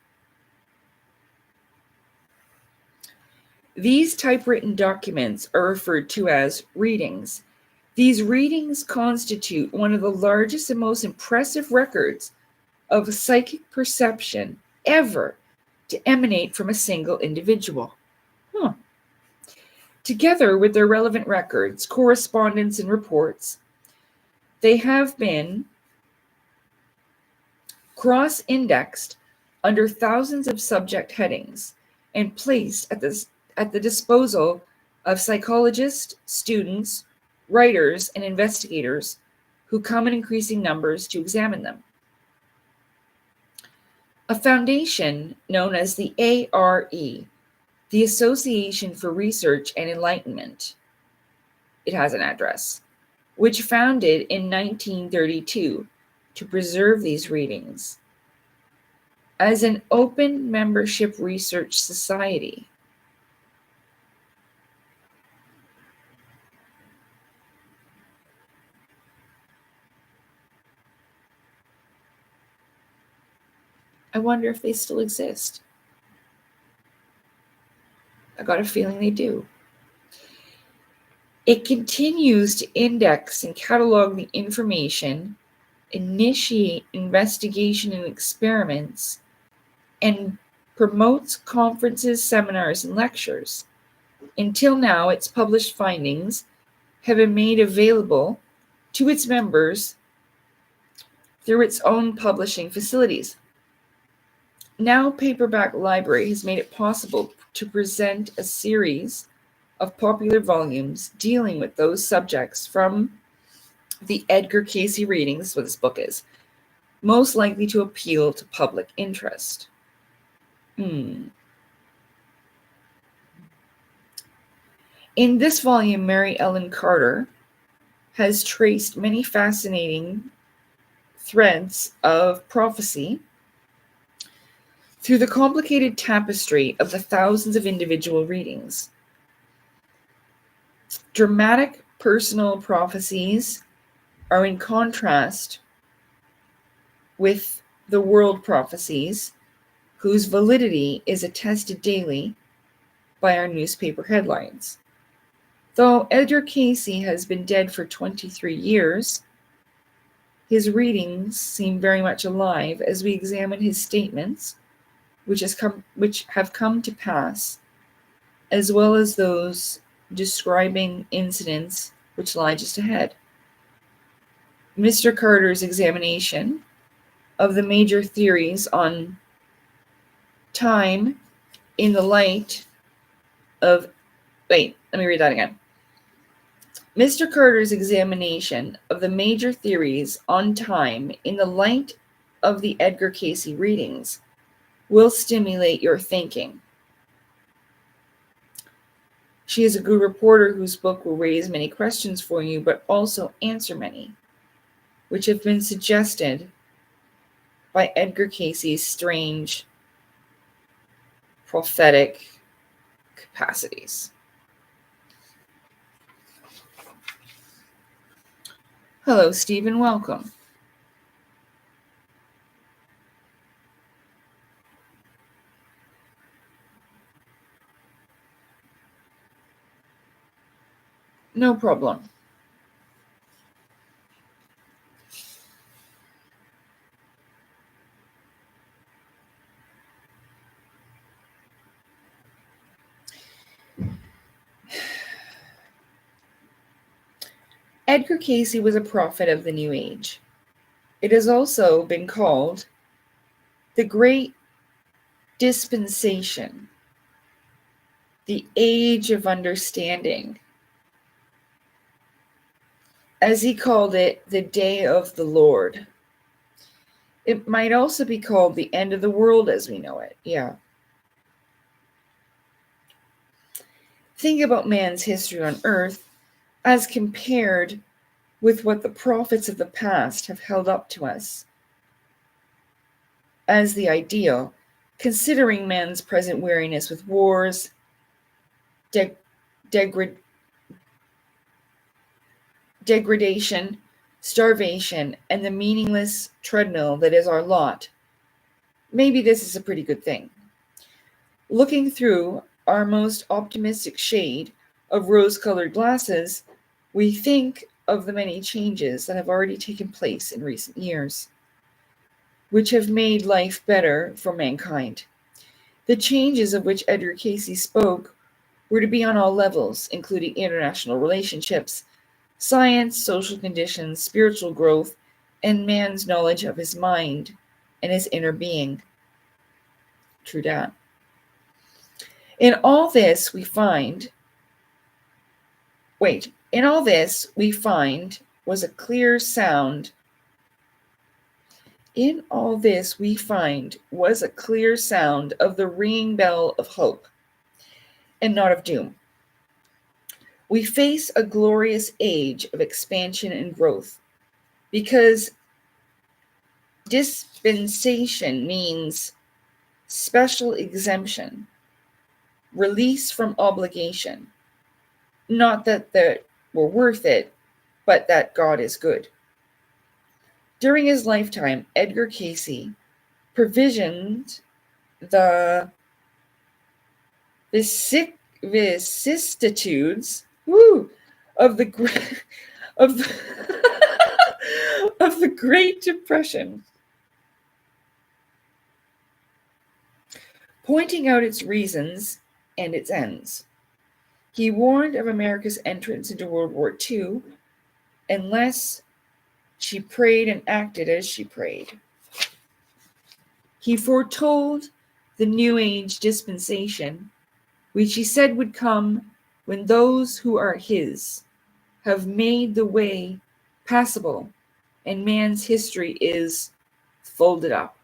These typewritten documents are referred to as readings. These readings constitute one of the largest and most impressive records of psychic perception ever to emanate from a single individual. Together with their relevant records, correspondence, and reports, they have been cross-indexed under thousands of subject headings and placed at the disposal of psychologists, students, writers, and investigators who come in increasing numbers to examine them. A foundation known as the ARE, the Association for Research and Enlightenment, it has an address, which founded in 1932 to preserve these readings as an open membership research society. I wonder if they still exist. I got a feeling they do. It continues to index and catalog the information, initiate investigation and experiments, and promotes conferences, seminars, and lectures. Until now, its published findings have been made available to its members through its own publishing facilities. Now, Paperback Library has made it possible to present a series of popular volumes dealing with those subjects from the Edgar Casey readings, what this book is, most likely to appeal to public interest. In this volume, Mary Ellen Carter has traced many fascinating threads of prophecy through the complicated tapestry of the thousands of individual readings. Dramatic personal prophecies are in contrast with the world prophecies, whose validity is attested daily by our newspaper headlines. Though Edgar Casey has been dead for 23 years, his readings seem very much alive as we examine his statements, which have come to pass, as well as those describing incidents which lie just ahead. Mr. Carter's examination of the major theories on time in the light of... Wait, let me read that again. Mr. Carter's examination of the major theories on time in the light of the Edgar Cayce readings will stimulate your thinking. She is a good reporter whose book will raise many questions for you, but also answer many, which have been suggested by Edgar Cayce's strange prophetic capacities. Hello, Stephen. Welcome. No problem. Edgar Cayce was a prophet of the New Age. It has also been called the Great Dispensation, the Age of Understanding. As he called it, the Day of the Lord. It might also be called the end of the world as we know it. Yeah. Think about man's history on earth as compared with what the prophets of the past have held up to us as the ideal, considering man's present weariness with wars, degradation, starvation, and the meaningless treadmill that is our lot. Maybe this is a pretty good thing. Looking through our most optimistic shade of rose-colored glasses, we think of the many changes that have already taken place in recent years, which have made life better for mankind. The changes of which Edgar Cayce spoke were to be on all levels, including international relationships, science, social conditions, spiritual growth, and man's knowledge of his mind and his inner being. True that. In all this we find was a clear sound. In all this we find was a clear sound of the ringing bell of hope, and not of doom. We face a glorious age of expansion and growth, because dispensation means special exemption, release from obligation. Not that we're worth it, but that God is good. During his lifetime, Edgar Cayce provisioned the vicissitudes of the of the, of the Great Depression, pointing out its reasons and its ends. He warned of America's entrance into World War II unless she prayed and acted as she prayed. He foretold the New Age dispensation, which he said would come when those who are his have made the way passable and man's history is folded up.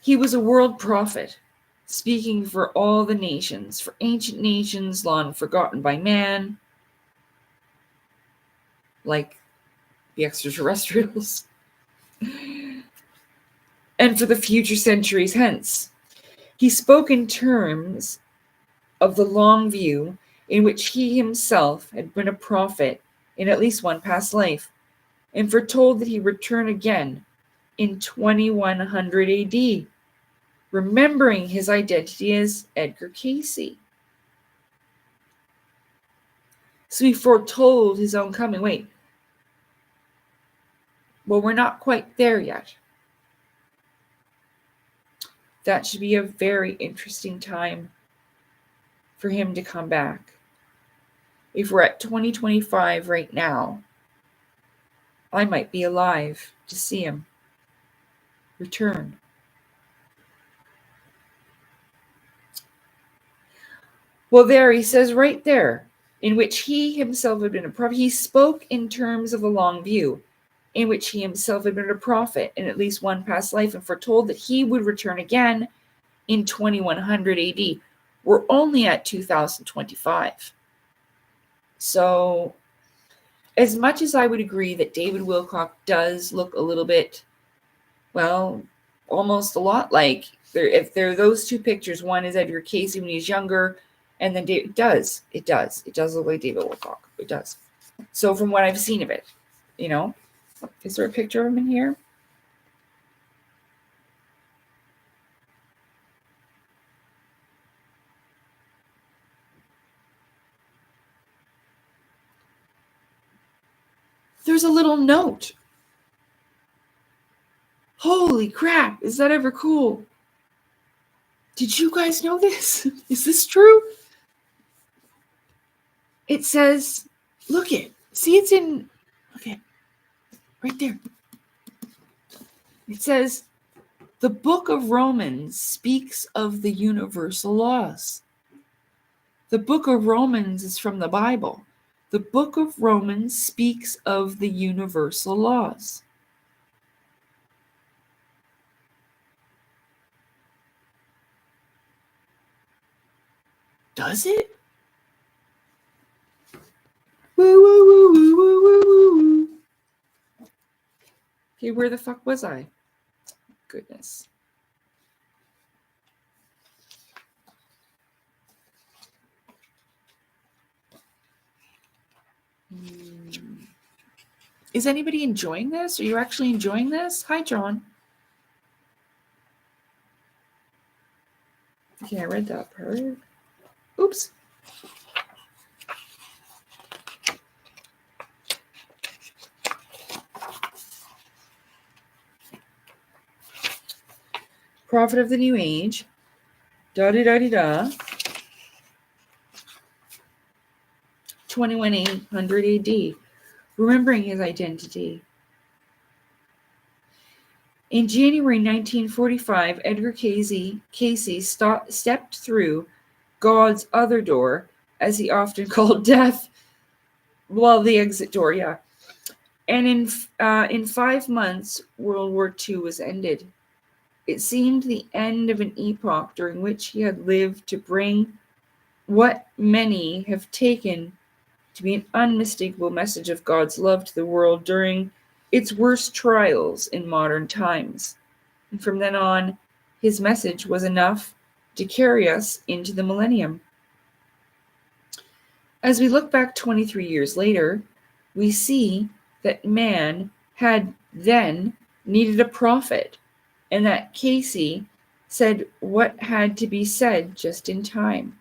He was a world prophet, speaking for all the nations, for ancient nations long forgotten by man, like the extraterrestrials, and for the future centuries hence. He spoke in terms of the long view in which he himself had been a prophet in at least one past life, and foretold that he would return again in 2100 AD, remembering his identity as Edgar Cayce. So he foretold his own coming. Wait. Well, we're not quite there yet. That should be a very interesting time for him to come back. If we're at 2025 right now, I might be alive to see him return. Well, there he says right there, in which he himself had been a prophet. He spoke in terms of a long view, in which he himself had been a prophet in at least one past life and foretold that he would return again in 2100 AD. We're only at 2025. So, as much as I would agree that David Wilcock does look a little bit, well, almost a lot like, if there are those two pictures, one is Edgar Casey when he's younger, and then it does look like David Wilcock. It does. So from what I've seen of it, is there a picture of him in here? There's a little note. Holy crap, is that ever cool? Did you guys know this? Is this true? It says, look it. See, it's in, okay, right there. It says, the book of Romans speaks of the universal laws. The book of Romans is from the Bible. The book of Romans speaks of the universal laws. Does it? Woo, woo, woo, woo, woo, woo, woo. Okay, where the fuck was I? Goodness. Is anybody enjoying this? Are you actually enjoying this? Hi, John. Okay, I read that part. Oops. Prophet of the New Age. Da-da-da-da-da. 2100 AD. Remembering his identity. In January 1945, Edgar Casey stepped through God's other door, as he often called death. Well, the exit door, yeah. And in 5 months, World War II was ended. It seemed the end of an epoch during which he had lived to bring what many have taken to be an unmistakable message of God's love to the world during its worst trials in modern times. And from then on, his message was enough to carry us into the millennium. As we look back 23 years later, we see that man had then needed a prophet, and that Casey said what had to be said just in time.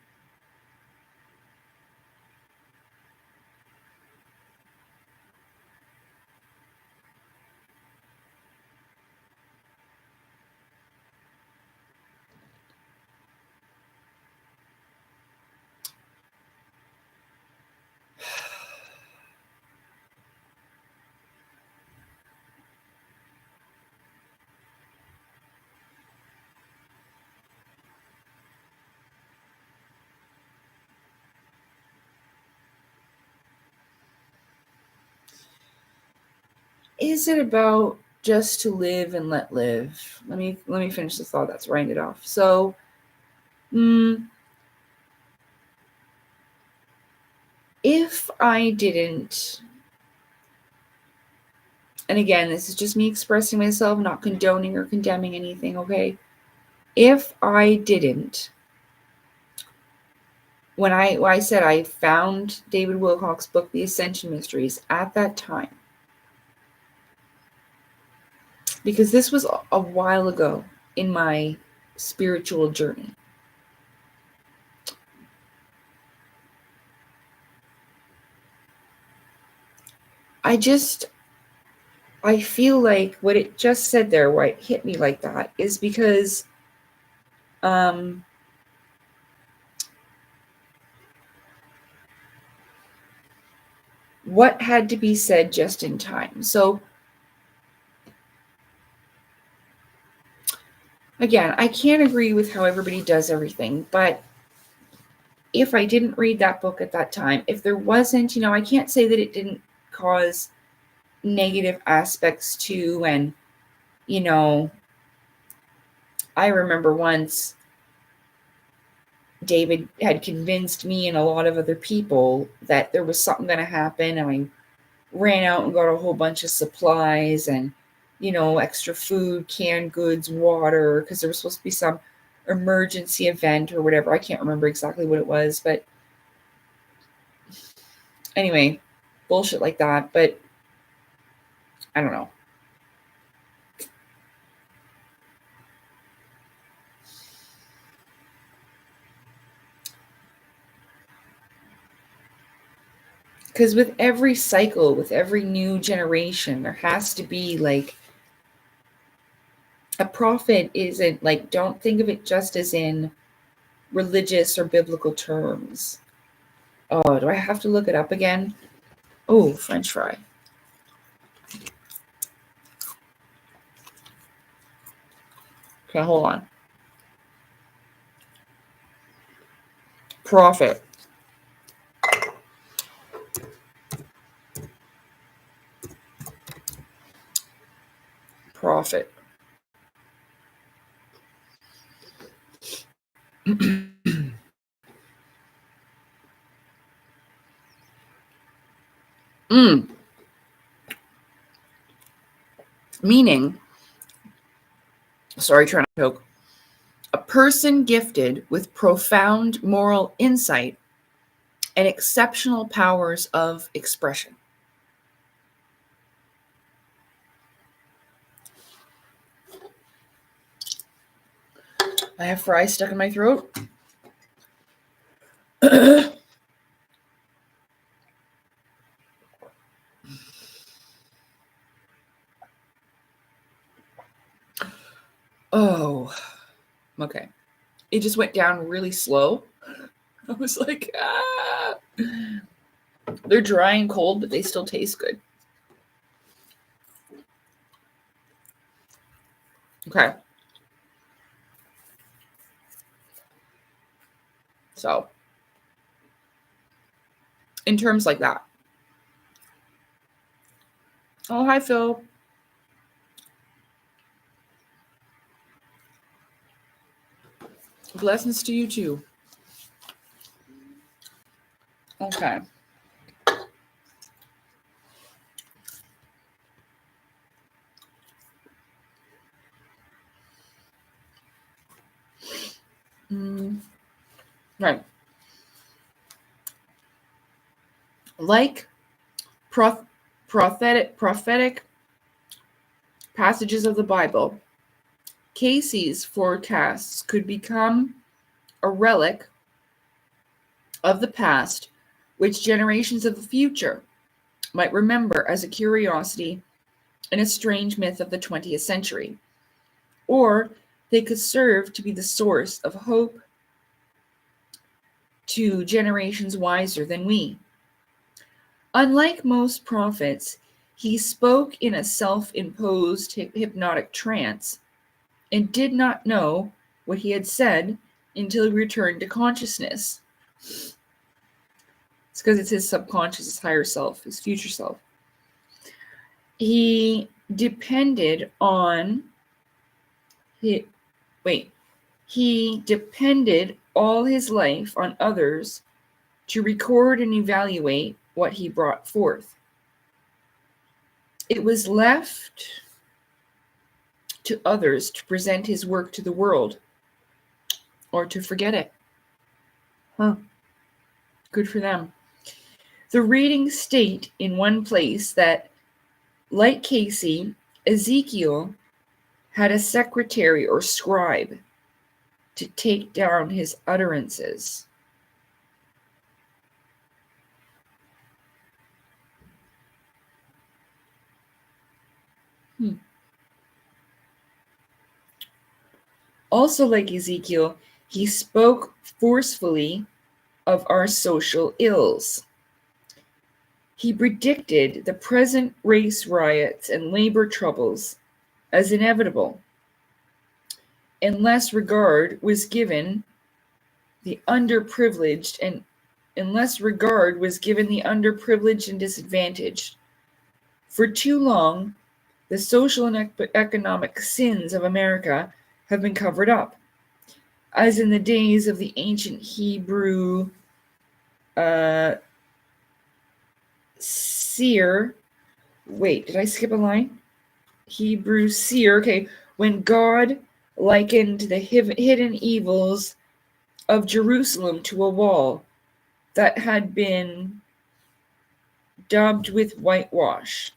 Is it about just to live and let live? Let me finish the thought. That's writing it off. So, if I didn't, and again, this is just me expressing myself, not condoning or condemning anything, okay? If I didn't, when I said I found David Wilcock's book, The Ascension Mysteries, at that time, because this was a while ago in my spiritual journey. I feel like what it just said there, why it hit me like that, is because what had to be said just in time. So again, I can't agree with how everybody does everything, but if I didn't read that book at that time, if there wasn't, I can't say that it didn't cause negative aspects too. And, I remember once David had convinced me and a lot of other people that there was something going to happen. And I ran out and got a whole bunch of supplies and, extra food, canned goods, water, because there was supposed to be some emergency event or whatever. I can't remember exactly what it was, but anyway, bullshit like that. But I don't know. Because with every cycle, with every new generation, there has to be like a prophet isn't like, don't think of it just as in religious or biblical terms. Oh, do I have to look it up again? Oh, French fry. Okay, hold on. Prophet. Prophet. Meaning, sorry, trying to joke. A person gifted with profound moral insight and exceptional powers of expression. I have fries stuck in my throat. Oh, okay. It just went down really slow. I was like, ah. They're dry and cold, but they still taste good. Okay. So, in terms like that. Oh, hi, Phil. Blessings to you, too. Okay. Right. Like prophetic passages of the Bible, Casey's forecasts could become a relic of the past, which generations of the future might remember as a curiosity and a strange myth of the 20th century. Or they could serve to be the source of hope to generations wiser than we. Unlike most prophets, he spoke in a self-imposed hypnotic trance and did not know what he had said until he returned to consciousness. It's because it's his subconscious, his higher self, his future self. He depended all his life on others to record and evaluate what he brought forth. It was left to others to present his work to the world or to forget it. Good for them. The readings state in one place that, like Casey, Ezekiel had a secretary or scribe to take down his utterances. Also, like Ezekiel, he spoke forcefully of our social ills. He predicted the present race riots and labor troubles as inevitable, and less regard was given the underprivileged, and unless regard was given the underprivileged and disadvantaged. For too long, the social and economic sins of America have been covered up, as in the days of the ancient Hebrew seer. Wait, did I skip a line? Hebrew seer. Okay, when God likened the hidden evils of Jerusalem to a wall that had been daubed with whitewash.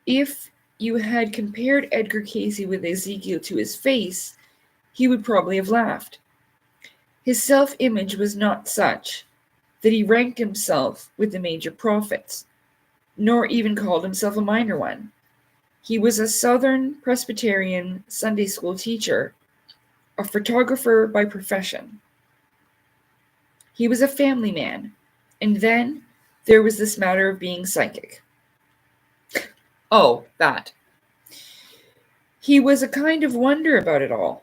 If you had compared Edgar Cayce with Ezekiel to his face, he would probably have laughed. His self-image was not such that he ranked himself with the major prophets, nor even called himself a minor one. He was a Southern Presbyterian Sunday school teacher, a photographer by profession. He was a family man, and then there was this matter of being psychic. Oh, that. He was a kind of wonder about it all.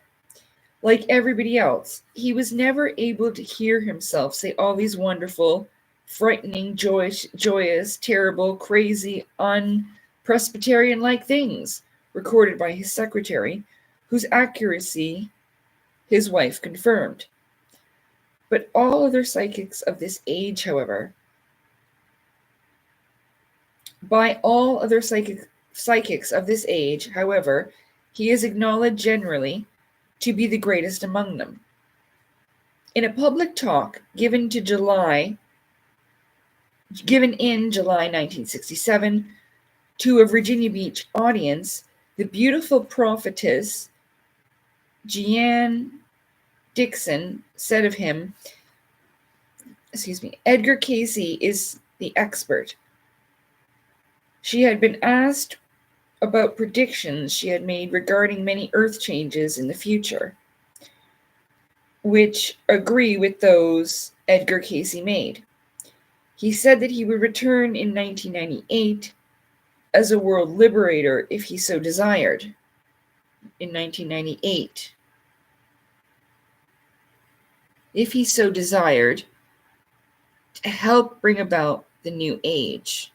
Like everybody else, he was never able to hear himself say all these wonderful, frightening, joyous, terrible, crazy, un-Presbyterian-like things recorded by his secretary, whose accuracy his wife confirmed. But all other psychics of this age, however, by all other psychics of this age, however, he is acknowledged generally to be the greatest among them. In a public talk given in July 1967 to a Virginia Beach audience, the beautiful prophetess Jeanne Dixon said of him, Edgar Cayce is the expert. She had been asked about predictions she had made regarding many Earth changes in the future, which agree with those Edgar Cayce made. He said that he would return in 1998 as a world liberator if he so desired. In 1998. If he so desired, to help bring about the new age.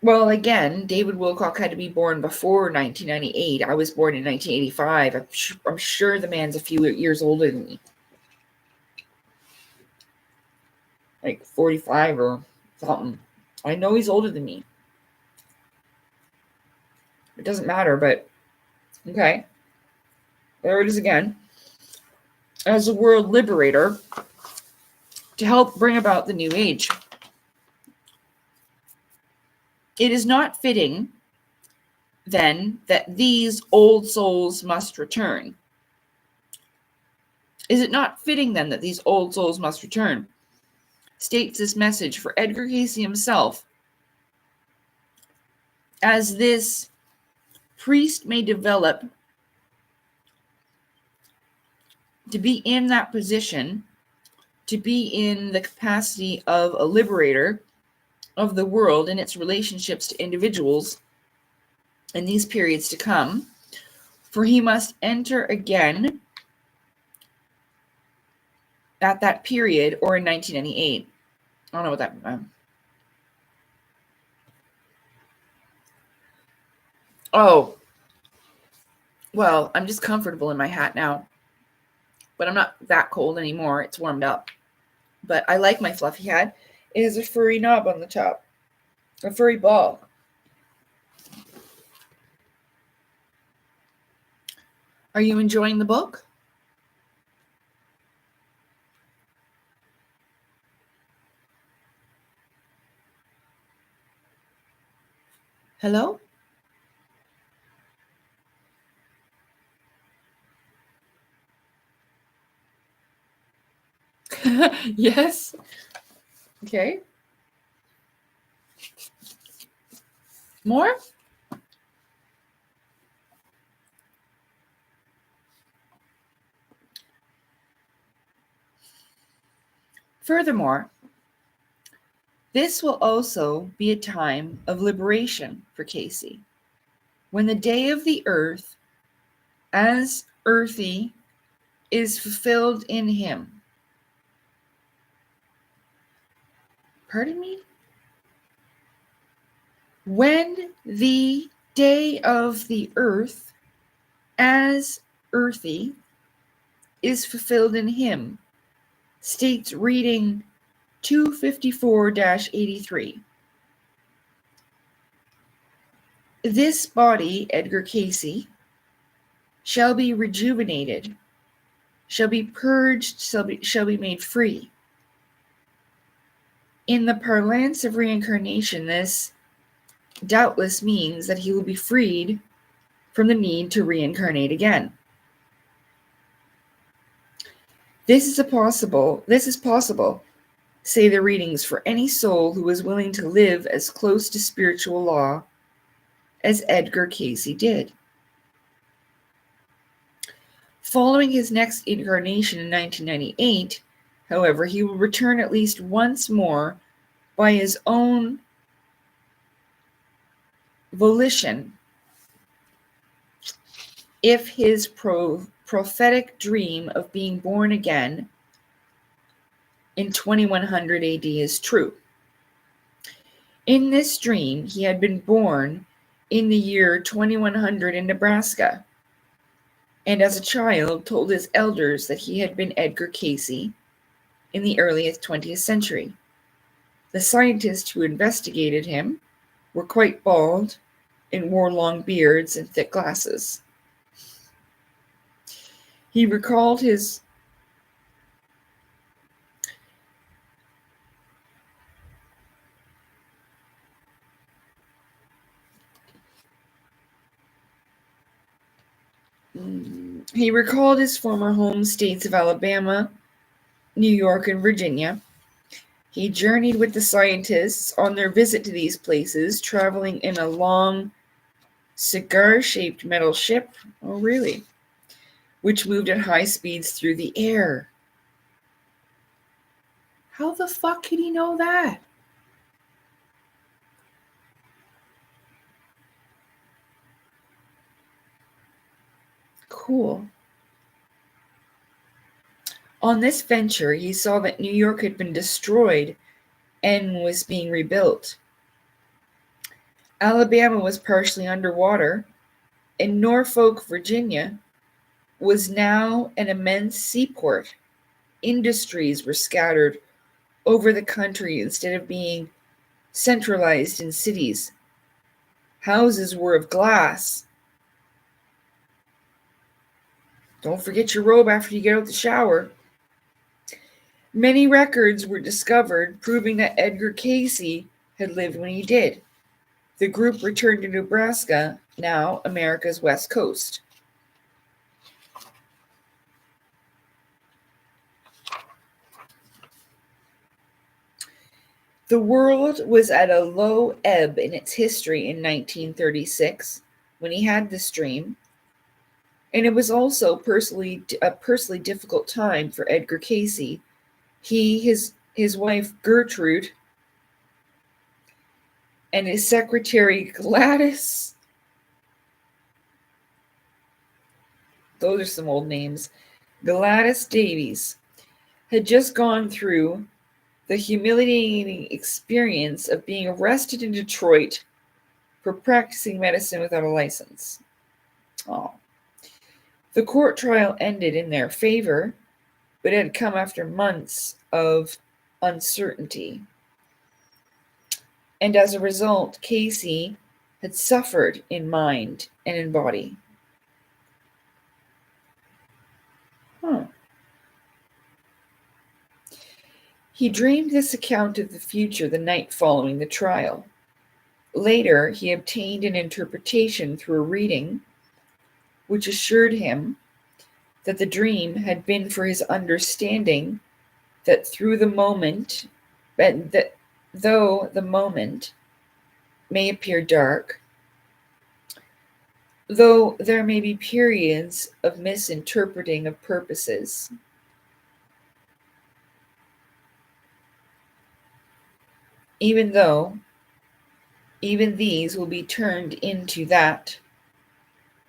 Well, again, David Wilcock had to be born before 1998. I was born in 1985. I'm sure the man's a few years older than me. Like 45 or something. I know he's older than me. It doesn't matter, but okay. There it is again. As a world liberator to help bring about the new age. It is not fitting, then, that these old souls must return. Is it not fitting, then, that these old souls must return? States this message for Edgar Cayce himself, as this priest may develop to be in that position, to be in the capacity of a liberator of the world and its relationships to individuals in these periods to come, for he must enter again at that period or in 1998. I don't know what that meant. Oh, well, I'm just comfortable in my hat now, but I'm not that cold anymore. It's warmed up, but I like my fluffy hat. It has a furry knob on the top, a furry ball. Are you enjoying the book? Hello? Yes. Okay. More? Furthermore, this will also be a time of liberation for Cayce. when the day of the earth as earthy is fulfilled in him. Pardon me? When the day of the earth as earthy is fulfilled in him, states reading 254-83. This body, Edgar Cayce, shall be rejuvenated, shall be purged, shall be made free. In the parlance of reincarnation, this doubtless means that he will be freed from the need to reincarnate again. This is possible, say the readings, for any soul who is willing to live as close to spiritual law as Edgar Cayce did. Following his next incarnation in 1998, however, he will return at least once more by his own volition if his prophetic dream of being born again in 2100 AD is true. In this dream, he had been born in the year 2100 in Nebraska, and as a child told his elders that he had been Edgar Cayce in the earliest 20th century. The scientists who investigated him were quite bald and wore long beards and thick glasses. He recalled his former home states of Alabama, New York, and Virginia. He journeyed with the scientists on their visit to these places, traveling in a long, cigar-shaped metal ship, which moved at high speeds through the air. How the fuck could he know that? Cool. On this venture, he saw that New York had been destroyed and was being rebuilt. Alabama was partially underwater, and Norfolk, Virginia, was now an immense seaport. Industries were scattered over the country instead of being centralized in cities. Houses were of glass. Don't forget your robe after you get out the shower. Many records were discovered proving that Edgar Cayce had lived when he did. The group returned to Nebraska, now America's West Coast. The world was at a low ebb in its history in 1936 when he had this dream, and it was also a personally difficult time for Edgar Cayce. He, his wife Gertrude, and his secretary Gladys, those are some old names, Gladys Davies, had just gone through the humiliating experience of being arrested in Detroit for practicing medicine without a license. The court trial ended in their favor, but it had come after months of uncertainty. And as a result, Cayce had suffered in mind and in body. He dreamed this account of the future the night following the trial. Later, he obtained an interpretation through a reading, which assured him that the dream had been for his understanding that though the moment may appear dark, though there may be periods of misinterpreting of purposes, even these will be turned into that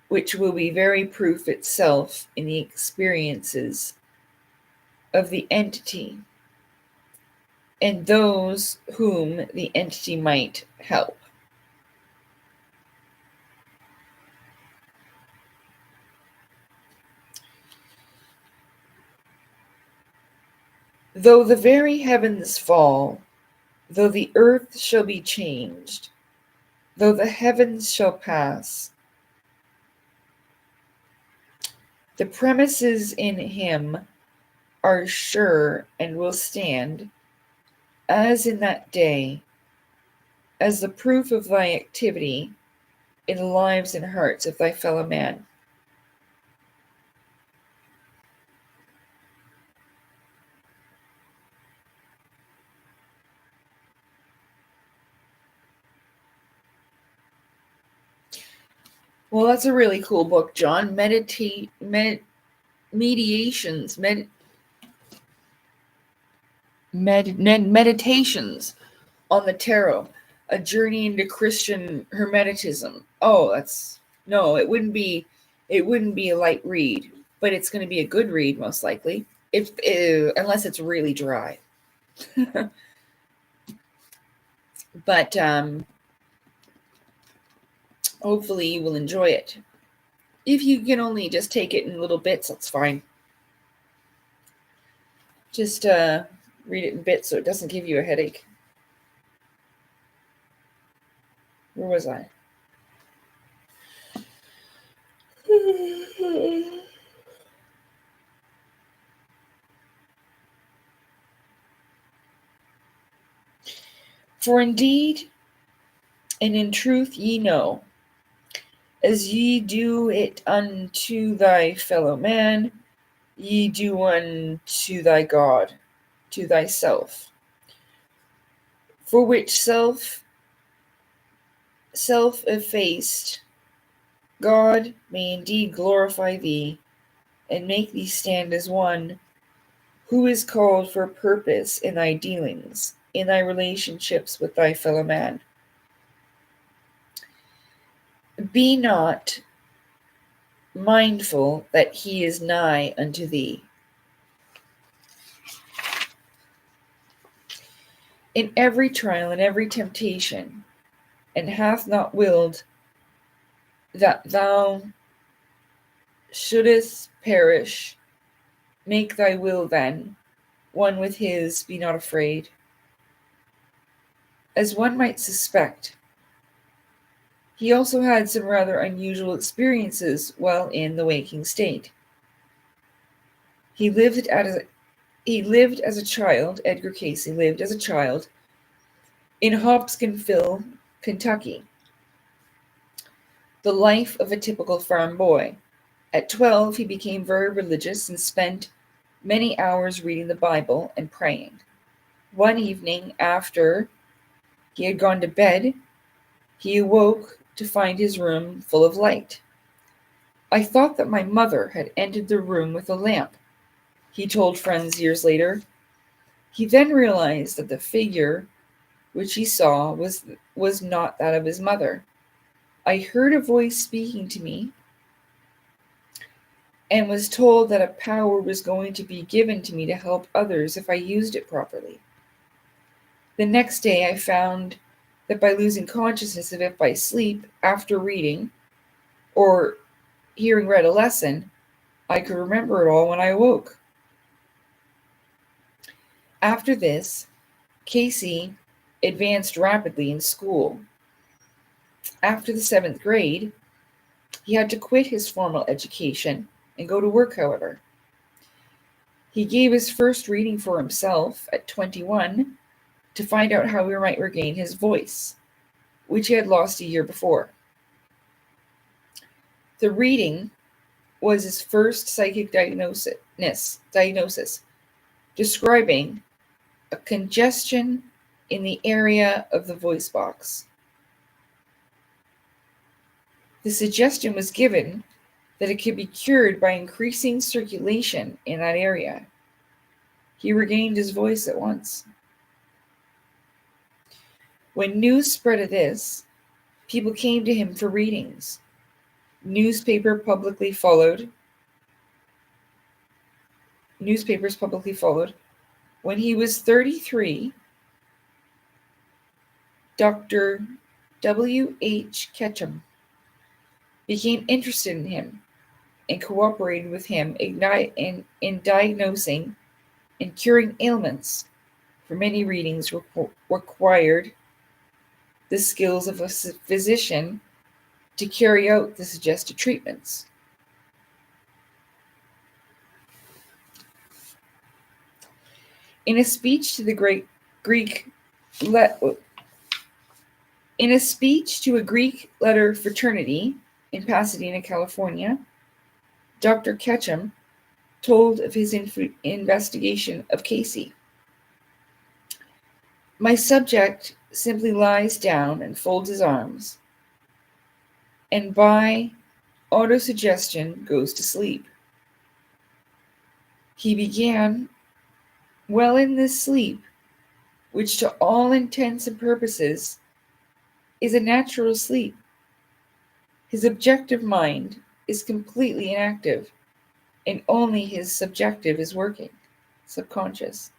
which will be very proof itself in the experiences of the entity and those whom the entity might help. Though the very heavens fall, though the earth shall be changed, though the heavens shall pass, the premises in him are sure and will stand, as in that day, as the proof of thy activity in the lives and hearts of thy fellow man. Well, that's a really cool book, John. Meditations on the Tarot, a journey into Christian Hermeticism. Oh, it wouldn't be a light read, but it's going to be a good read most likely, unless it's really dry. But hopefully you will enjoy it. If you can only just take it in little bits, that's fine. Just read it in bits so it doesn't give you a headache. Where was I? For indeed, and in truth ye know, as ye do it unto thy fellow man, ye do unto thy God, to thyself. For which self-effaced God may indeed glorify thee, and make thee stand as one who is called for a purpose in thy dealings, in thy relationships with thy fellow man. Be not mindful that he is nigh unto thee. In every trial and every temptation, and hath not willed that thou shouldest perish, make thy will then one with his, be not afraid. As one might suspect, he also had some rather unusual experiences while in the waking state. He lived as a child, Edgar Casey lived as a child, in Hopkinsville, Kentucky, the life of a typical farm boy. At 12, he became very religious and spent many hours reading the Bible and praying. One evening, after he had gone to bed, he awoke to find his room full of light. I thought that my mother had entered the room with a lamp, he told friends years later. He then realized that the figure which he saw was not that of his mother. I heard a voice speaking to me and was told that a power was going to be given to me to help others if I used it properly. The next day I found that by losing consciousness of it by sleep after reading or hearing read a lesson, I could remember it all when I awoke. After this, Casey advanced rapidly in school. After the 7th grade, he had to quit his formal education and go to work, however. He gave his first reading for himself at 21 to find out how he might regain his voice, which he had lost a year before. The reading was his first psychic diagnosis, describing a congestion in the area of the voice box. The suggestion was given that it could be cured by increasing circulation in that area. He regained his voice at once. When news spread of this, people came to him for readings. Newspapers publicly followed. When he was 33, Dr. W. H. Ketchum became interested in him and cooperated with him in diagnosing and curing ailments. For many readings required the skills of a physician to carry out the suggested treatments. In a speech to a Greek letter fraternity in Pasadena, California, Dr. Ketchum told of his investigation of Casey. My subject simply lies down and folds his arms, and by autosuggestion goes to sleep. He began well in this sleep, which to all intents and purposes is a natural sleep. His objective mind is completely inactive, and only his subjective is working, subconscious.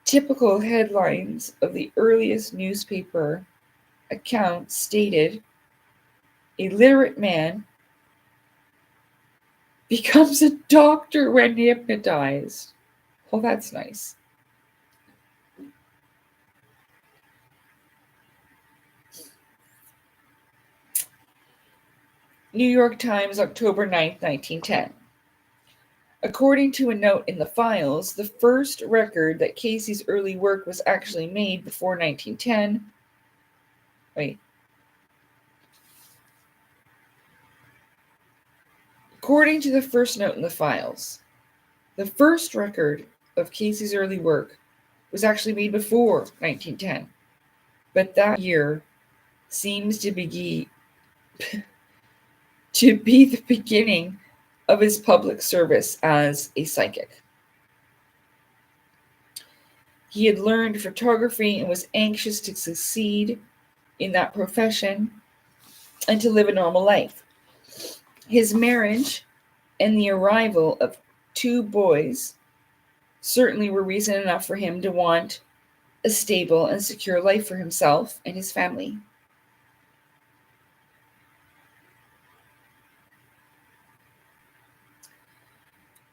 Typical headlines of the earliest newspaper accounts stated, "A literate man becomes a doctor when hypnotized." Well, that's nice. New York Times, October 9th, 1910. According to a note in the files, the first record that Casey's early work was actually made before 1910. According to the first note in the files, the first record of Casey's early work was actually made before 1910, but that year seems to be the beginning of his public service as a psychic. He had learned photography and was anxious to succeed in that profession and to live a normal life. His marriage and the arrival of 2 boys certainly were reason enough for him to want a stable and secure life for himself and his family.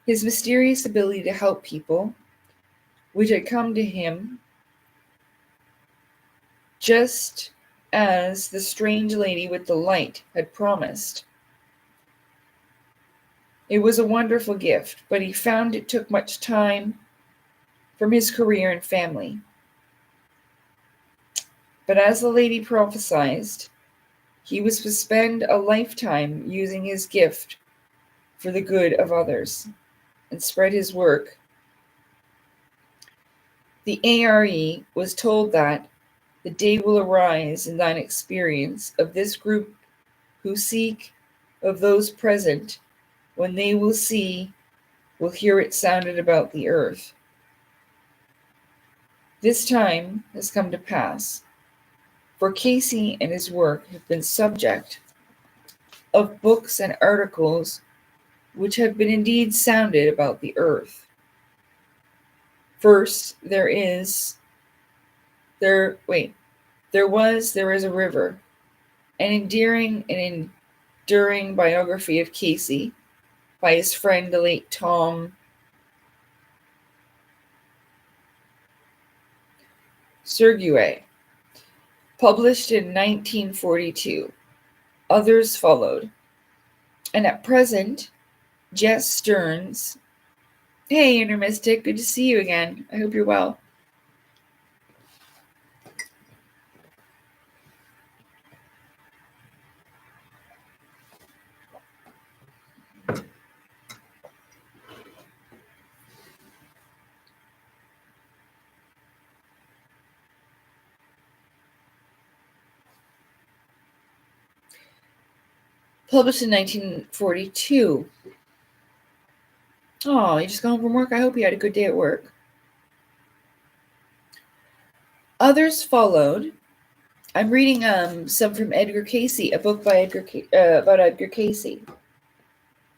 His mysterious ability to help people, which had come to him just as the strange lady with the light had promised. It was a wonderful gift, but he found it took much time from his career and family. But as the lady prophesied, he was to spend a lifetime using his gift for the good of others and spread his work. The ARE was told that the day will arise in thine experience of this group who seek of those present when they will hear it sounded about the earth. This time has come to pass, for Casey and his work have been subject of books and articles which have been indeed sounded about the earth. First, there is a river, an enduring biography of Casey by his friend, the late Tom Serguet, published in 1942. Others followed. And at present, Jess Stearns. Hey, Inner Mystic, good to see you again. I hope you're well. Published in 1942. Oh, you just got home from work? I hope you had a good day at work. Others followed, I'm reading some from Edgar Casey, a book by about Edgar Casey.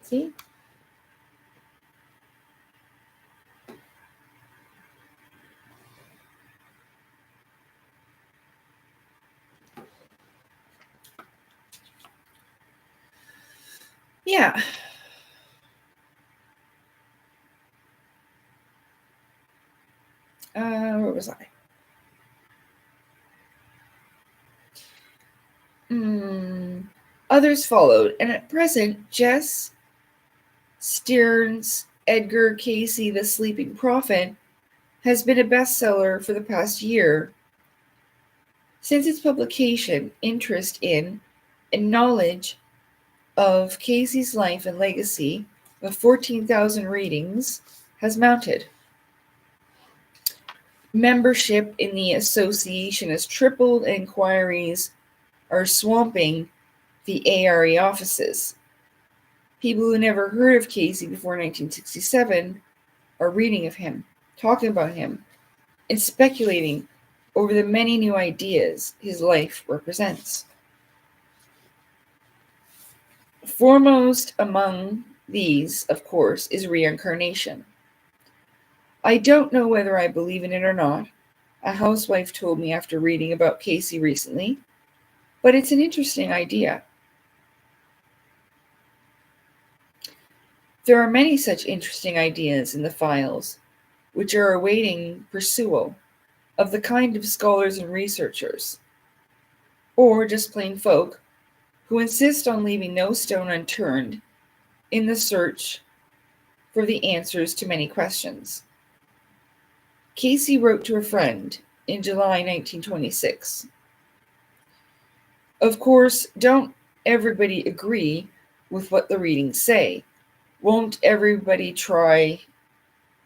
See? Yeah. Where was I? Others followed, and at present, Jess Stearns' Edgar Casey, The Sleeping Prophet, has been a bestseller for the past year. Since its publication, interest in and knowledge of Casey's life and legacy, with 14,000 readings, has mounted. Membership in the association has tripled, and inquiries are swamping the ARE offices. People who never heard of Casey before 1967 are reading of him, talking about him, and speculating over the many new ideas his life represents. Foremost among these, of course, is reincarnation. I don't know whether I believe in it or not. A housewife told me after reading about Casey recently, but it's an interesting idea. There are many such interesting ideas in the files, which are awaiting pursual of the kind of scholars and researchers, or just plain folk, who insist on leaving no stone unturned in the search for the answers to many questions. Casey wrote to a friend in July 1926. Of course, don't everybody agree with what the readings say? Won't everybody try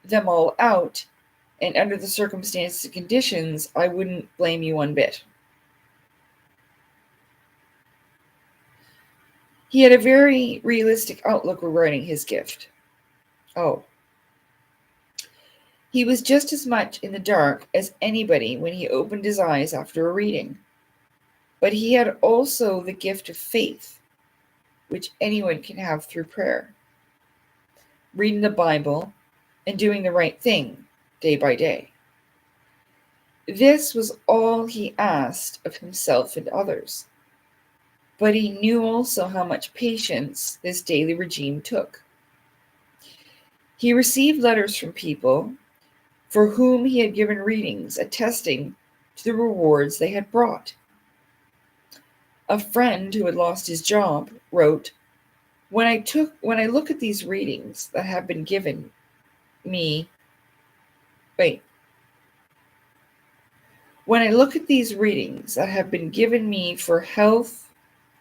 them all out? And under the circumstances and conditions, I wouldn't blame you one bit. He had a very realistic outlook regarding his gift. He was just as much in the dark as anybody when he opened his eyes after a reading. But he had also the gift of faith, which anyone can have through prayer, reading the Bible, and doing the right thing day by day. This was all he asked of himself and others. But he knew also how much patience this daily regime took. He received letters from people for whom he had given readings, attesting to the rewards they had brought. A friend who had lost his job wrote, When I look at these readings that have been given me, when I look at these readings that have been given me for health,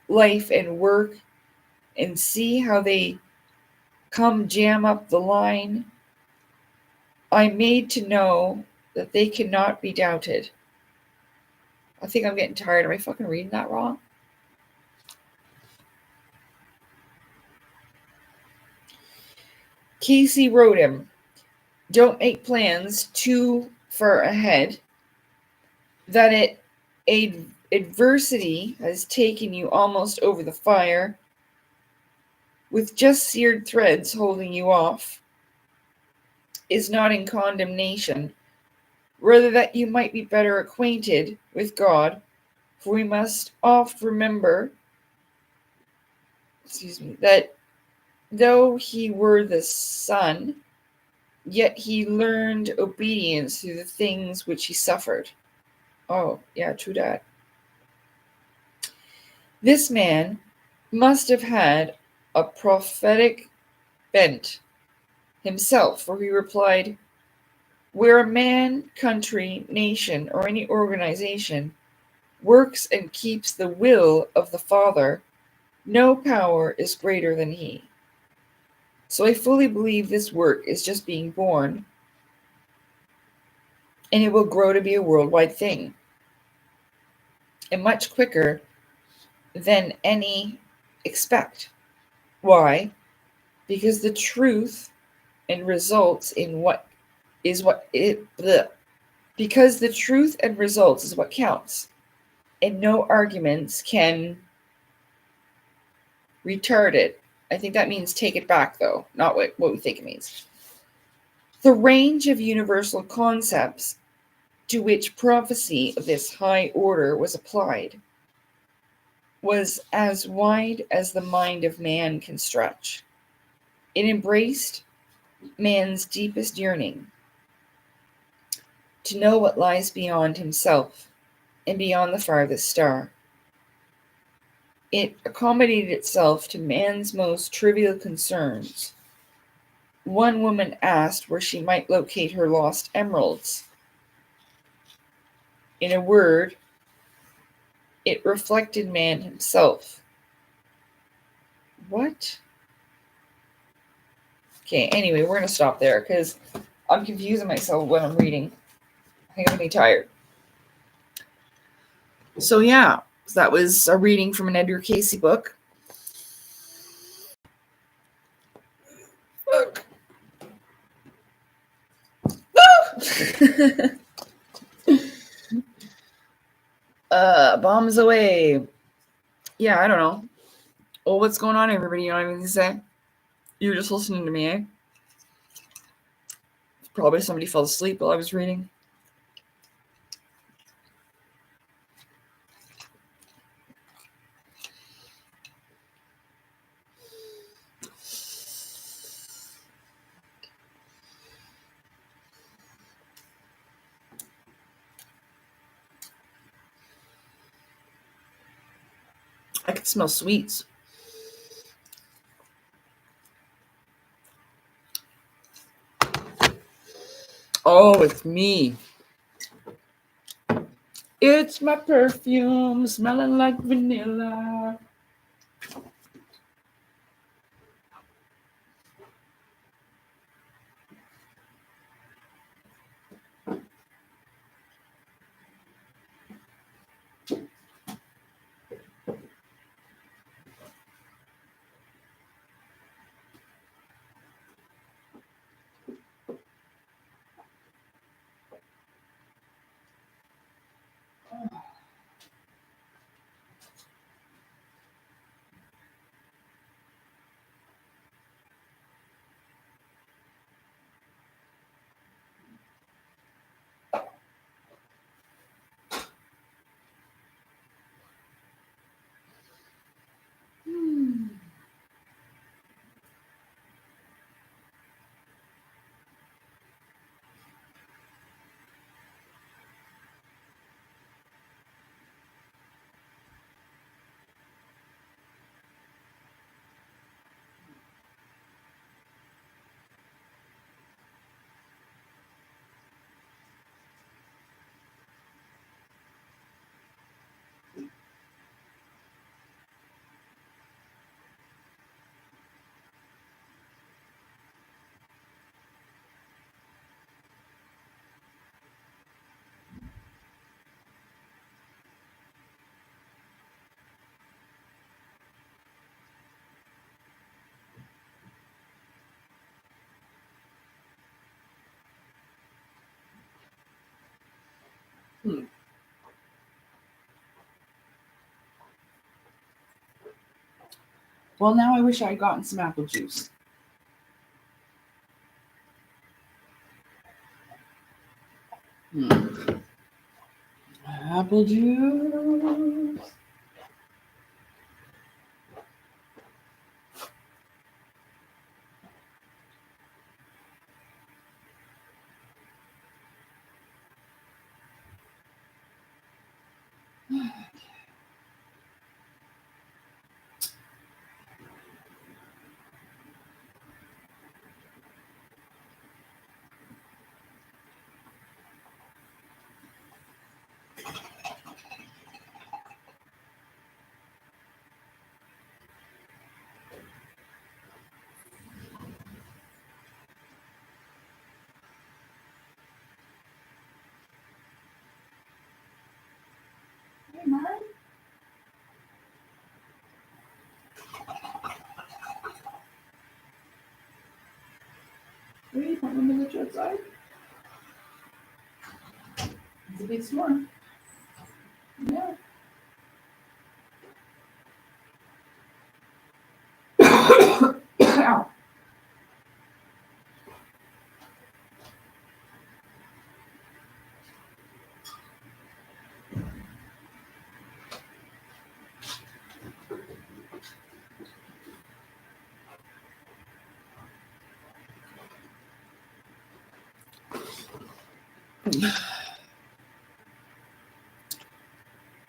life, and work, and see how they come jam up the line, I'm made to know that they cannot be doubted. I think I'm getting tired. Am I fucking reading that wrong? Casey wrote him, don't make plans too far ahead, that adversity has taken you almost over the fire, with just seared threads holding you off, is not in condemnation, rather that you might be better acquainted with God, for we must oft remember, that though he were the Son, yet he learned obedience through the things which he suffered. Oh, yeah, true that. This man must have had a prophetic bent himself, for he replied, where a man, country, nation, or any organization works and keeps the will of the Father, no power is greater than he. So I fully believe this work is just being born, and it will grow to be a worldwide thing, and much quicker than any expect. Why? Because the truth and results in what is what it. Bleh. Because the truth and results is what counts. and no arguments can retard it. I think that means take it back, though, not what we think it means. The range of universal concepts to which prophecy of this high order was applied was as wide as the mind of man can stretch. It embraced man's deepest yearning to know what lies beyond himself and beyond the farthest star. It accommodated itself to man's most trivial concerns. One woman asked where she might locate her lost emeralds. In a word, it reflected man himself. What? Okay, anyway, we're going to stop there because I'm confusing myself when I'm reading. I think I'm getting tired. So yeah, that was a reading from an Edgar Cayce book. Look. Bombs away. Yeah, I don't know. Well, what's going on, everybody? You don't have anything to say? You were just listening to me, eh? Probably somebody fell asleep while I was reading. I can smell sweets. Oh, it's me. It's my perfume smelling like vanilla. Well, now I wish I had gotten some apple juice. Apple juice. Hey, Mark. Wait, you want me to let you outside? It's a big storm. Yeah.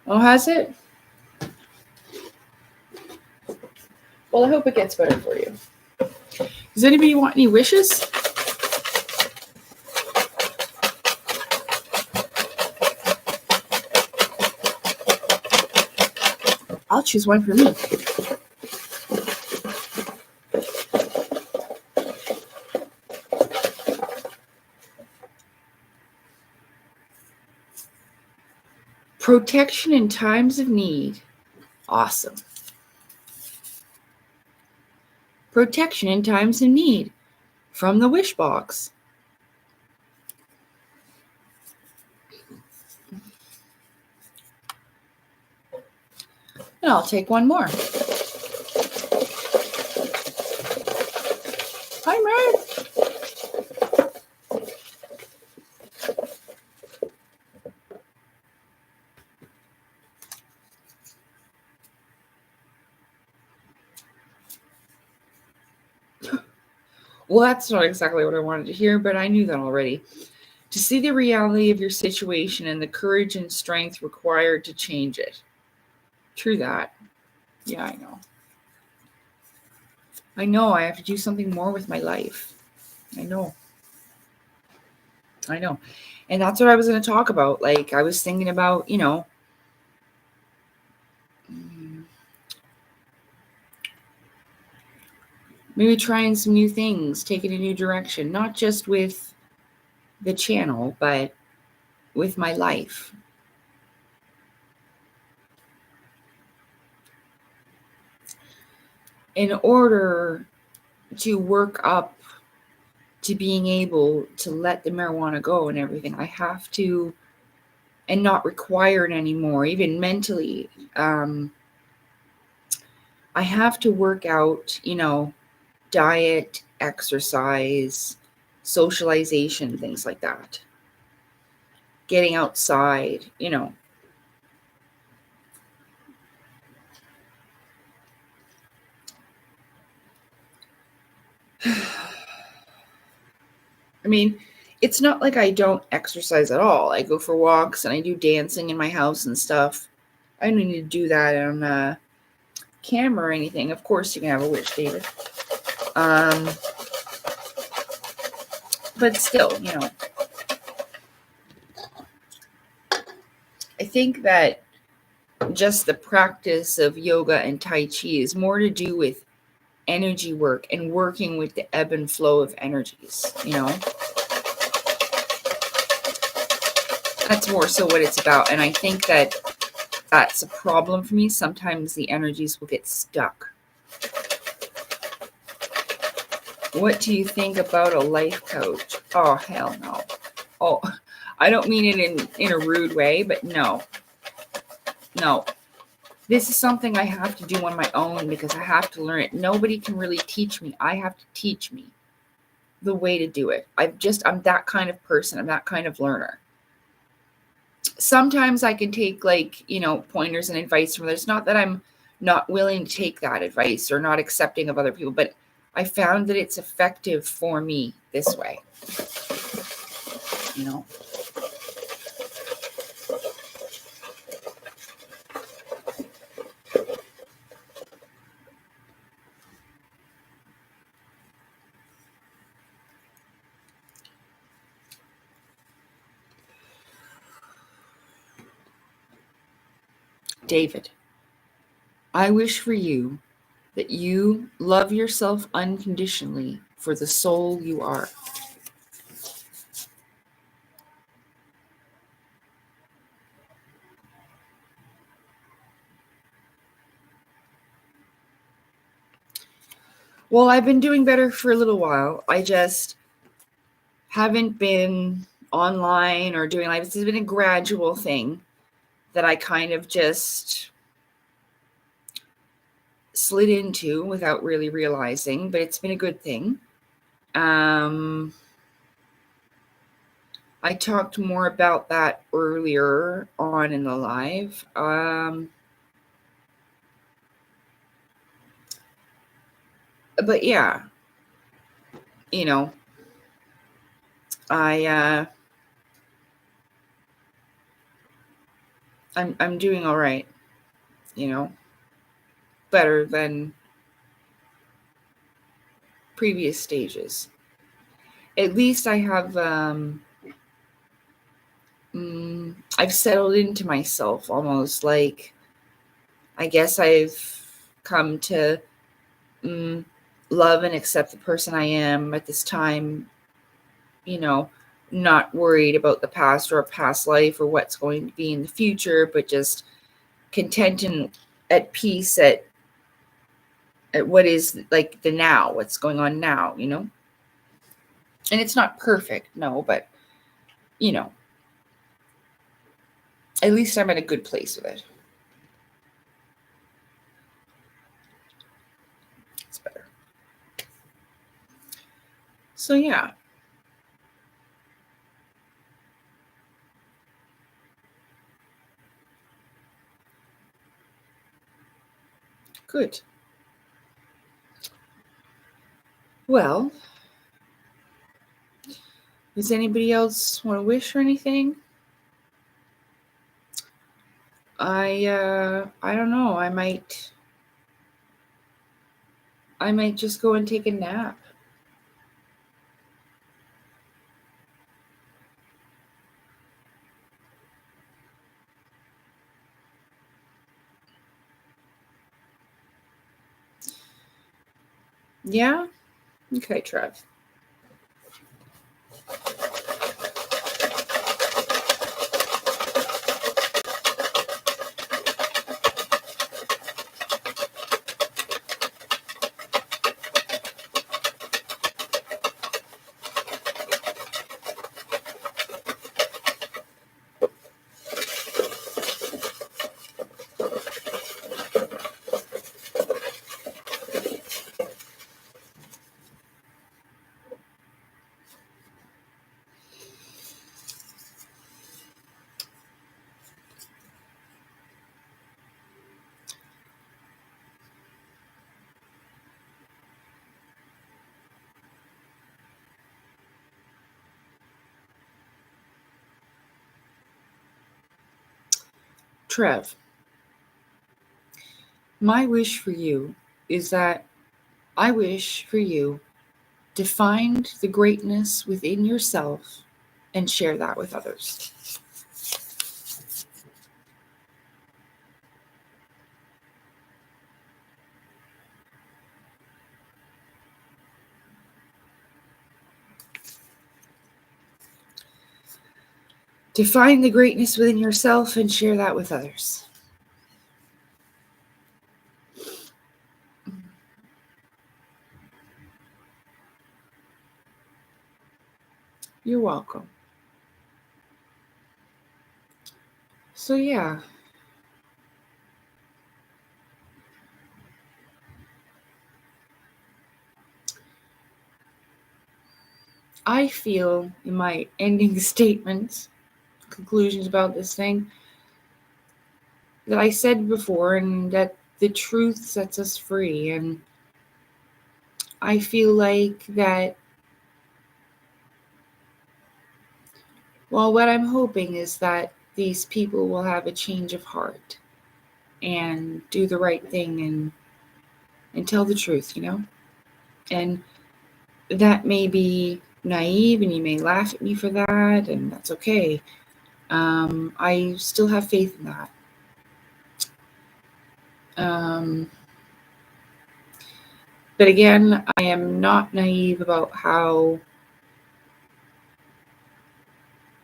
Oh, has it? Well, I hope it gets better for you. Does anybody want any wishes? I'll choose one for me. Protection in times of need. Awesome. Protection in times of need from the wish box. And I'll take one more. Hi, Mary. Well, that's not exactly what I wanted to hear, but I knew that already. To see the reality of your situation and the courage and strength required to change it. True that. Yeah, I know. I know I have to do something more with my life. I know. And that's what I was going to talk about. Like, I was thinking about, maybe trying some new things, taking a new direction, not just with the channel, but with my life. In order to work up to being able to let the marijuana go and everything, I have to, and not require it anymore, even mentally. I have to work out, diet, exercise, socialization, things like that. Getting outside, I mean, it's not like I don't exercise at all. I go for walks and I do dancing in my house and stuff. I don't need to do that on camera or anything. Of course, you can have a wish, David. But still, I think that just the practice of yoga and Tai Chi is more to do with energy work and working with the ebb and flow of energies, That's more so what it's about. And I think that that's a problem for me. Sometimes the energies will get stuck. What do you think about a life coach? Oh, hell no. Oh, I don't mean it in a rude way, but no. This is something I have to do on my own because I have to learn it. Nobody can really teach me. I have to teach me the way to do it. I'm that kind of person. I'm that kind of learner. Sometimes I can take pointers and advice from others. Not that I'm not willing to take that advice or not accepting of other people, but I found that it's effective for me this way. David, I wish for you that you love yourself unconditionally for the soul you are. Well, I've been doing better for a little while. I just haven't been online or doing live. This has been a gradual thing that I kind of just slid into without really realizing, but it's been a good thing. I talked more about that earlier on in the live. But yeah, I I'm doing all right, better than previous stages. At least I have I've settled into myself almost. Like, I guess I've come to love and accept the person I am at this time, not worried about the past or a past life or what's going to be in the future, but just content and at peace at what is like the now, what's going on now, And it's not perfect, no, but at least I'm at a good place with it. It's better. So yeah. Good. Well, does anybody else want to wish or anything? I don't know. I might just go and take a nap. Yeah? Okay, Trev. Trev, my wish for you is that I wish for you to find the greatness within yourself and share that with others. To find the greatness within yourself and share that with others. You're welcome. So yeah. I feel in my ending statements, conclusions about this thing, that I said before, and that the truth sets us free. And I feel like that, well, what I'm hoping is that these people will have a change of heart and do the right thing and tell the truth, And that may be naive, and you may laugh at me for that, and that's okay. I still have faith in that. But again, I am not naive about how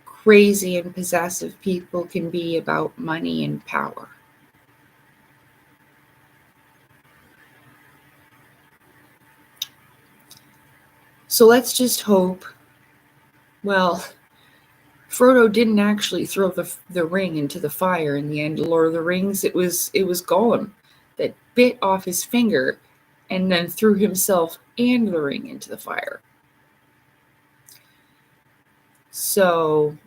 crazy and possessive people can be about money and power. So let's just hope. Well, Frodo didn't actually throw the ring into the fire in the end of Lord of the Rings. It was Gollum that bit off his finger and then threw himself and the ring into the fire. So,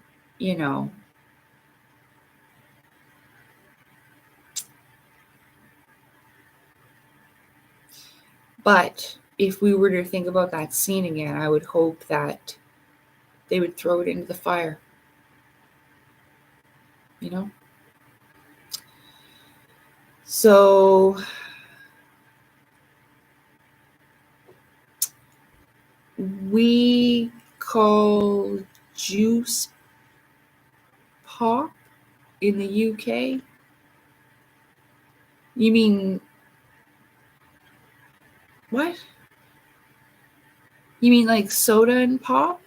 But if we were to think about that scene again, I would hope that they would throw it into the fire. So we call juice pop in the UK. You mean what? You mean like soda and pop?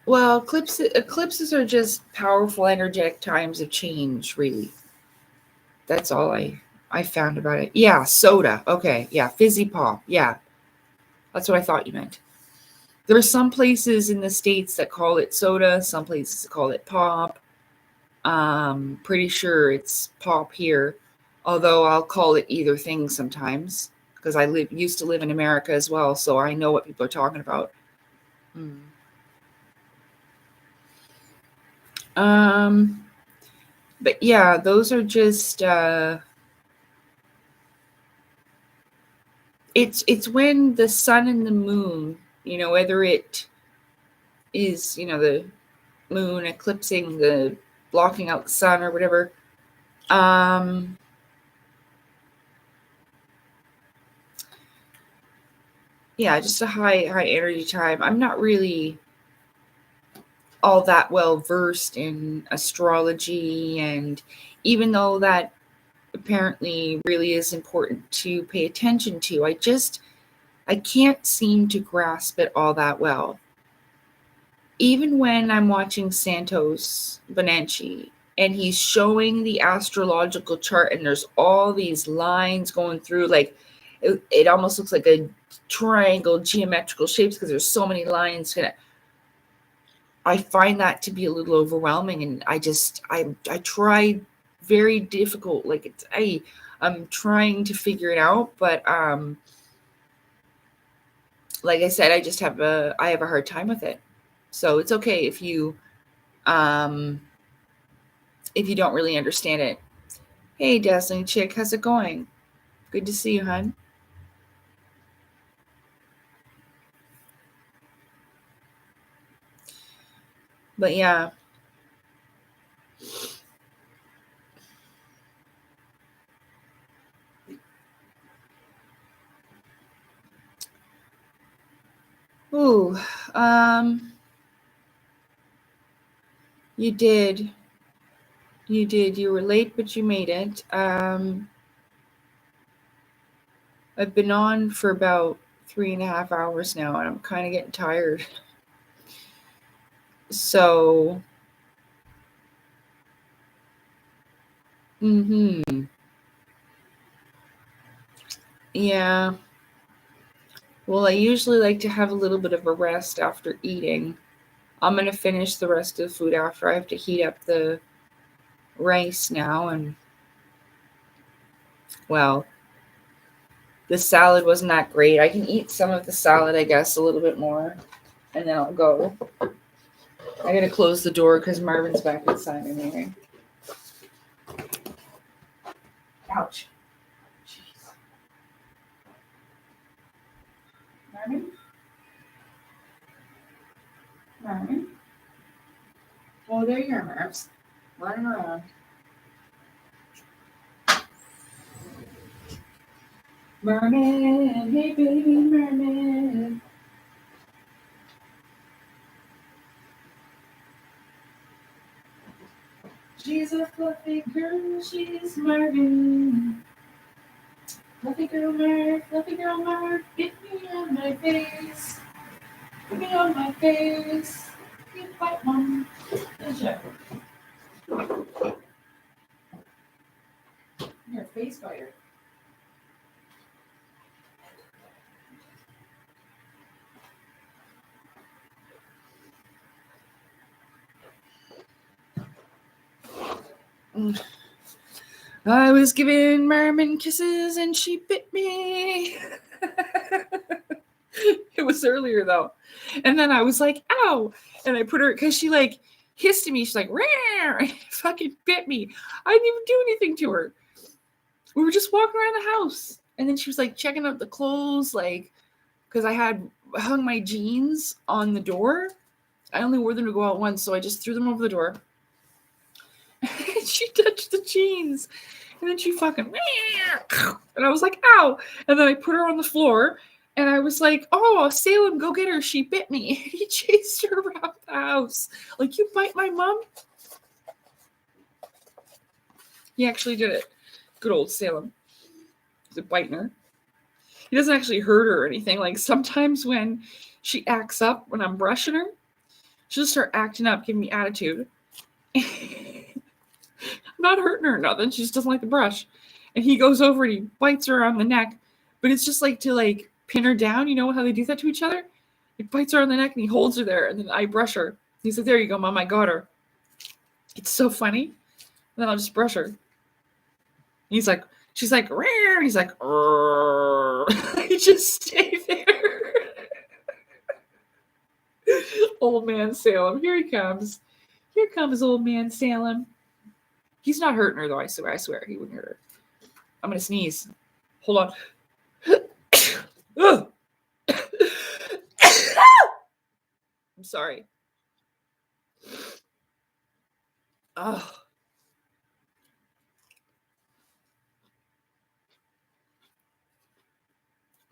Well, eclipses are just powerful, energetic times of change, really. That's all I found about it. Yeah, soda. Okay, yeah, fizzy pop. Yeah, that's what I thought you meant. There are some places in the States that call it soda, some places that call it pop. Pretty sure it's pop here, although I'll call it either thing sometimes because I used to live in America as well, so I know what people are talking about. Mm. Um, but yeah, those are just it's when the sun and the moon, whether it is, the moon eclipsing the blocking out the sun or whatever. Um yeah, just a high energy time. I'm not really all that well versed in astrology, and even though that apparently really is important to pay attention to, I can't seem to grasp it all that well. Even when I'm watching Santos Bonacci and he's showing the astrological chart and there's all these lines going through, like it almost looks like a triangle geometrical shapes because there's so many lines. I find that to be a little overwhelming, and I tried very difficult, like I'm trying to figure it out, but like I said, I have a hard time with it. So it's okay if you don't really understand it. Hey, dazzling chick, how's it going? Good to see you, hon. But yeah. Ooh, um, you did. You did. You were late, but you made it. I've been on for about 3.5 hours now, and I'm kind of getting tired. So, yeah. Well, I usually like to have a little bit of a rest after eating. I'm gonna finish the rest of the food after. I have to heat up the rice now, and well, the salad wasn't that great. I can eat some of the salad, I guess, a little bit more, and then I'll go. I gotta close the door because Marvin's back inside anyway. Ouch. Jeez. Marvin? Marvin? Oh, there you are, Marvs. Running around. Merman, hey baby merman. She's a fluffy girl, she's Marvin. Fluffy girl Marv, get me on my face. Get me on my face. You bite one. You're a face biter. I was giving Merman kisses and she bit me. It was earlier though. And then I was like, ow. And I put her, because she like hissed at me. She's like, rare. Fucking bit me. I didn't even do anything to her. We were just walking around the house. And then she was like checking out the clothes, like, because I had hung my jeans on the door. I only wore them to go out once, so I just threw them over the door. She touched the jeans. And then she fucking, and I was like, ow. And then I put her on the floor. And I was like, oh, Salem, go get her. She bit me. And he chased her around the house. Like, you bite my mom? He actually did it. Good old Salem. He's biting her. He doesn't actually hurt her or anything. Like, sometimes when she acts up when I'm brushing her, she'll start acting up, giving me attitude. I'm not hurting her or nothing. She just doesn't like the brush. And he goes over and he bites her on the neck. But it's just like to like pin her down. You know how they do that to each other? He bites her on the neck and he holds her there. And then I brush her. He said, there you go, Mom. I got her. It's so funny. And then I'll just brush her. And he's like, she's like, Rrr. And he's like, you just stay there. Old man Salem. Here he comes. Here comes old man Salem. He's not hurting her, though, I swear. I swear. He wouldn't hurt her. I'm going to sneeze. Hold on. I'm sorry. Oh.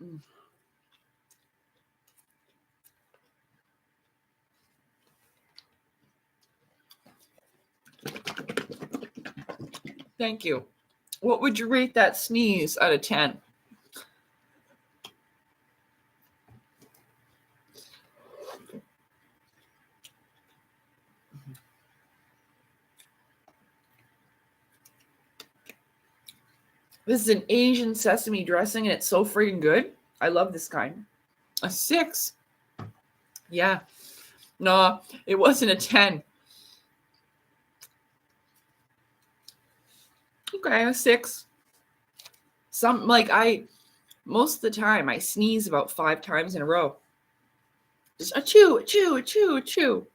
Mm. Thank you. What would you rate that sneeze out of 10? This is an Asian sesame dressing, and it's so freaking good. I love this kind. A 6. Yeah. No, it wasn't a 10. Okay, a 6. Most of the time, I sneeze about 5 times in a row. Just achoo, achoo, achoo, achoo.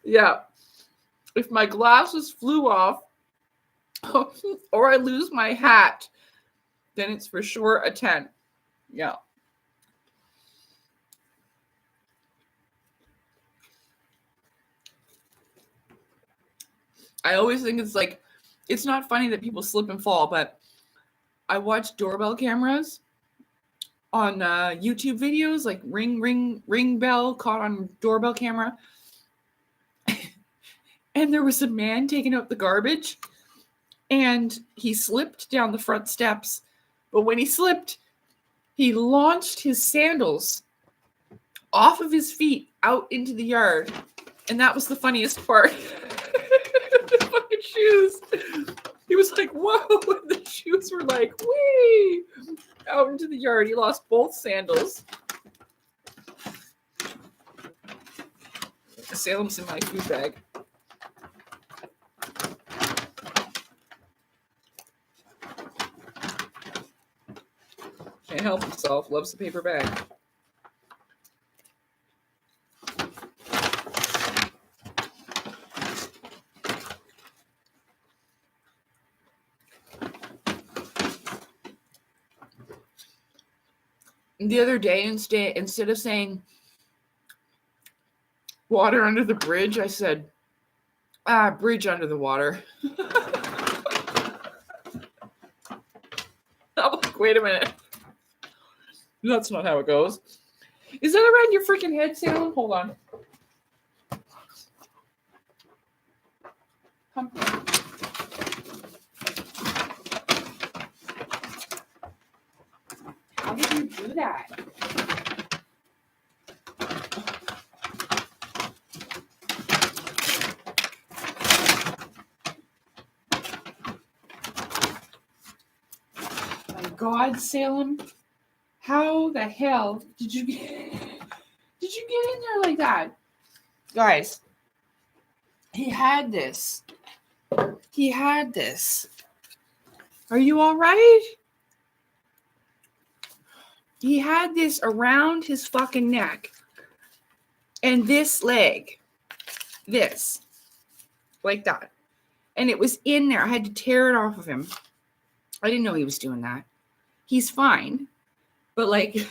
Yeah. If my glasses flew off or I lose my hat, then it's for sure a 10. Yeah. I always think it's not funny that people slip and fall, but I watch doorbell cameras on YouTube videos, like ring bell caught on doorbell camera. And there was a man taking out the garbage and he slipped down the front steps. But when he slipped, he launched his sandals off of his feet out into the yard. And that was the funniest part. The fucking shoes. He was like, whoa. And the shoes were like, whee. Out into the yard. He lost both sandals. Salem's in my food bag. Can't help himself. Loves the paper bag. The other day, instead of saying water under the bridge, I said, bridge under the water. I'm like, wait a minute. That's not how it goes. Is that around your freaking head, Salem? Hold on. Come here. How did you do that? My God, Salem. How the hell did you get in there like that? Guys, he had this. Are you all right? He had this around his fucking neck and this leg, this, like that. And it was in there. I had to tear it off of him. I didn't know he was doing that. He's fine. But like,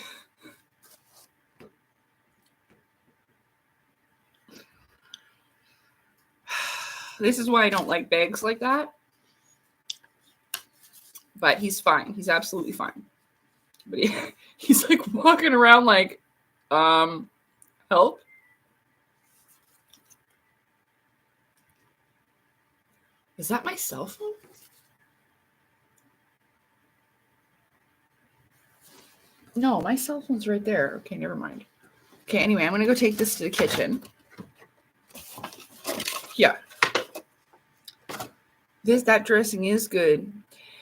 this is why I don't like bags like that. But he's fine. He's absolutely fine. But he's like walking around like, help? Is that my cell phone? No, my cell phone's right there. Okay, never mind. Okay, anyway, I'm going to go take this to the kitchen. Yeah. That dressing is good.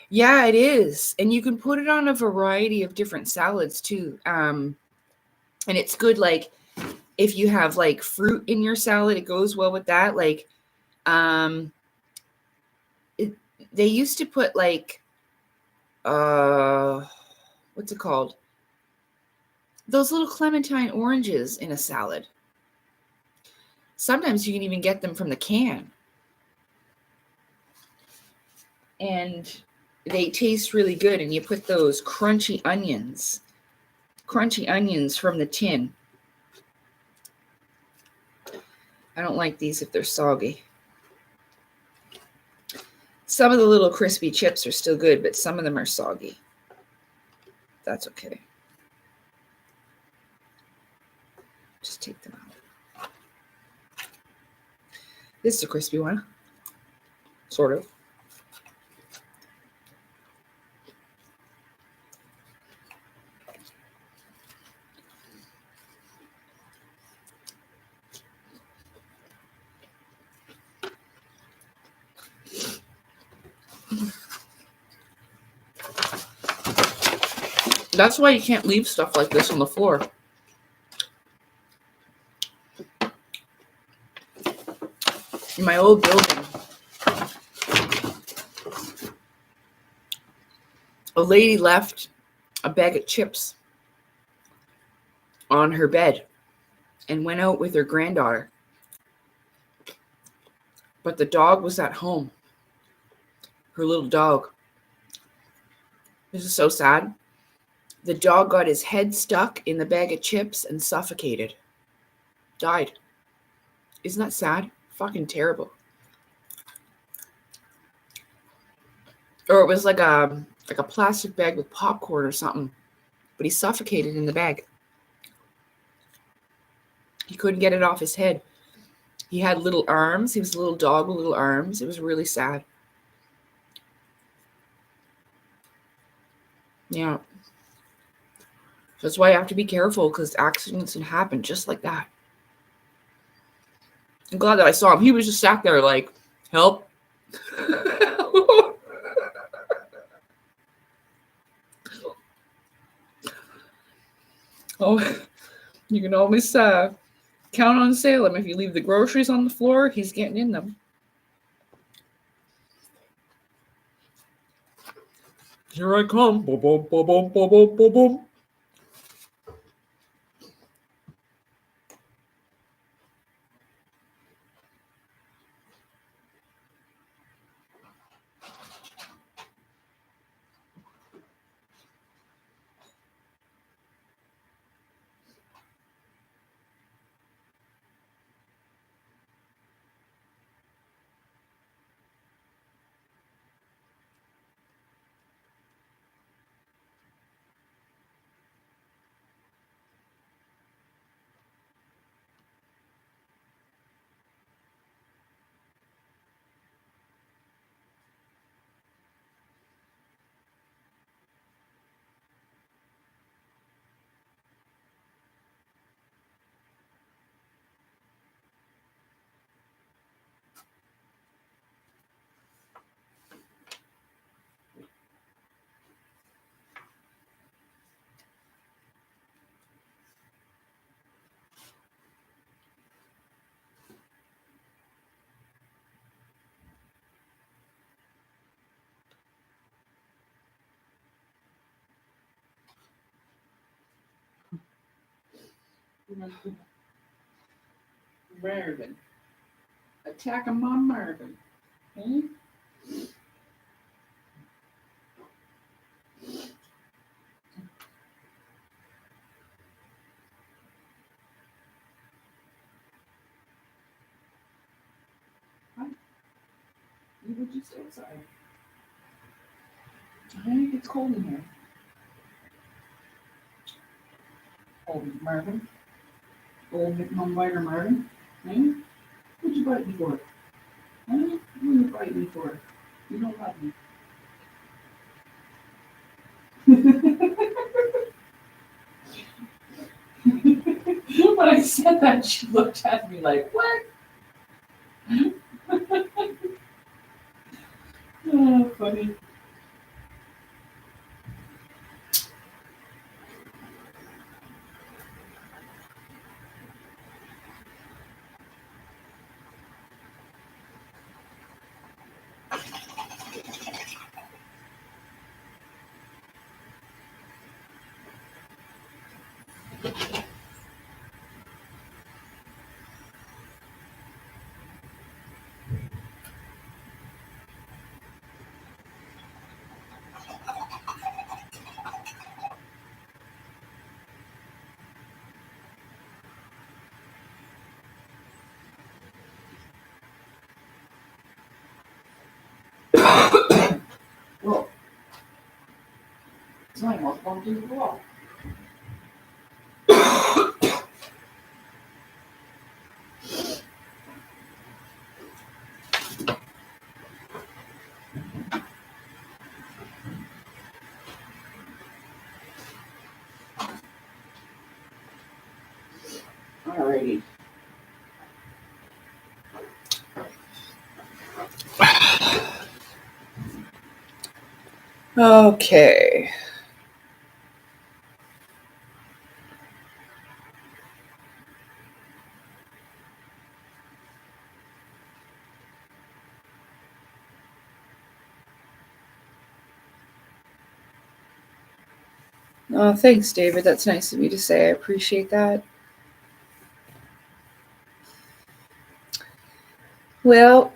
Yeah, it is. And you can put it on a variety of different salads too. And it's good, like, if you have like fruit in your salad, it goes well with that. Like, they used to put like, what's it called? Those little clementine oranges in a salad. Sometimes you can even get them from the can. And they taste really good. And you put those crunchy onions from the tin. I don't like these if they're soggy. Some of the little crispy chips are still good, but some of them are soggy. That's okay. Just take them out. This is a crispy one. Sort of. That's why you can't leave stuff like this on the floor. In my old building, a lady left a bag of chips on her bed and went out with her granddaughter. But the dog was at home. Her little dog. This is so sad. The dog got his head stuck in the bag of chips and suffocated. Died. Isn't that sad? Fucking terrible. Or it was like a plastic bag with popcorn or something. But he suffocated in the bag. He couldn't get it off his head. He had little arms. He was a little dog with little arms. It was really sad. Yeah. That's why you have to be careful, because accidents can happen just like that. I'm glad that I saw him. He was just sat there like, help. Oh, you can always count on Salem. If you leave the groceries on the floor, he's getting in them. Here I come. Boom, boom, boom, boom, boom, boom, boom, boom. Marvin. Attack him on Marvin. Okay? You would just stay outside. I think it's cold in here. Old Marvin. Old McMumbider Marvin. Hey? What'd you bite me for? Huh? What did you bite me for? You don't love me. When I said that, she looked at me like, what? Oh, funny. Well, it's my mouth bumped into the wall. Alrighty. Okay. Oh, thanks, David. That's nice of you to say. I appreciate that. Well,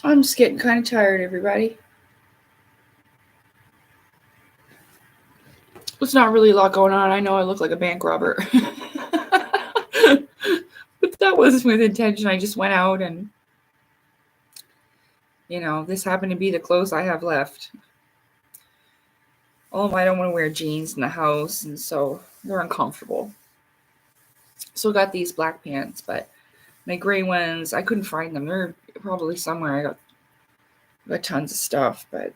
I'm just getting kind of tired, everybody. There's not really a lot going on. I know I look like a bank robber. But that wasn't with intention. I just went out and, this happened to be the clothes I have left. I don't want to wear jeans in the house, and so they're uncomfortable. So I got these black pants, but my gray ones, I couldn't find them. They're probably somewhere. I got tons of stuff, but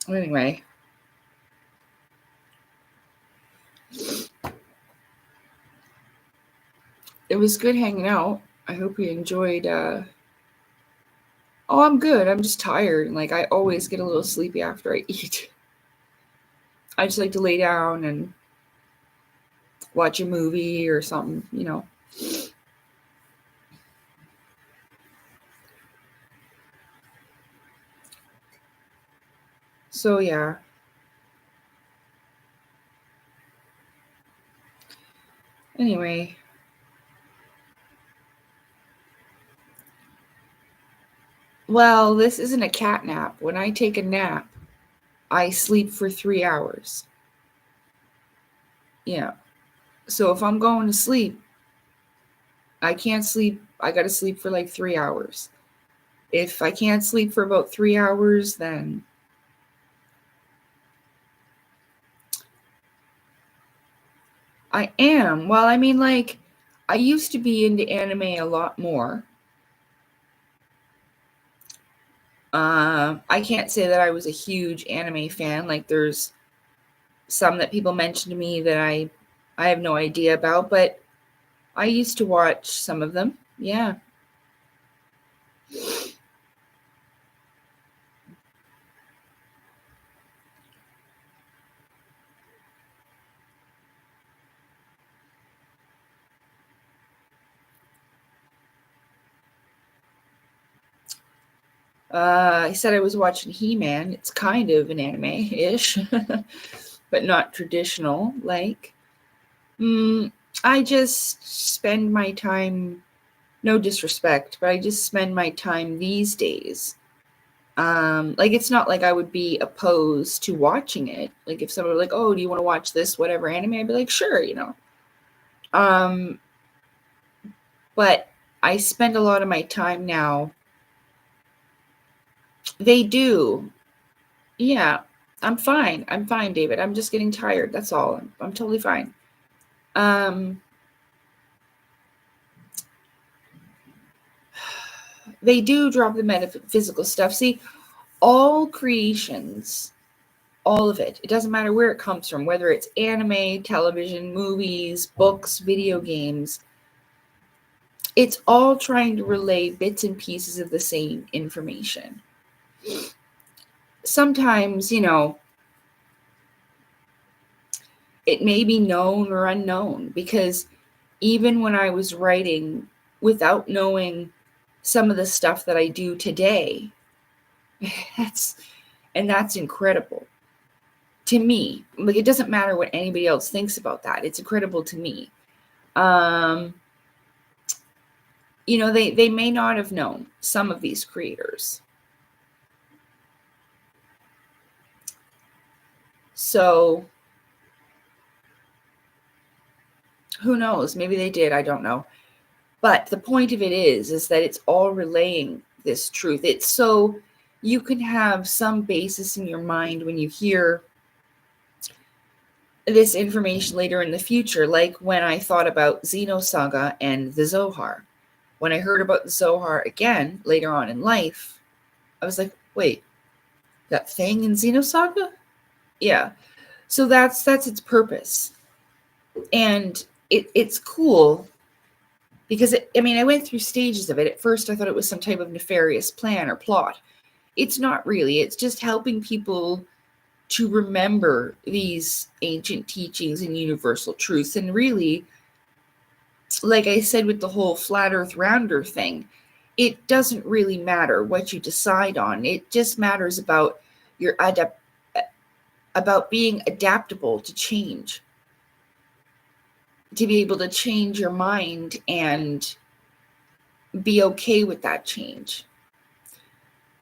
anyway. It was good hanging out. I hope you enjoyed. Oh, I'm good. I'm just tired. Like, I always get a little sleepy after I eat. I just like to lay down and watch a movie or something. So, yeah. Anyway. Well, this isn't a cat nap. When I take a nap, I sleep for 3 hours. Yeah. So if I'm going to sleep, I can't sleep. I got to sleep for like 3 hours. If I can't sleep for about 3 hours, then I am. Well, I mean, like, I used to be into anime a lot more. I can't say that I was a huge anime fan. Like, there's some that people mention to me that I have no idea about, but I used to watch some of them. Yeah. I said I was watching He-Man. It's kind of an anime-ish, but not traditional. Like, I just spend my time, no disrespect, but I just spend my time these days. Like, it's not like I would be opposed to watching it. Like, if someone were like, oh, do you want to watch this, whatever anime? I'd be like, sure, you know. But I spend a lot of my time now. They do. Yeah, I'm fine. I'm fine, David. I'm just getting tired. That's all. I'm totally fine. They do drop the metaphysical stuff. See, all creations, all of it, it doesn't matter where it comes from, whether it's anime, television, movies, books, video games, it's all trying to relay bits and pieces of the same information. Sometimes, it may be known or unknown, because even when I was writing without knowing some of the stuff that I do today, that's incredible to me. Like, it doesn't matter what anybody else thinks about that. It's incredible to me. They may not have known, some of these creators. So who knows? Maybe they did. I don't know. But the point of it is that it's all relaying this truth. It's so you can have some basis in your mind when you hear this information later in the future, like when I thought about Xenosaga and the Zohar. When I heard about the Zohar again later on in life, I was like, wait, that thing in Xenosaga? Yeah. So that's its purpose. And it's cool because, I went through stages of it. At first, I thought it was some type of nefarious plan or plot. It's not really. It's just helping people to remember these ancient teachings and universal truths. And really, like I said with the whole flat earth rounder thing, it doesn't really matter what you decide on. It just matters about about being adaptable to change, to be able to change your mind and be okay with that change.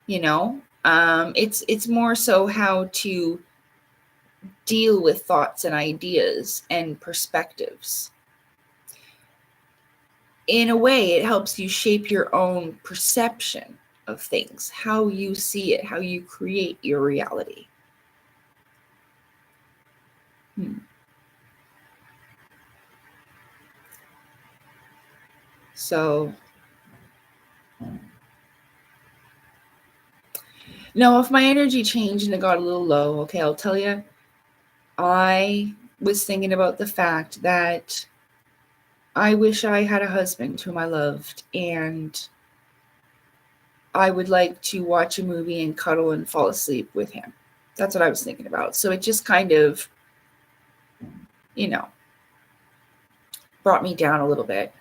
It's more so how to deal with thoughts and ideas and perspectives. In a way, it helps you shape your own perception of things, how you see it, how you create your reality. So, now if my energy changed and it got a little low, okay, I'll tell you, I was thinking about the fact that I wish I had a husband whom I loved, and I would like to watch a movie and cuddle and fall asleep with him. That's what I was thinking about. So it just kind of, brought me down a little bit.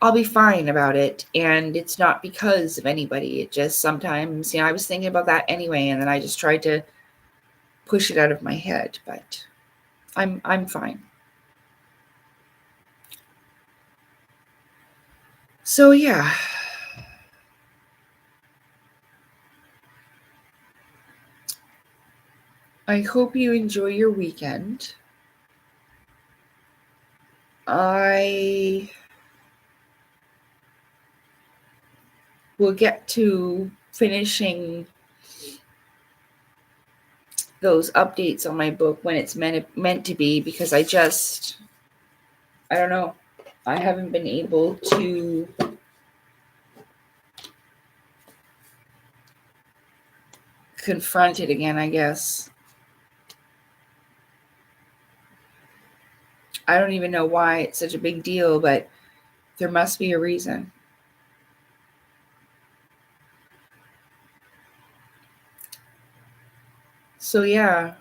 I'll be fine about it, and it's not because of anybody. It just sometimes, I was thinking about that anyway, and then I just tried to push it out of my head, but I'm fine. So yeah. I hope you enjoy your weekend. I will get to finishing those updates on my book when it's meant to be, because I don't know. I haven't been able to confront it again, I guess. I don't even know why it's such a big deal, but there must be a reason. So yeah.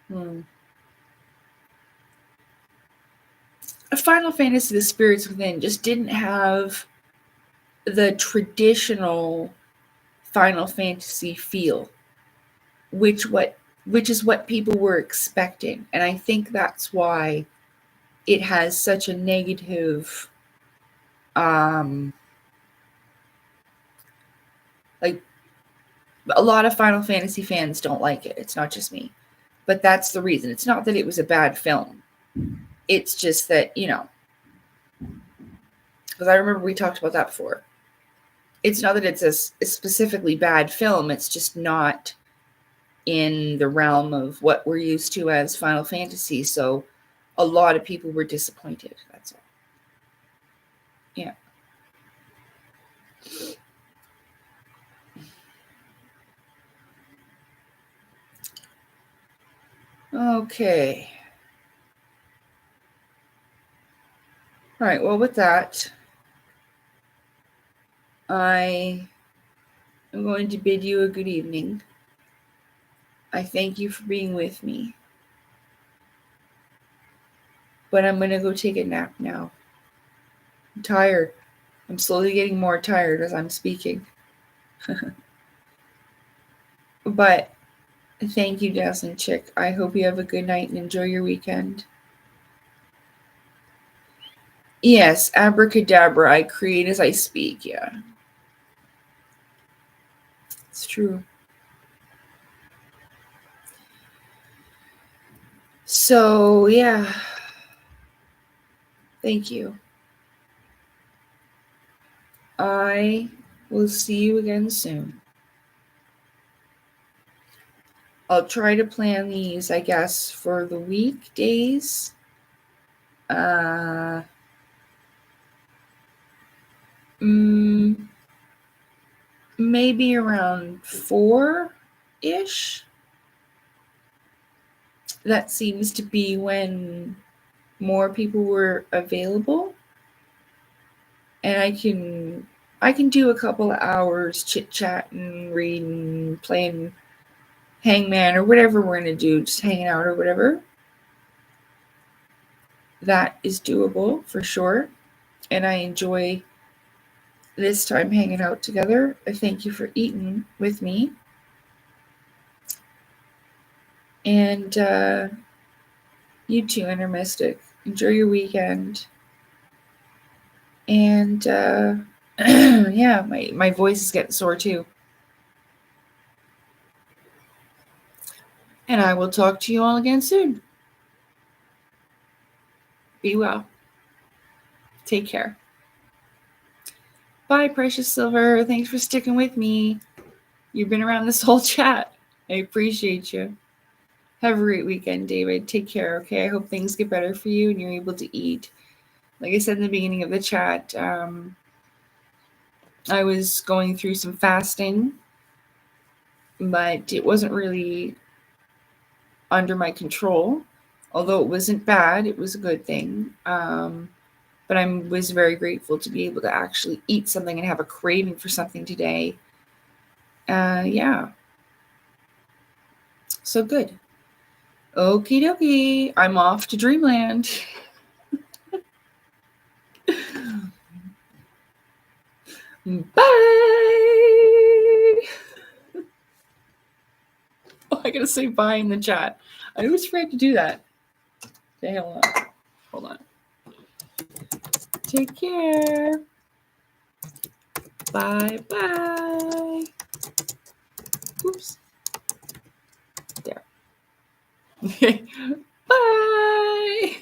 Final Fantasy The Spirits Within just didn't have the traditional Final Fantasy feel, which is what people were expecting. And I think that's why it has such a negative like a lot of Final Fantasy fans don't like it. It's not just me. But that's the reason. It's not that it was a bad film. It's just that, because I remember we talked about that before. It's not that it's a specifically bad film. It's just not in the realm of what we're used to as Final Fantasy. So a lot of people were disappointed. That's all. Yeah. Okay. All right. Well, with that, I am going to bid you a good evening. I thank you for being with me. But I'm going to go take a nap now. I'm tired. I'm slowly getting more tired as I'm speaking. But thank you, Dazzling Chick. I hope you have a good night and enjoy your weekend. Yes, abracadabra. I create as I speak. Yeah. It's true. So, yeah. Thank you. I will see you again soon. I'll try to plan these, I guess, for the weekdays. Maybe around 4-ish. That seems to be when more people were available. And I can do a couple of hours chit-chatting, reading, playing Hangman or whatever we're going to do, just hanging out or whatever. That is doable for sure. And I enjoy this time hanging out together. I thank you for eating with me. And you too, Intermystic. Enjoy your weekend. And yeah, my voice is getting sore too. And I will talk to you all again soon. Be well. Take care. Bye, Precious Silver. Thanks for sticking with me. You've been around this whole chat. I appreciate you. Have a great weekend, David. Take care, okay? I hope things get better for you and you're able to eat. Like I said in the beginning of the chat, I was going through some fasting, but it wasn't really under my control. Although it wasn't bad, it was a good thing. But I was very grateful to be able to actually eat something and have a craving for something today. Yeah. So good. Okie dokie. I'm off to Dreamland. Bye. Oh, I gotta say bye in the chat. I always forget to do that. Okay, hold on. Take care. Bye. Oops. There. Okay. Bye.